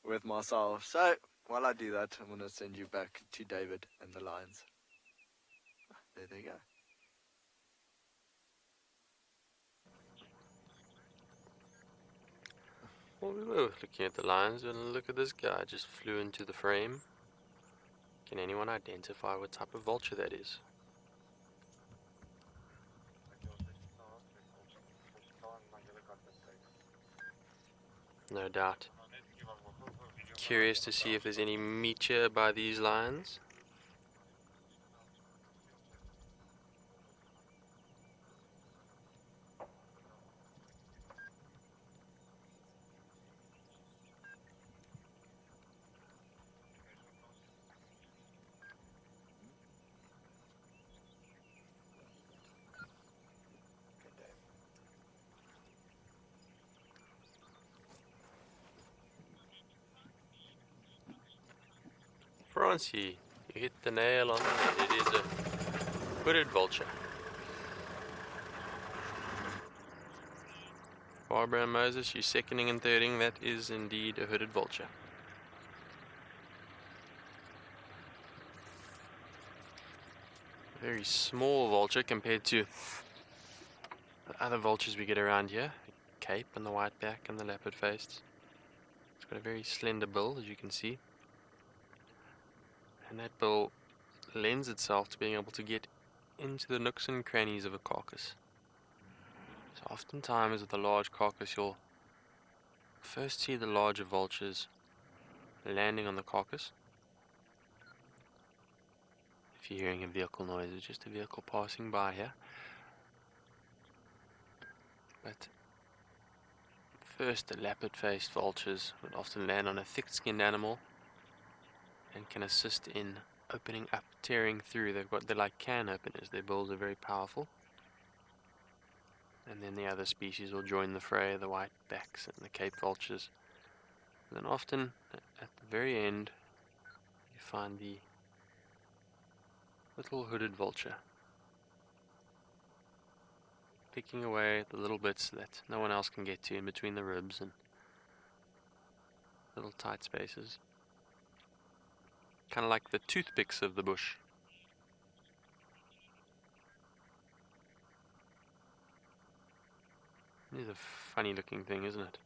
with Marcel. So, while I do that, I'm going to send you back to David and the lions. There they go. Well, we were looking at the lions, and look at this guy, just flew into the frame. Can anyone identify what type of vulture that is? No doubt. Curious to see if there's any meat by these lions. Francie, you hit the nail on the head. It is a hooded vulture. Barbara and Moses, you seconding and thirding, that is indeed a hooded vulture. Very small vulture compared to the other vultures we get around here. The cape and the white back and the leopard faced. It's got a very slender bill, as you can see. And that bill lends itself to being able to get into the nooks and crannies of a carcass. So oftentimes with a large carcass, you'll first see the larger vultures landing on the carcass. If you're hearing a vehicle noise, it's just a vehicle passing by here. But first, the leopard-faced vultures would often land on a thick-skinned animal and can assist in opening up, tearing through. They're like can openers. Their bills are very powerful. And then the other species will join the fray, the white backs and the Cape vultures. And then often, at the very end, you find the little hooded vulture picking away at the little bits that no one else can get to in between the ribs and little tight spaces. Kind of like the toothpicks of the bush. It is a funny looking thing, isn't it?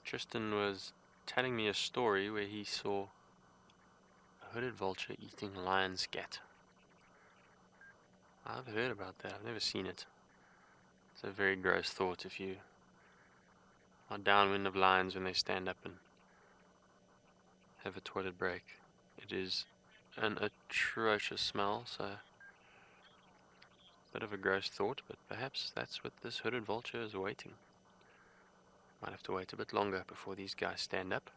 Tristan was telling me a story where he saw a hooded vulture eating lion scat. I've heard about that. I've never seen it. It's a very gross thought if you are downwind of lions when they stand up and have a toilet break. It is an atrocious smell, so bit of a gross thought, but perhaps that's what this hooded vulture is waiting. Might have to wait a bit longer before these guys stand up.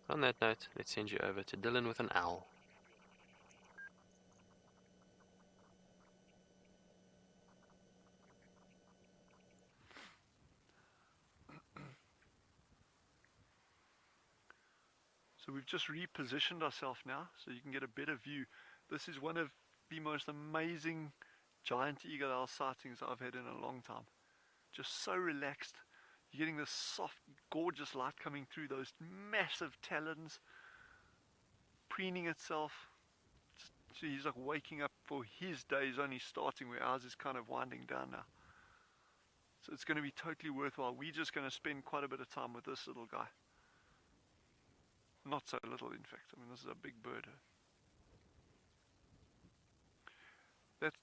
On that note, let's send you over to Dylan with an owl. So we've just repositioned ourselves now so you can get a better view. This is one of the most amazing giant eagle owl sightings I've had in a long time. Just so relaxed. You're getting this soft, gorgeous light coming through those massive talons, preening itself. So he's like waking up for his day is only starting, where ours is kind of winding down now. So it's going to be totally worthwhile. We're just going to spend quite a bit of time with this little guy. Not so little, in fact. I mean, this is a big bird.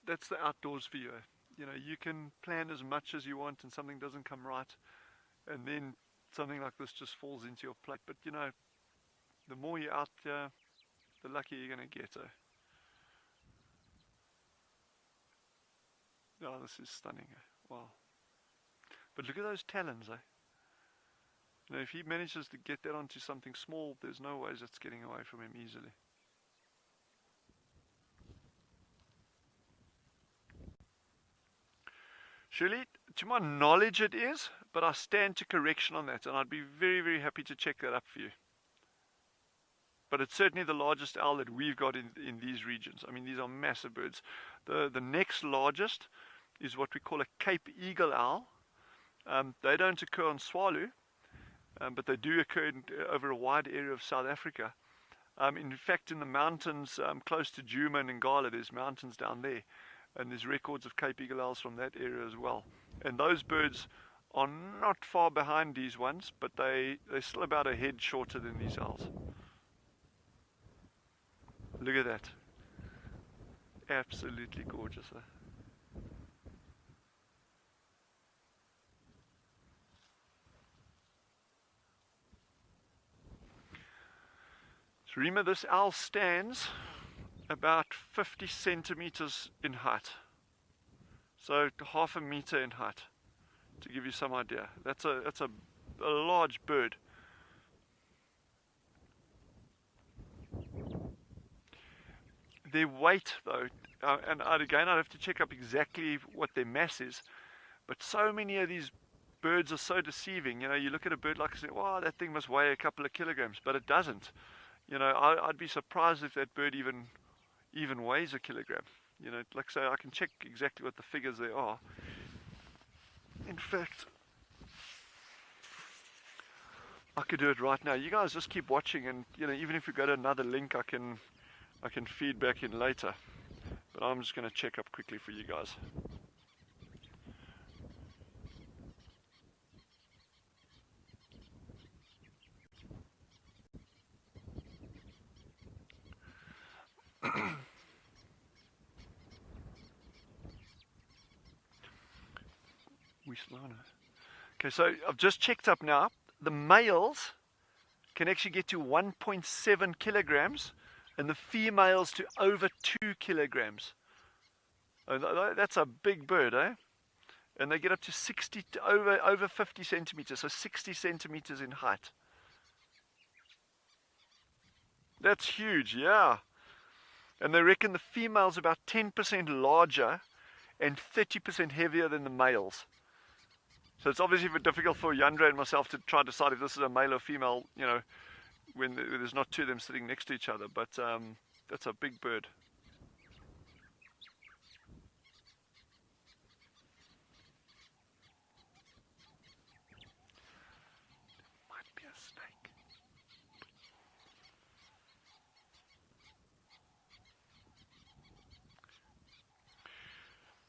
That's the outdoors for you. You know, you can plan as much as you want and something doesn't come right, and then something like this just falls into your plate. But you know, the more you're out there, the luckier you're going to get. Oh, this is stunning. Wow. But look at those talons. You know, if he manages to get that onto something small, there's no ways it's getting away from him easily. Surely, to my knowledge it is, but I stand to correction on that, and I'd be very, very happy to check that up for you. But it's certainly the largest owl that we've got in these regions. I mean, these are massive birds. The next largest is what we call a Cape Eagle owl. They don't occur on Tswalu, but they do occur over a wide area of South Africa. In fact, in the mountains close to Djuma and Ngala, there's mountains down there, and there's records of Cape Eagle owls from that area as well. And those birds are not far behind these ones, but they're still about a head shorter than these owls. Look at that. Absolutely gorgeous. So remember, this owl stands about 50 centimeters in height. So half a meter in height, to give you some idea. That's a large bird. Their weight, though, and again, I'd have to check up exactly what their mass is, but so many of these birds are so deceiving. You know, you look at a bird like I say, wow, that thing must weigh a couple of kilograms, but it doesn't. You know, I'd be surprised if that bird even weighs a kilogram. You know, like I say, I can check exactly what the figures there are. In fact, I could do it right now. You guys just keep watching, and you know, even if we go to another link, I can feed back in later. But I'm just going to check up quickly for you guys. Okay, so I've just checked up now. The males can actually get to 1.7 kilograms, and the females to over 2 kilograms. That's a big bird, eh? And they get up to 60 to over 50 centimeters, so 60 centimeters in height. That's huge, yeah. And they reckon the female's about 10% larger and 30% heavier than the males. So it's obviously difficult for Yandre and myself to try to decide if this is a male or female, you know, when there's not two of them sitting next to each other. But that's a big bird. Might be a snake.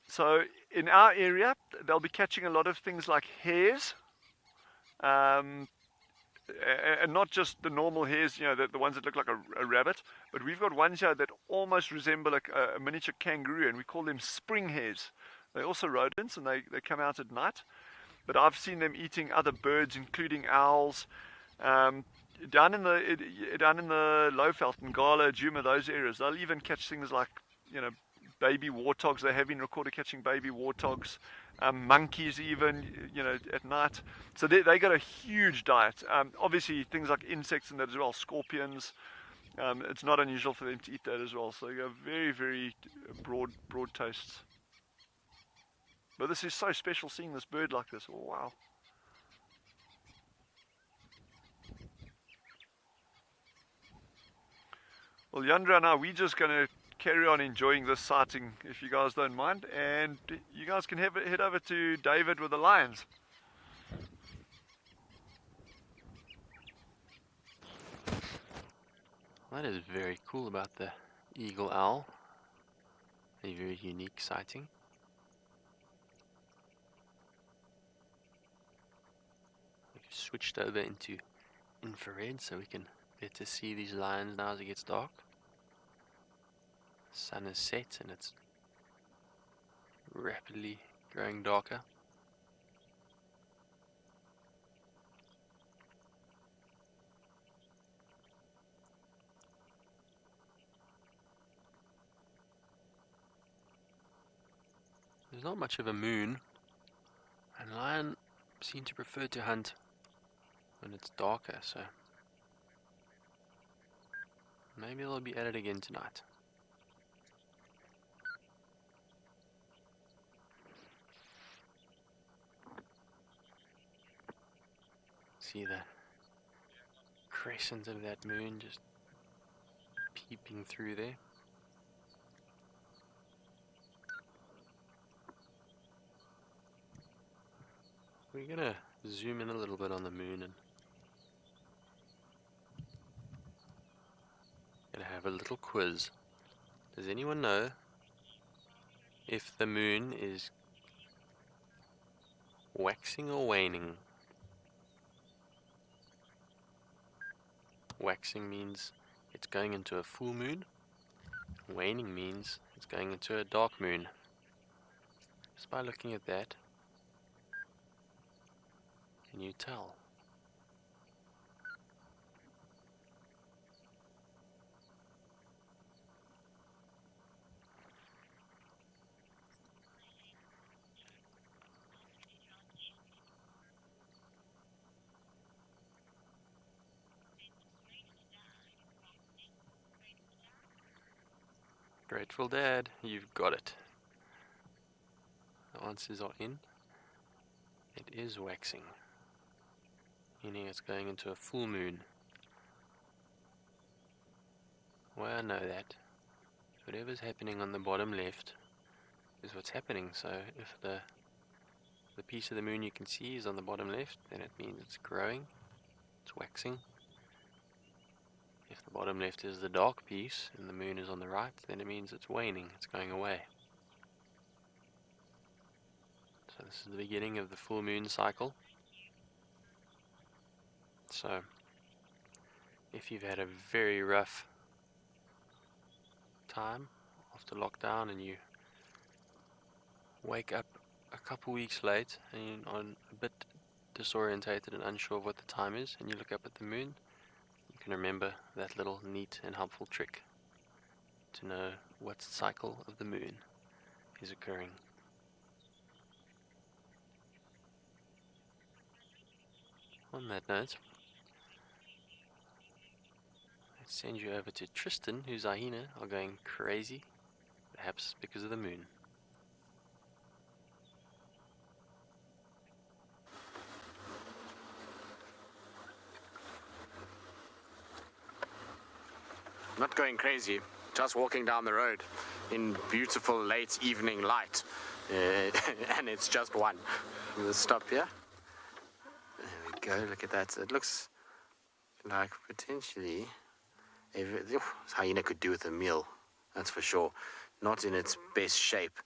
So in our area, they'll be catching a lot of things like hares, and not just the normal hares, you know, the ones that look like a rabbit, but we've got ones here that almost resemble a miniature kangaroo, and we call them spring hares. They're also rodents, and they come out at night, but I've seen them eating other birds, including owls. down in the Lowveld, Ngala, Djuma, those areas, they'll even catch things like, baby warthogs. They have been recorded catching baby warthogs, monkeys even, at night. So they got a huge diet. Obviously things like insects and that as well, scorpions. It's not unusual for them to eat that as well. So they got very, very broad tastes. But this is so special seeing this bird like this. Oh, wow. Well, Yandra and I, we're just going to carry on enjoying this sighting, if you guys don't mind. And you guys can head over to David with the lions. That is very cool about the eagle owl. A very unique sighting. We've switched over into infrared so we can better see these lions now as it gets dark. The sun is set and it's rapidly growing darker. There's not much of a moon, and lion seem to prefer to hunt when it's darker, so maybe they'll be at it again tonight. See the crescent of that moon just peeping through there. We're gonna zoom in a little bit on the moon and gonna have a little quiz. Does anyone know if the moon is waxing or waning? Waxing means it's going into a full moon. Waning means it's going into a dark moon. Just by looking at that, can you tell? Grateful Dad, you've got it. The answers are in. It is waxing, meaning it's going into a full moon. Well, I know that. Whatever's happening on the bottom left is what's happening. So if the piece of the moon you can see is on the bottom left, then it means it's growing, it's waxing. If the bottom left is the dark piece and the moon is on the right, then it means it's waning, it's going away. So this is the beginning of the full moon cycle. So if you've had a very rough time after lockdown and you wake up a couple weeks late and you're a bit disorientated and unsure of what the time is, and you look up at the moon, you can remember that little neat and helpful trick to know what cycle of the moon is occurring. On that note, let's send you over to Tristan, whose hyena are going crazy, perhaps because of the moon. Not going crazy, just walking down the road in beautiful late evening light. And it's just one. Let's stop here. There we go, look at that. It looks like potentially this hyena could do with a meal, that's for sure. Not in its best shape,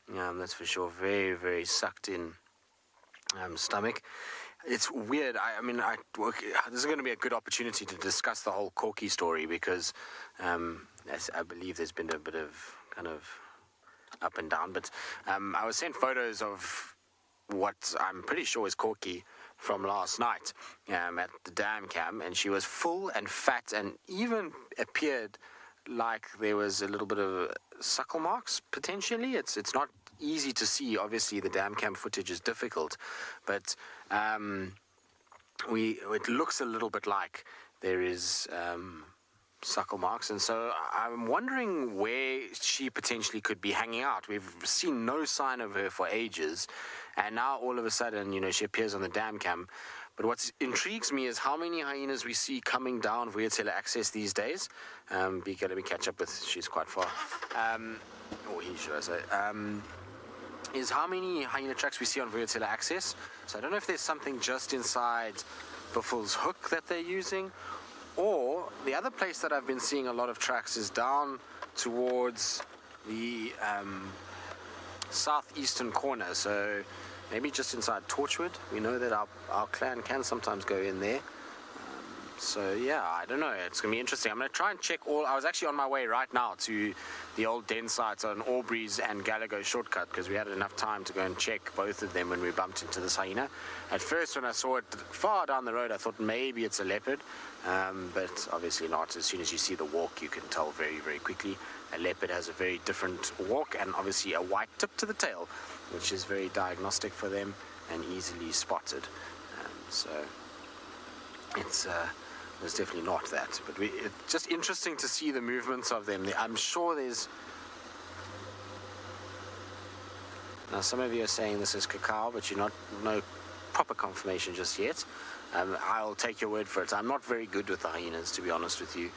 that's for sure. Very, very sucked in stomach. It's weird. This is going to be a good opportunity to discuss the whole Corky story because I believe there's been a bit of kind of up and down. But I was sent photos of what I'm pretty sure is Corky from last night at the dam cam, and she was full and fat and even appeared like there was a little bit of suckle marks, potentially. It's not easy to see. Obviously, the dam cam footage is difficult, but it looks a little bit like there is suckle marks, and so I'm wondering where she potentially could be hanging out. We've seen no sign of her for ages, and now all of a sudden, she appears on the dam cam. But what intrigues me is how many hyenas we see coming down Vuyatela access these days. Bika, let me catch up with, she's quite far. Or he, should I say. Is how many hyena tracks we see on Vuyatela access. So I don't know if there's something just inside Buffalo's Hook that they're using, or the other place that I've been seeing a lot of tracks is down towards the southeastern corner. So maybe just inside Torchwood. We know that our clan can sometimes go in there. So yeah, I don't know. It's going to be interesting. I'm going to try and check I was actually on my way right now to the old den sites on Aubrey's and Gallagher shortcut, because we had enough time to go and check both of them when we bumped into this hyena. At first, when I saw it far down the road, I thought maybe it's a leopard, but obviously not. As soon as you see the walk, you can tell very, very quickly. A leopard has a very different walk and obviously a white tip to the tail, which is very diagnostic for them and easily spotted. So it's definitely not that, but it's just interesting to see the movements of them. I'm sure there's... Now, some of you are saying this is cacao, but you're not no proper confirmation just yet. I'll take your word for it. I'm not very good with the hyenas, to be honest with you.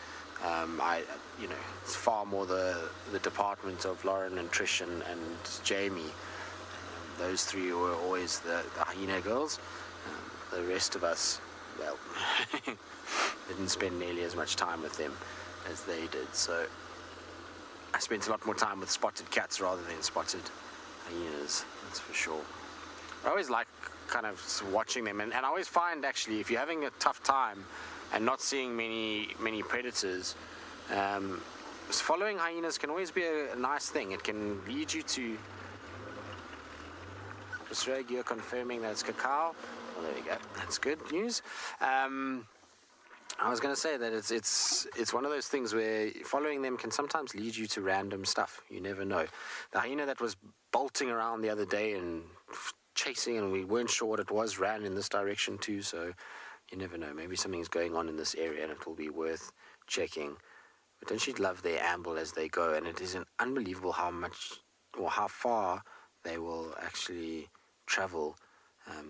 It's far more the department of Lauren and Trish and Jamie. Those three were always the hyena girls. The rest of us, well, didn't spend nearly as much time with them as they did. So I spent a lot more time with spotted cats rather than spotted hyenas, that's for sure. I always like kind of watching them, and I always find, actually, if you're having a tough time and not seeing many predators, following hyenas can always be a nice thing. It can lead you to... Just you're confirming that it's cacao. Well, there we go. That's good news. I was going to say that it's one of those things where following them can sometimes lead you to random stuff. You never know. The hyena that was bolting around the other day and chasing, and we weren't sure what it was, ran in this direction too. So you never know. Maybe something's going on in this area, and it will be worth checking. But don't you love their amble as they go? And it is unbelievable how much or how far they will actually travel.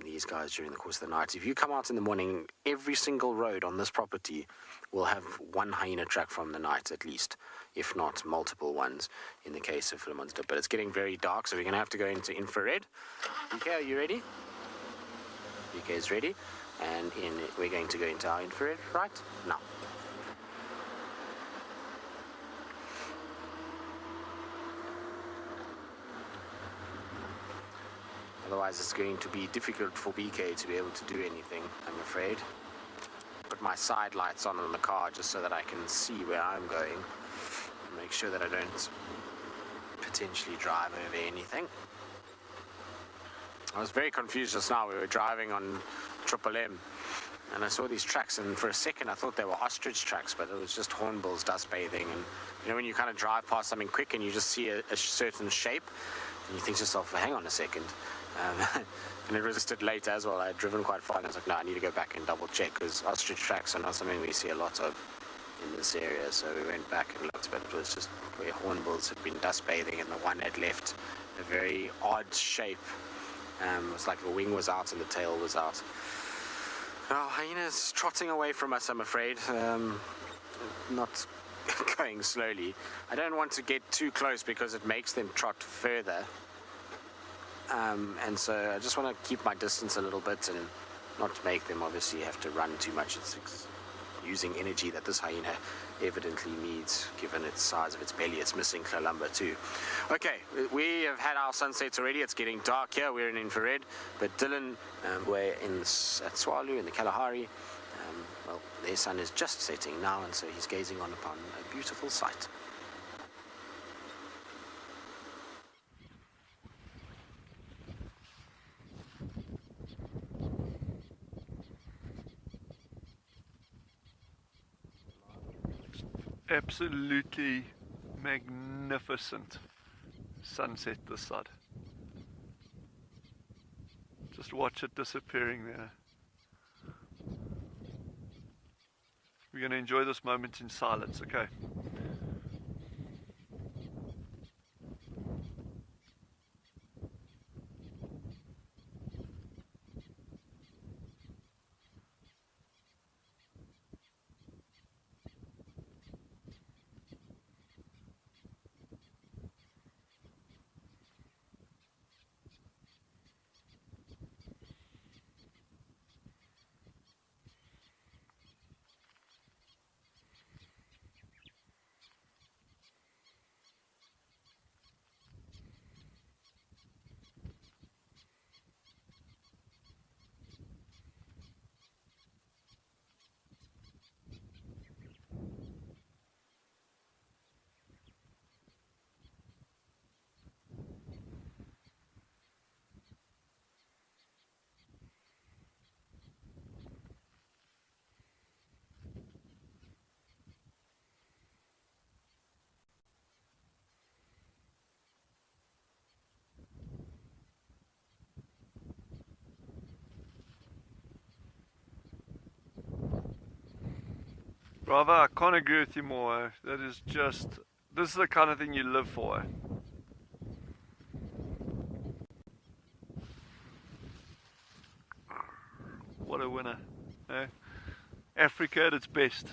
These guys during the course of the night. If you come out in the morning, every single road on this property will have one hyena track from the night at least, if not multiple ones in the case of Le Monster. But it's getting very dark, so we're going to have to go into infrared. BK, are you ready? BK is ready, and we're going to go into our infrared right now. Otherwise, it's going to be difficult for BK to be able to do anything, I'm afraid. Put my side lights on the car just so that I can see where I'm going. And make sure that I don't potentially drive over anything. I was very confused just now. We were driving on Triple M, and I saw these tracks, and for a second I thought they were ostrich tracks, but it was just hornbills dust bathing. And when you kind of drive past something quick and you just see a certain shape, and you think to yourself, hang on a second. And it resisted later as well. I had driven quite far, and I was like, no, I need to go back and double check, because ostrich tracks are not something we see a lot of in this area. So we went back and looked, but it was just where hornbills had been dust bathing, and the one had left a very odd shape. It was like the wing was out and the tail was out. Oh, hyenas trotting away from us, I'm afraid. Not going slowly. I don't want to get too close because it makes them trot further. And so I just want to keep my distance a little bit and not make them obviously have to run too much. It's using energy that this hyena evidently needs, given its size of its belly. It's missing Kalamba too. Okay, we have had our sunsets already. It's getting dark here. We're in infrared. But Dylan, we're at Tswalu in the Kalahari. Well, their sun is just setting now, and so he's gazing upon a beautiful sight. absolutely magnificent sunset this side. Just watch it disappearing there. We're going to enjoy this moment in silence, okay? Bravo, I can't agree with you more. That is just, this is the kind of thing you live for. What a winner. Eh? Africa at its best.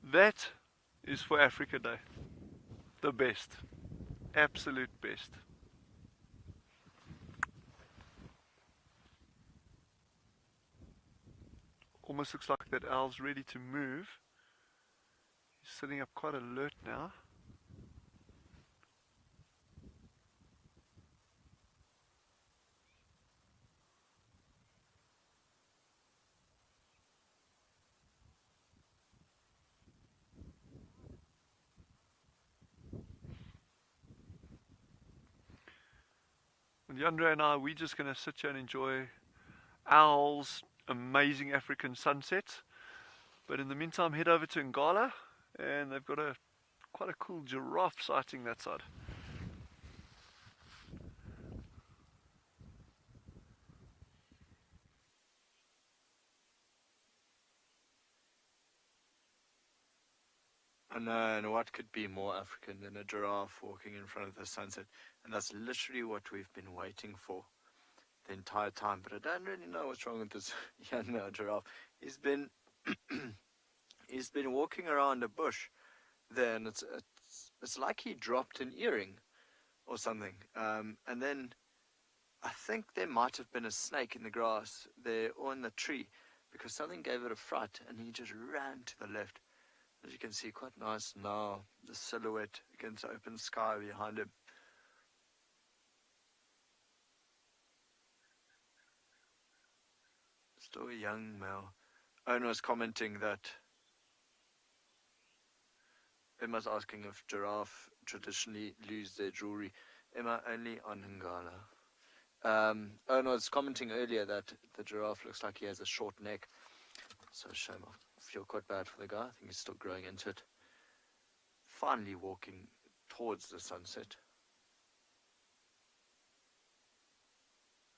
That is for Africa Day. The best. Absolute best. Almost looks like that owl's ready to move. He's sitting up quite alert now. And Yandre and I, we're just going to sit here and enjoy owls, amazing African sunsets. But in the meantime, head over to Ngala, and they've got quite a cool giraffe sighting that side. And what could be more African than a giraffe walking in front of the sunset? And that's literally what we've been waiting for the entire time. But I don't really know what's wrong with this young giraffe. He's been he's been walking around a bush there, and it's like he dropped an earring or something. And then I think there might have been a snake in the grass there or in the tree, because something gave it a fright, and he just ran to the left. As you can see, quite nice now, the silhouette against the open sky behind him. Still a young male. Owen was commenting that Emma's asking if giraffe traditionally lose their jewelry. Emma, only on Ngala. Owen was commenting earlier that the giraffe looks like he has a short neck. So shame. I feel quite bad for the guy. I think he's still growing into it. Finally walking towards the sunset.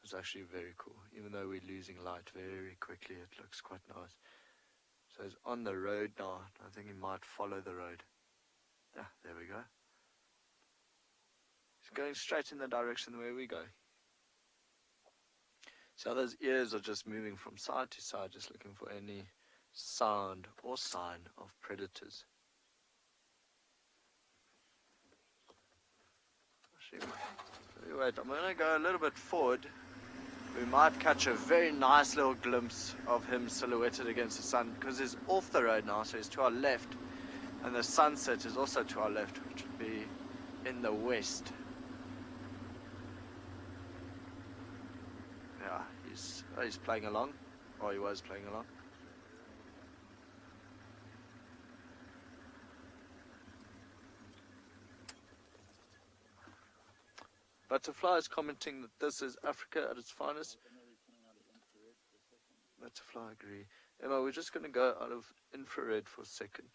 It's actually very cool. Even though we're losing light very quickly, it looks quite nice. So he's on the road now. I think he might follow the road. Yeah, there we go. He's going straight in the direction where we go. So those ears are just moving from side to side, just looking for any sound or sign of predators. Actually, wait, I'm going to go a little bit forward. We might catch a very nice little glimpse of him silhouetted against the sun, because he's off the road now, so he's to our left, and the sunset is also to our left, which would be in the west. Yeah, he's playing along, or he was playing along. Butterfly is commenting that this is Africa at its finest. Butterfly agree. Emma, we're just going to go out of infrared for a second.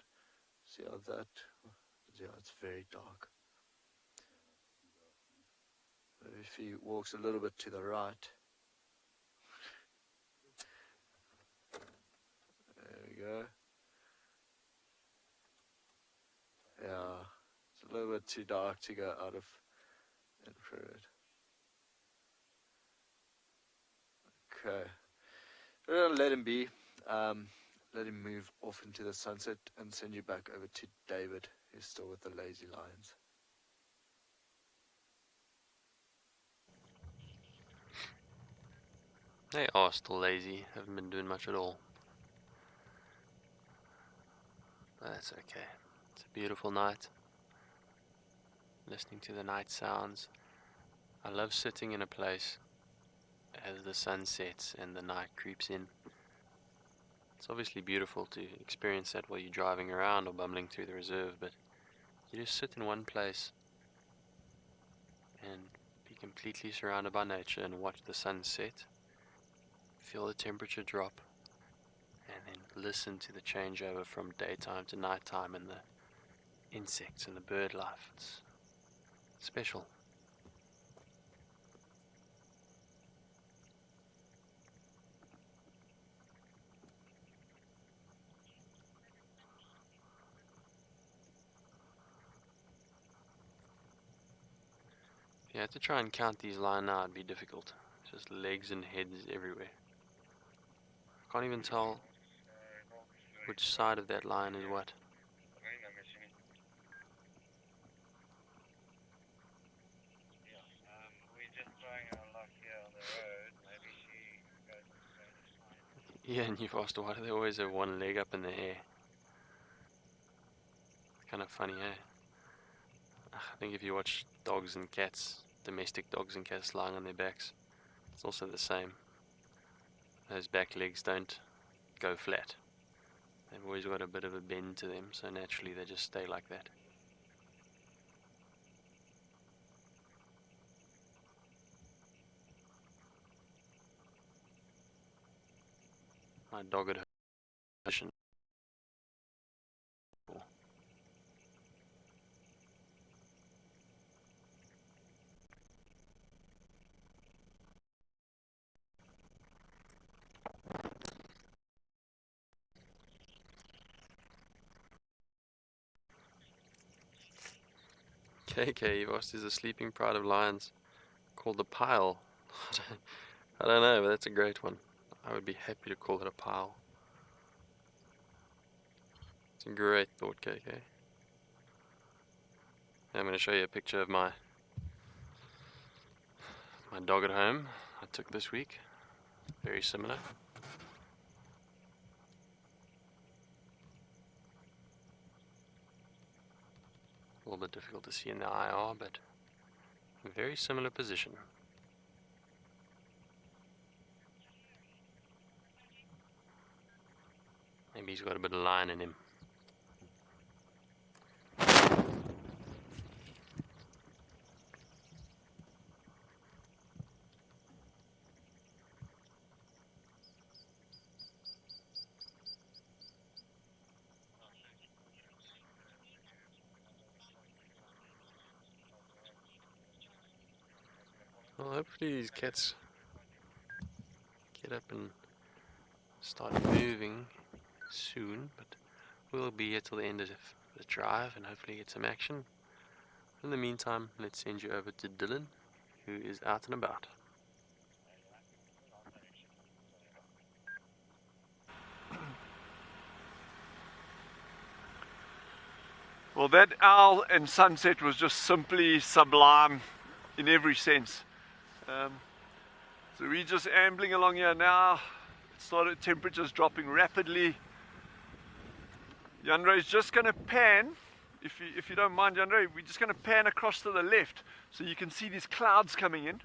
See how that... Yeah, it's very dark. If he walks a little bit to the right. There we go. Yeah, it's a little bit too dark to go out of infrared. Okay. We're going to let him be. Let him move off into the sunset and send you back over to David, who's still with the lazy lions. They are still lazy, haven't been doing much at all. But that's okay. It's a beautiful night. Listening to the night sounds. I love sitting in a place as the sun sets and the night creeps in. It's obviously beautiful to experience that while you're driving around or bumbling through the reserve, but you just sit in one place and be completely surrounded by nature and watch the sun set, feel the temperature drop, and then listen to the changeover from daytime to nighttime and the insects and the bird life. It's special. If you had to try and count these lions now, it'd be difficult. Just legs and heads everywhere. I can't even tell which side of that lion is what. Yeah, and you've asked why do they always have one leg up in the air? It's kind of funny, eh? I think if you watch dogs and cats, domestic dogs and cats lying on their backs, it's also the same. Those back legs don't go flat. They've always got a bit of a bend to them, so naturally they just stay like that. My dog at home. KK, you've asked, is a sleeping pride of lions called the pile? I don't know, but that's a great one. I would be happy to call it a pile. It's a great thought, KK. I'm going to show you a picture of my dog at home I took this week. Very similar. A little bit difficult to see in the IR, but a very similar position. Maybe he's got a bit of line in him. Well, hopefully these cats get up and start moving soon, but we'll be here till the end of the drive and hopefully get some action. In the meantime, let's send you over to Dylan, who is out and about. Well, that owl and sunset was just simply sublime in every sense. So we're just ambling along here now. It started, temperatures dropping rapidly. Yandre is just going to pan, if you don't mind, Yandre, we're just going to pan across to the left so you can see these clouds coming in.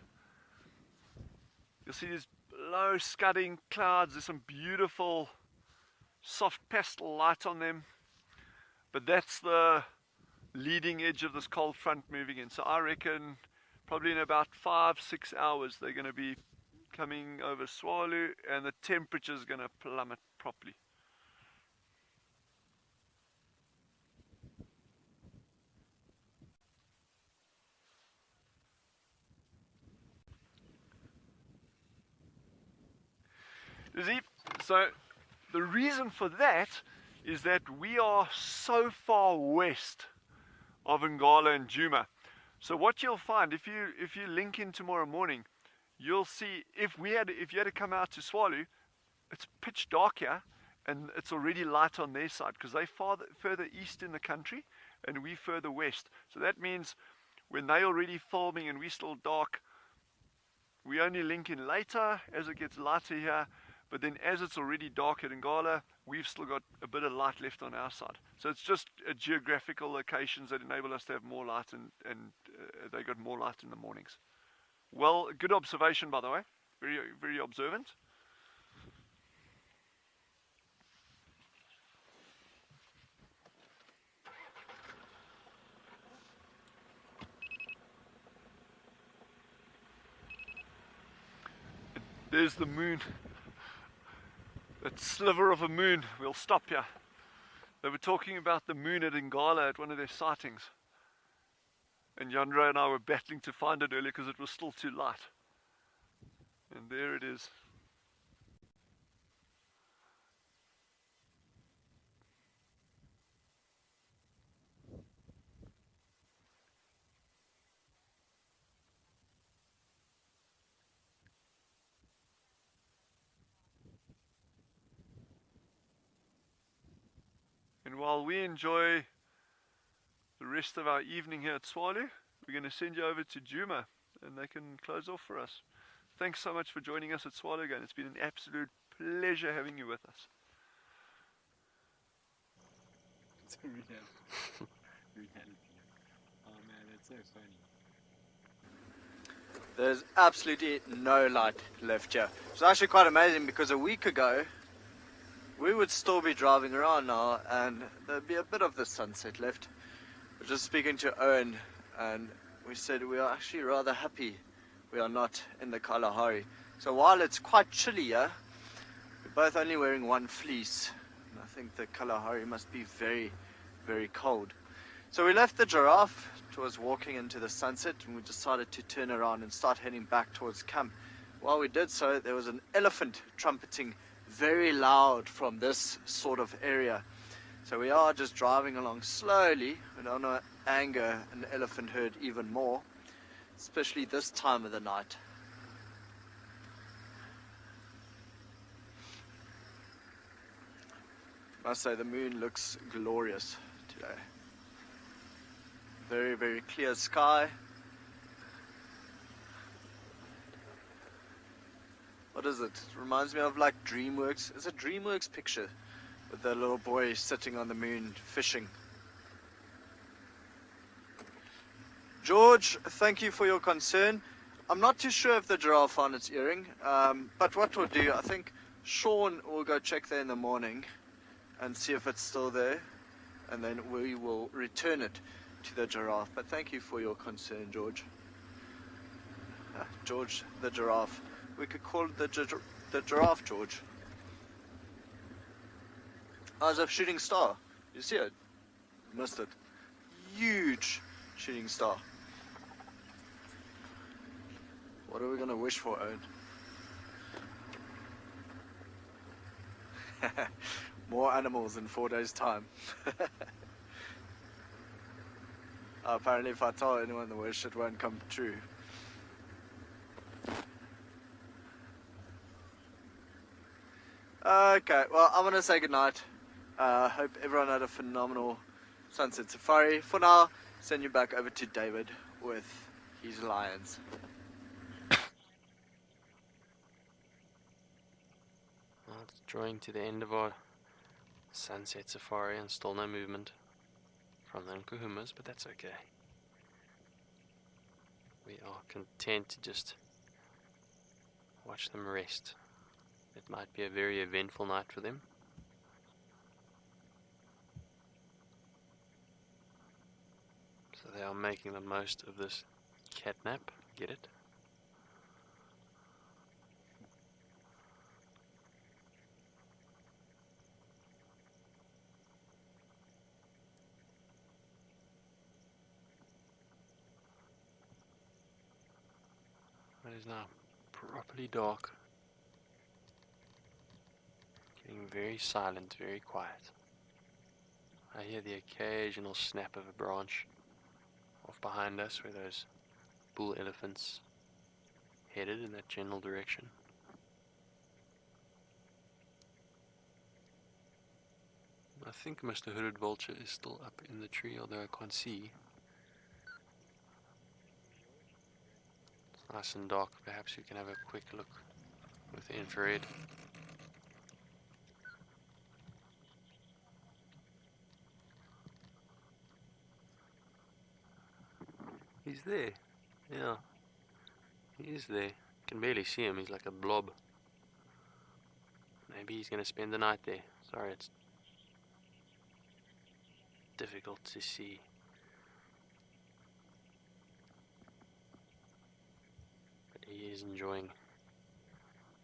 You'll see these low scudding clouds. There's some beautiful soft pastel light on them. But that's the leading edge of this cold front moving in. So I reckon Probably in about 5-6 hours they're going to be coming over Tswalu, and the temperature is going to plummet properly. So the reason for that is that we are so far west of Ngala and Djuma. So what you'll find if you link in tomorrow morning, you'll see if you had to come out to Tswalu, it's pitch dark here, and it's already light on their side because they're further east in the country and we further west. So that means when they're already filming and we're still dark, we only link in later as it gets lighter here. But then as it's already dark at Ngala, we've still got a bit of light left on our side. So it's just geographical locations that enable us to have more light, and they got more light in the mornings. Well, good observation, by the way. Very, very observant. There's the moon. That sliver of a moon. We'll stop here. They were talking about the moon at Ngala at one of their sightings. And Yandra and I were battling to find it earlier because it was still too light. And there it is. And while we enjoy the rest of our evening here at Tswalu, we're going to send you over to Djuma and they can close off for us. Thanks so much for joining us at Tswalu again. It's been an absolute pleasure having you with us. It's a reality. Oh man, that's so funny. There's absolutely no light left here. It's actually quite amazing because a week ago we would still be driving around now and there'd be a bit of the sunset left. We're just speaking to Owen and we said we are actually rather happy we are not in the Kalahari. So while it's quite chilly here, we're both only wearing one fleece. And I think the Kalahari must be very, very cold. So we left the giraffe towards walking into the sunset and we decided to turn around and start heading back towards camp. While we did so, there was an elephant trumpeting very loud from this sort of area. So we are just driving along slowly. We don't want to anger an elephant herd even more, especially this time of the night. I must say the moon looks glorious today. Very, very clear sky. What is it? It reminds me of like DreamWorks. It's a DreamWorks picture with the little boy sitting on the moon fishing. George, thank you for your concern. I'm not too sure if the giraffe found its earring, but what we'll do, I think Sean will go check there in the morning and see if it's still there, and then we will return it to the giraffe. But thank you for your concern, George. George the giraffe. We could call it the giraffe George. Oh, it's a shooting star. You see it? Missed it. Huge shooting star. What are we going to wish for, Owen? More animals in 4 days' time. Apparently if I tell anyone the wish, it won't come true. Okay, well, I'm going to say goodnight. Hope everyone had a phenomenal sunset safari. For now, send you back over to David with his lions. Well, it's drawing to the end of our sunset safari and still no movement from the Nkuhumas, but that's okay. We are content to just watch them rest. It might be a very eventful night for them. So they are making the most of this catnap, get it? It is now properly dark. Getting very silent, very quiet. I hear the occasional snap of a branch off behind us where those bull elephants headed in that general direction. I think Mr. Hooded Vulture is still up in the tree, although I can't see. It's nice and dark. Perhaps you can have a quick look with the infrared. He's there. Yeah. He is there. Can barely see him. He's like a blob. Maybe he's going to spend the night there. Sorry, it's difficult to see. But he is enjoying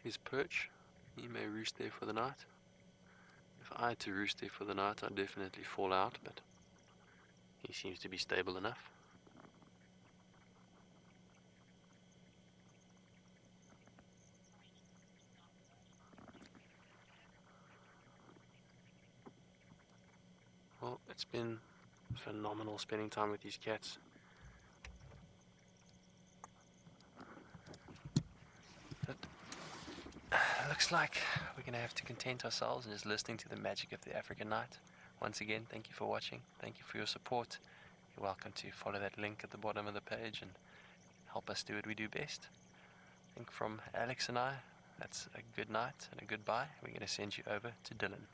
his perch. He may roost there for the night. If I had to roost there for the night, I'd definitely fall out, but he seems to be stable enough. Well, it's been phenomenal spending time with these cats. It looks like we're going to have to content ourselves and just listening to the magic of the African night. Once again, thank you for watching. Thank you for your support. You're welcome to follow that link at the bottom of the page and help us do what we do best. I think from Alex and I, that's a good night and a goodbye. We're going to send you over to Dylan.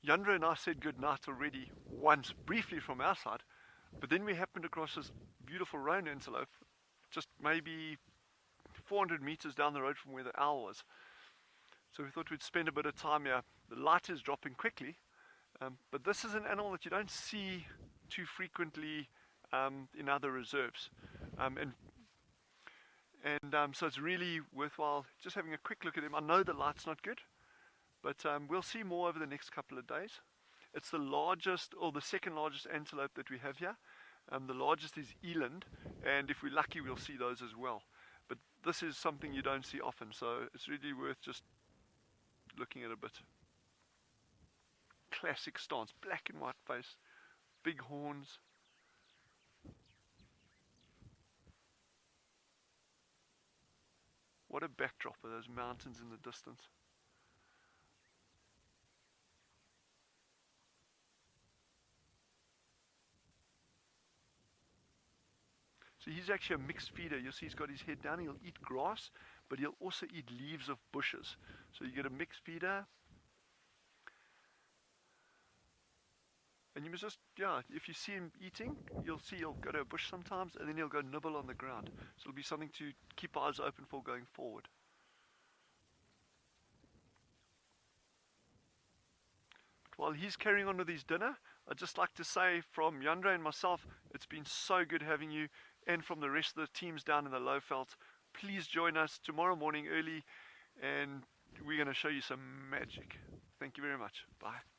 Yandra and I said good night already once, briefly from our side, but then we happened across this beautiful roan antelope, just maybe 400 meters down the road from where the owl was. So we thought we'd spend a bit of time here. The light is dropping quickly, but this is an animal that you don't see too frequently in other reserves. So it's really worthwhile just having a quick look at him. I know the light's not good, but we'll see more over the next couple of days. It's the largest, or the second largest antelope that we have here. The largest is eland, and if we're lucky we'll see those as well. But this is something you don't see often, so it's really worth just looking at a bit. Classic stance, black and white face, big horns. What a backdrop of those mountains in the distance. So he's actually a mixed feeder. You'll see he's got his head down. He'll eat grass, but he'll also eat leaves of bushes. So you get a mixed feeder. And you must just, if you see him eating, you'll see he'll go to a bush sometimes, and then he'll go nibble on the ground. So it'll be something to keep our eyes open for going forward. But while he's carrying on with his dinner, I'd just like to say from Yandra and myself, it's been so good having you, and from the rest of the teams down in the Lowveld. Please join us tomorrow morning early, and we're going to show you some magic. Thank you very much. Bye.